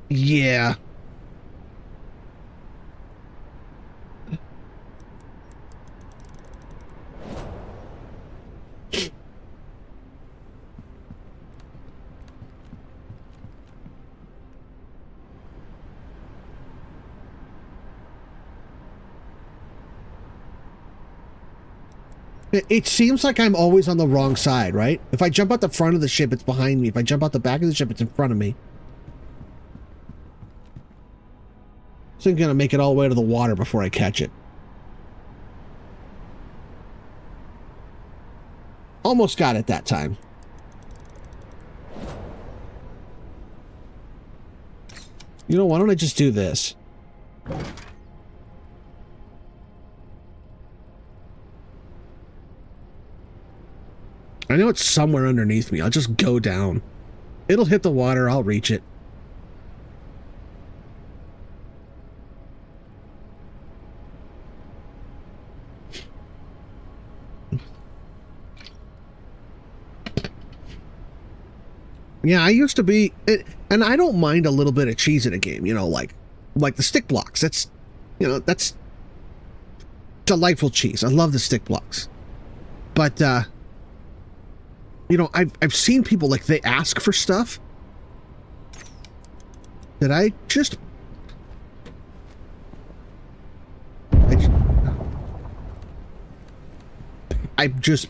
Yeah. It seems like I'm always on the wrong side, right? If I jump out the front of the ship, it's behind me. If I jump out the back of the ship, it's in front of me. So I'm gonna make it all the way to the water before I catch it. Almost got it that time. You know, why don't I just do this? I know it's somewhere underneath me. I'll just go down. It'll hit the water. I'll reach it. Yeah, I used to be, and I don't mind a little bit of cheese in a game, you know, like the stick blocks. That's, you know, that's delightful cheese. I love the stick blocks. But, you know, I've seen people, like, they ask for stuff that I just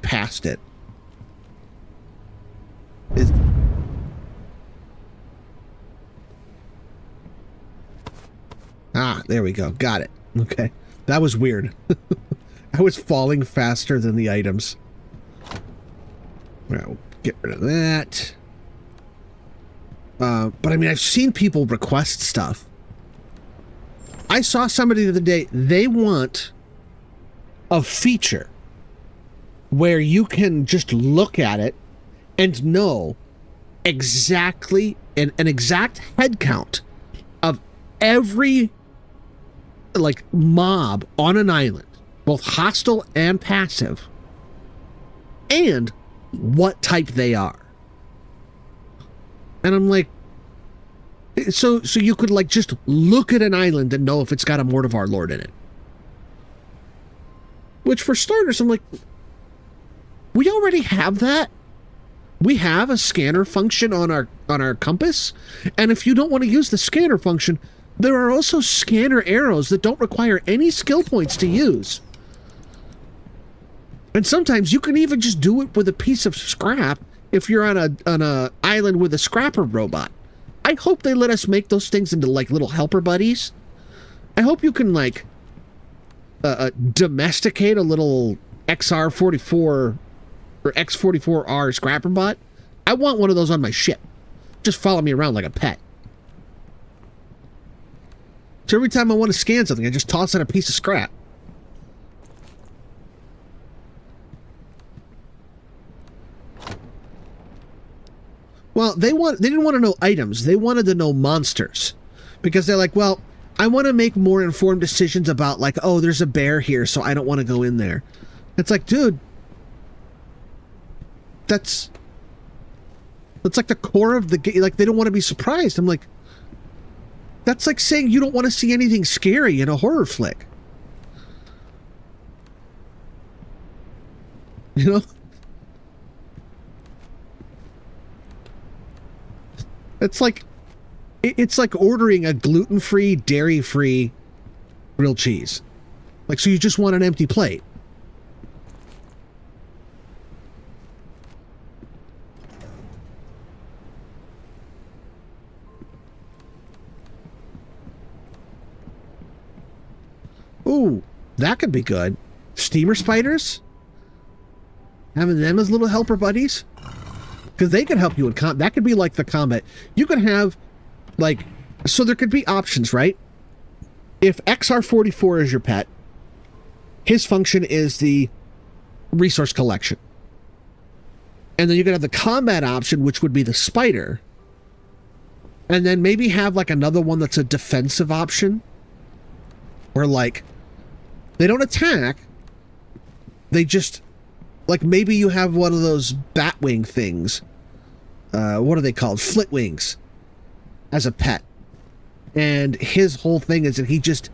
passed it. Ah, there we go. Got it. Okay. That was weird. I was falling faster than the items. All right, we'll get rid of that. But I mean, I've seen people request stuff. I saw somebody the other day, they want a feature where you can just look at it and know exactly an exact head count of every like mob on an island, both hostile and passive, and what type they are. And I'm like, so you could like just look at an island and know if it's got a Mortivar Lord in it. Which for starters, I'm like, we already have that. We have a scanner function on our compass, and if you don't want to use the scanner function, there are also scanner arrows that don't require any skill points to use. And sometimes you can even just do it with a piece of scrap if you're on a island with a scrapper robot. I hope they let us make those things into like little helper buddies. I hope you can like domesticate a little XR44 or X44R scrapper bot. I want one of those on my ship. Just follow me around like a pet. So every time I want to scan something, I just toss in a piece of scrap. Well, they didn't want to know items. They wanted to know monsters. Because they're like, well, I want to make more informed decisions about like, oh, there's a bear here, so I don't want to go in there. It's like, dude, that's like the core of the game. Like, they don't want to be surprised. I'm like, that's like saying you don't want to see anything scary in a horror flick. You know? It's like ordering a gluten-free, dairy-free grilled cheese. Like, so you just want an empty plate. Ooh, that could be good. Steamer spiders? Having them as little helper buddies? Because they could help you in combat. That could be like the combat. You could have, like, so there could be options, right? If XR44 is your pet, his function is the resource collection. And then you could have the combat option, which would be the spider. And then maybe have, like, another one that's a defensive option. Where, like, they don't attack. They just... Like, maybe you have one of those batwing things. What are they called? Flit wings. As a pet. And his whole thing is that he just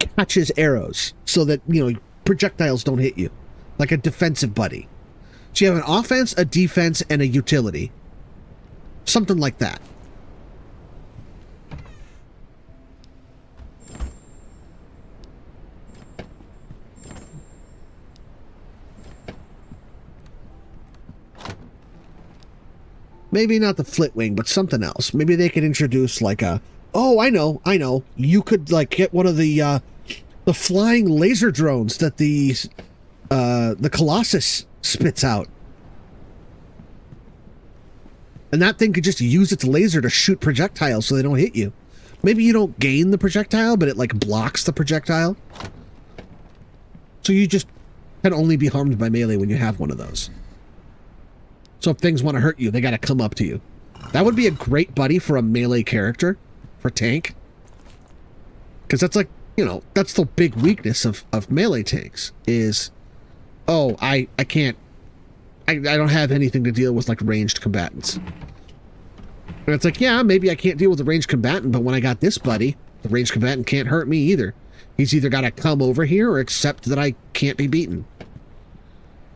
catches arrows so that, you know, projectiles don't hit you. Like a defensive buddy. So you have an offense, a defense, and a utility. Something like that. Maybe not the Flitwing, but something else. Maybe they could introduce like a... Oh, I know. You could like get one of the flying laser drones that the Colossus spits out. And that thing could just use its laser to shoot projectiles so they don't hit you. Maybe you don't gain the projectile, but it like blocks the projectile. So you just can only be harmed by melee when you have one of those. So if things want to hurt you, they got to come up to you. That would be a great buddy for a melee character, for tank. Because that's like, you know, that's the big weakness of melee tanks is, oh, I can't, I don't have anything to deal with like ranged combatants. And it's like, yeah, maybe I can't deal with a ranged combatant, but when I got this buddy, the ranged combatant can't hurt me either. He's either got to come over here or accept that I can't be beaten.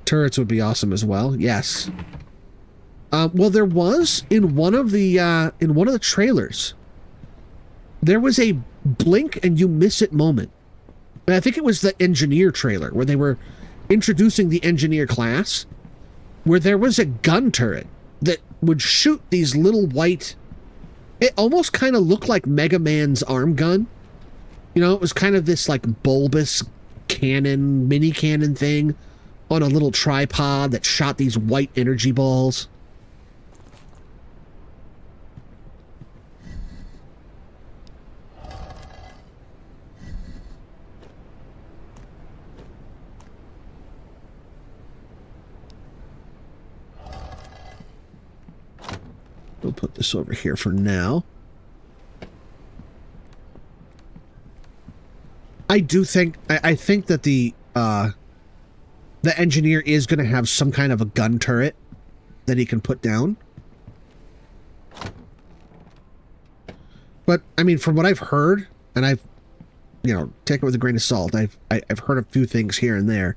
Turrets would be awesome as well. Yes. Well, there was in one of the trailers, there was a blink and you miss it moment. And I think it was the engineer trailer where they were introducing the engineer class, where there was a gun turret that would shoot these little white. It almost kind of looked like Mega Man's arm gun. You know, it was kind of this like bulbous cannon, mini cannon thing on a little tripod that shot these white energy balls. We'll put this over here for now. I think that the engineer is going to have some kind of a gun turret that he can put down. But I mean, from what I've heard, and I've, you know, take it with a grain of salt, I've heard a few things here and there.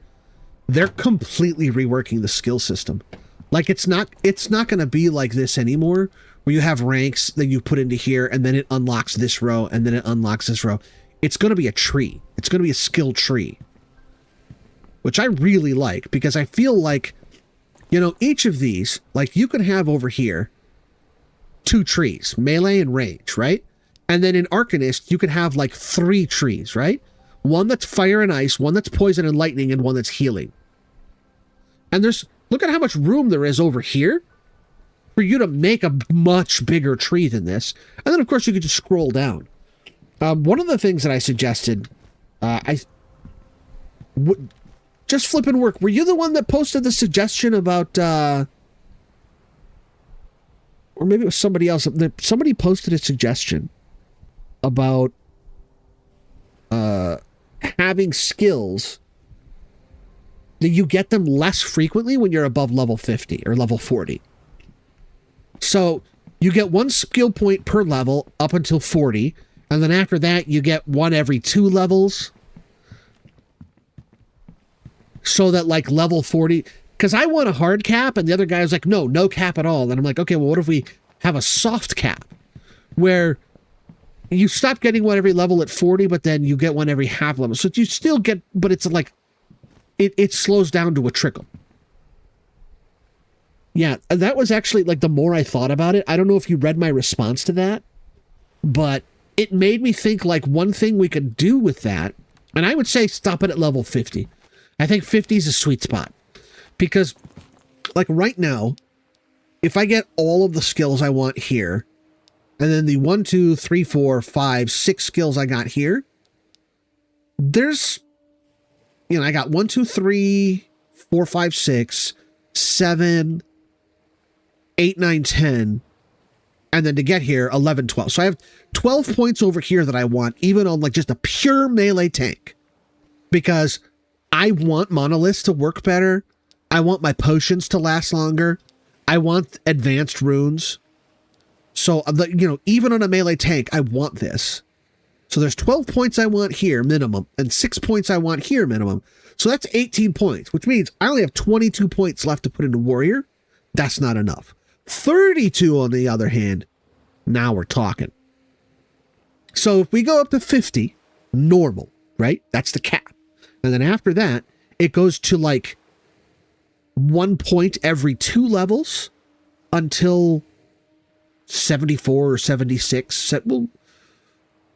They're completely reworking the skill system. Like it's not going to be like this anymore, where you have ranks that you put into here and then it unlocks this row and then it unlocks this row. It's going to be a tree. It's going to be a skill tree, which I really like, because I feel like, you know, each of these, like you can have over here 2 trees, melee and range, right? And then in Arcanist, you could have like 3 trees, right? One that's fire and ice, one that's poison and lightning, and one that's healing. And look at how much room there is over here for you to make a much bigger tree than this. And then, of course, you could just scroll down. One of the things that I suggested, just flipping work. Were you the one that posted the suggestion about, or maybe it was somebody else. Somebody posted a suggestion about having skills that you get them less frequently when you're above level 50 or level 40. So you get 1 skill point per level up until 40. And then after that, you get 1 every 2 levels. So that like level 40, because I want a hard cap and the other guy was like, no cap at all. And I'm like, okay, well, what if we have a soft cap where you stop getting 1 every level at 40, but then you get 1 every half level. So you still get, but it's like, it slows down to a trickle. Yeah, that was actually like the more I thought about it. I don't know if you read my response to that, but it made me think like one thing we could do with that. And I would say stop it at level 50. I think 50 is a sweet spot, because like right now, if I get all of the skills I want here, and then the 1, 2, 3, 4, 5, 6 skills I got here, there's, you know, I got 1, 2, 3, 4, 5, 6, 7, 8, 9, 10, and then to get here, 11, 12. So I have 12 points over here that I want, even on like just a pure melee tank, because I want monoliths to work better. I want my potions to last longer. I want advanced runes. So, you know, even on a melee tank, I want this. So there's 12 points I want here minimum, and 6 points I want here minimum. So that's 18 points, which means I only have 22 points left to put into warrior. That's not enough. 32 on the other hand, now we're talking. So if we go up to 50, normal, right? That's the cap. And then after that, it goes to like 1 point every 2 levels until 74 or 76. We'll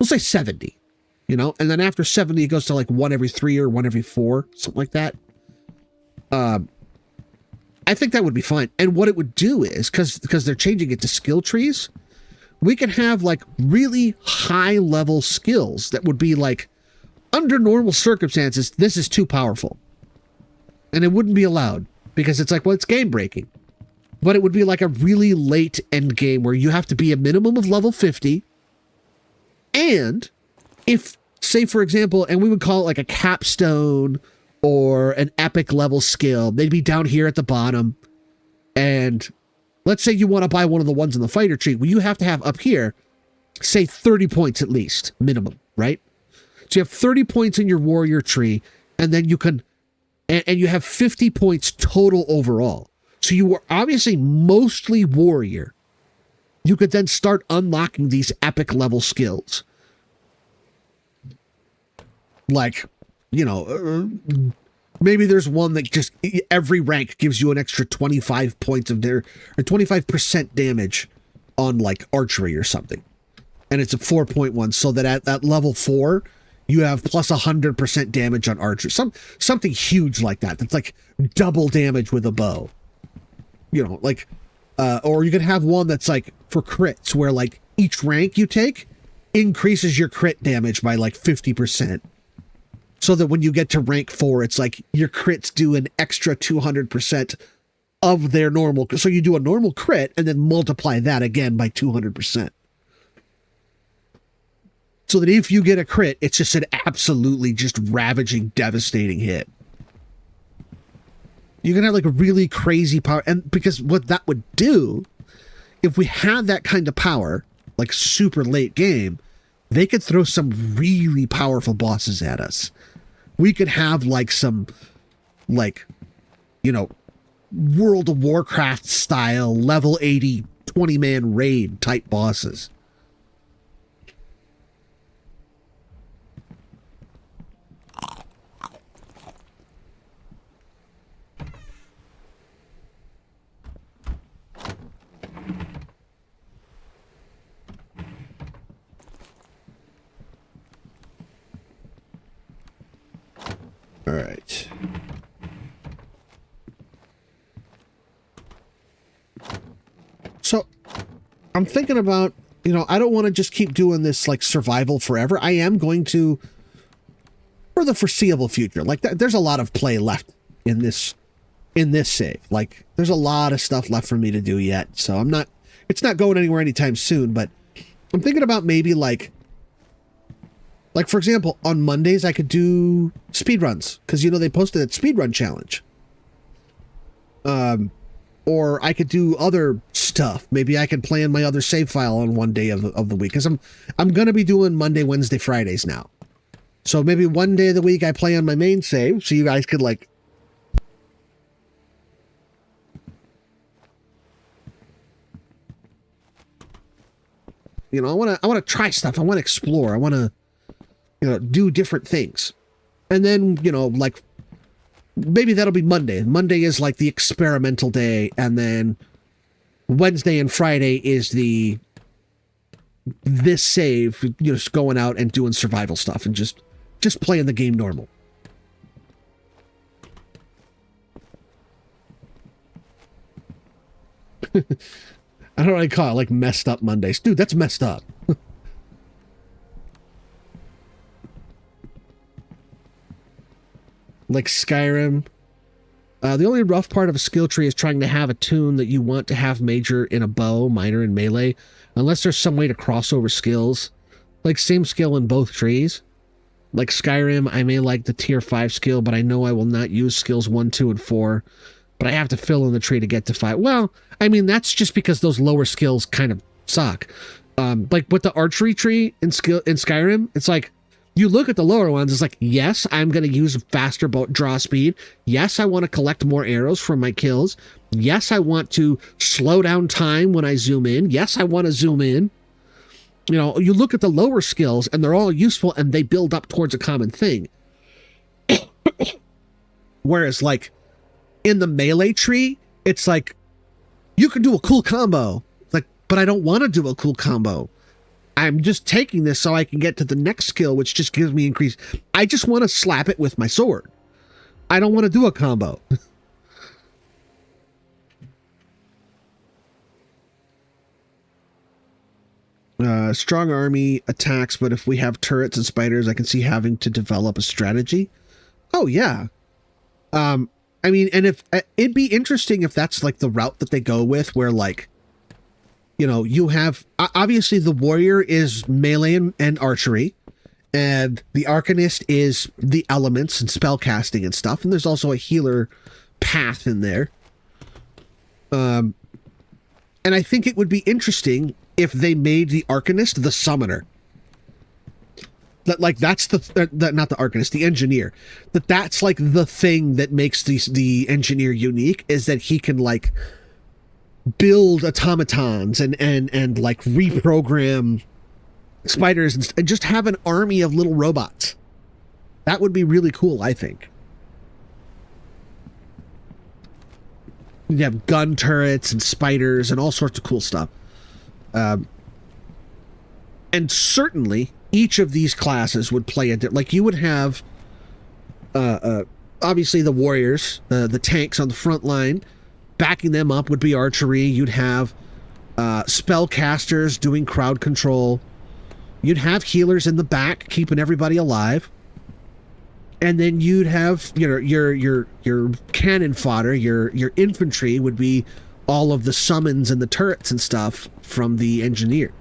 say 70, you know? And then after 70, it goes to like 1 every 3 or 1 every 4, something like that. I think that would be fine. And what it would do is, because they're changing it to skill trees, we can have like really high level skills that would be like, under normal circumstances, this is too powerful. And it wouldn't be allowed, because it's like, well, it's game breaking. But it would be like a really late end game where you have to be a minimum of level 50. And if, say, for example, and we would call it like a capstone or an epic level skill, they'd be down here at the bottom. And let's say you want to buy one of the ones in the fighter tree. Well, you have to have up here, say 30 points at least, minimum, right? So you have 30 points in your warrior tree, and then you can, and you have 50 points total overall. So you were obviously mostly warrior. You could then start unlocking these epic level skills. Like, you know, maybe there's one that just every rank gives you an extra 25 points of their, or 25% damage on like archery or something. And it's a 4.1, so that at level 4, you have plus 100% damage on archery. Something huge like that. That's like double damage with a bow. You know, like, or you could have one that's like for crits, where like each rank you take increases your crit damage by like 50%. So that when you get to rank 4, it's like your crits do an extra 200% of their normal. So you do a normal crit and then multiply that again by 200%. So that if you get a crit, it's just an absolutely just ravaging, devastating hit. You can have like a really crazy power. And because what that would do, if we had that kind of power, like super late game, they could throw some really powerful bosses at us. We could have like some, like, you know, World of Warcraft style level 80 20-man raid type bosses. All right. So I'm thinking about, you know, I don't want to just keep doing this like survival forever. I am going to, for the foreseeable future, like there's a lot of play left in this save. Like there's a lot of stuff left for me to do yet. So it's not going anywhere anytime soon, but I'm thinking about maybe like for example, on Mondays, I could do speedruns because, you know, they posted a speedrun challenge. Or I could do other stuff. Maybe I could play in my other save file on one day of the week because I'm going to be doing Monday, Wednesday, Fridays now. So maybe one day of the week I play on my main save so you guys could like, you know, I want to try stuff. I want to explore. I want to, you know, do different things. And then, you know, like maybe that'll be Monday. Monday is like the experimental day. And then Wednesday and Friday is this save, you know, just going out and doing survival stuff and just playing the game normal. I don't know what I call it, like messed up Mondays. Dude, that's messed up. Like Skyrim. The only rough part of a skill tree is trying to have a tune that you want to have major in a bow, minor in melee, unless there's some way to cross over skills. Like same skill in both trees. Like Skyrim, I may like the tier 5 skill, but I know I will not use skills 1, 2, and 4. But I have to fill in the tree to get to 5. Well, I mean, that's just because those lower skills kind of suck. Like with the archery tree in Skyrim, it's like, you look at the lower ones, it's like, yes, I'm going to use faster draw speed. Yes, I want to collect more arrows from my kills. Yes, I want to slow down time when I zoom in. Yes, I want to zoom in. You know, you look at the lower skills and they're all useful and they build up towards a common thing. Whereas like in the melee tree, it's like, you can do a cool combo. Like, but I don't want to do a cool combo. I'm just taking this so I can get to the next skill, which just gives me increase. I just want to slap it with my sword. I don't want to do a combo. Strong army attacks, but if we have turrets and spiders, I can see having to develop a strategy. Oh, yeah. I mean, and if it'd be interesting if that's like the route that they go with, where like, you know, you have, obviously the warrior is melee and archery, and the arcanist is the elements and spell casting and stuff, and there's also a healer path in there. And I think it would be interesting if they made the arcanist the summoner. That, like, that's not the arcanist, the engineer. That's like the thing that makes the engineer unique, is that he can like build automatons and like reprogram spiders and just have an army of little robots. That would be really cool, I think. You have gun turrets and spiders and all sorts of cool stuff. And certainly each of these classes would play like you would have obviously the warriors, the tanks on the front line. Backing them up would be archery. You'd have spellcasters doing crowd control. You'd have healers in the back keeping everybody alive. And then you'd have your cannon fodder, your infantry would be all of the summons and the turrets and stuff from the engineer.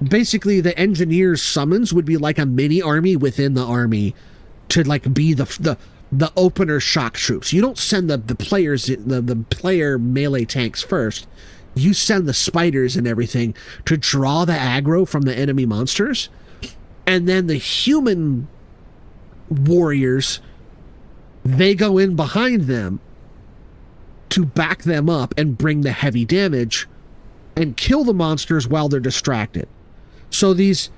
Basically, the engineer's summons would be like a mini army within the army to like be the opener shock troops. You don't send the players, the player melee tanks first. You send the spiders and everything to draw the aggro from the enemy monsters, and then the human warriors, they go in behind them to back them up and bring the heavy damage and kill the monsters while they're distracted. So these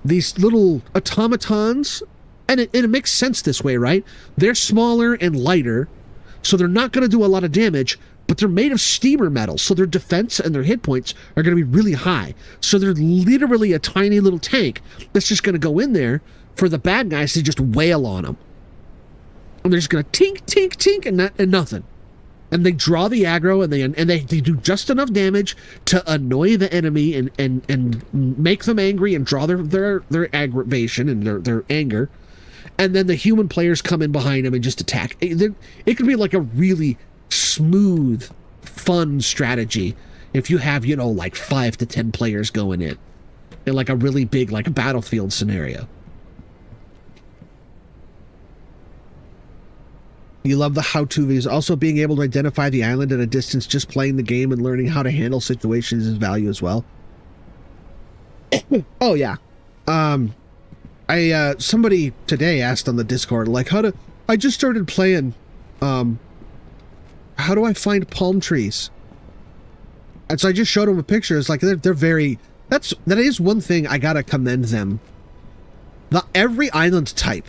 little automatons, and it makes sense this way, right? They're smaller and lighter, so they're not going to do a lot of damage, but they're made of steamer metal, so their defense and their hit points are going to be really high. So they're literally a tiny little tank that's just going to go in there for the bad guys to just wail on them. And they're just going to tink, tink, tink, and nothing. And they draw the aggro, and they do just enough damage to annoy the enemy and make them angry and draw their aggravation and their anger. And then the human players come in behind them and just attack. It could be like a really smooth, fun strategy if you have, like 5 to 10 players going in like a really big, like, battlefield scenario. You love the how-to videos. Also, being able to identify the island at a distance, just playing the game and learning how to handle situations is value as well. Oh, yeah. Somebody today asked on the Discord, like, I just started playing, how do I find palm trees? And so I just showed them a picture. It's like, they're very, that is one thing I gotta commend them. Every island type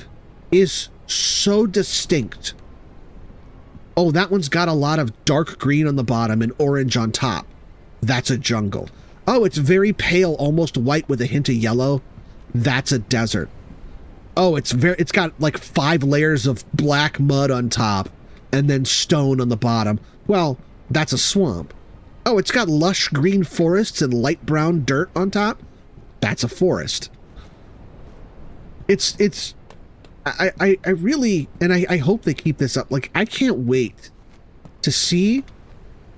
is so distinct. Oh, that one's got a lot of dark green on the bottom and orange on top. That's a jungle. Oh, it's very pale, almost white with a hint of yellow. That's a desert. Oh, it's got like 5 layers of black mud on top and then stone on the bottom. Well, that's a swamp. Oh, it's got lush green forests and light brown dirt on top. That's a forest. I really, and I hope they keep this up. Like, I can't wait to see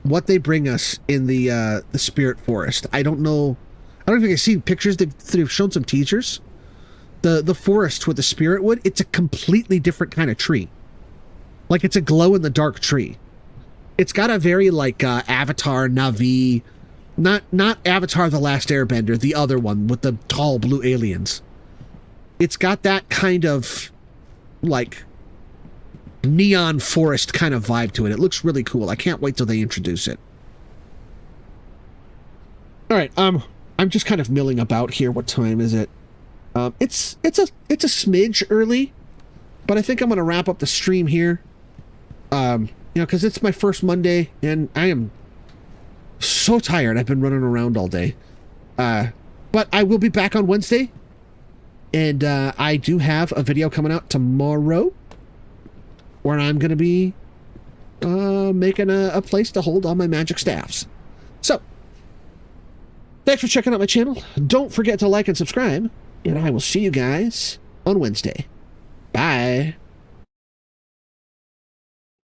what they bring us in the Spirit Forest. I don't know if you can see pictures. They've shown some teasers. The forest with the spirit wood, it's a completely different kind of tree. Like, it's a glow-in-the-dark tree. It's got a very, like, Avatar, Na'vi, not Avatar The Last Airbender, the other one with the tall blue aliens. It's got that kind of, like, neon forest kind of vibe to it. It looks really cool. I can't wait till they introduce it. All right, I'm just kind of milling about here. What time is it? It's a smidge early, but I think I'm going to wrap up the stream here. Because it's my first Monday, and I am so tired. I've been running around all day. But I will be back on Wednesday, and I do have a video coming out tomorrow where I'm going to be making a place to hold all my magic staffs. So, thanks for checking out my channel. Don't forget to like and subscribe, and I will see you guys on Wednesday. Bye.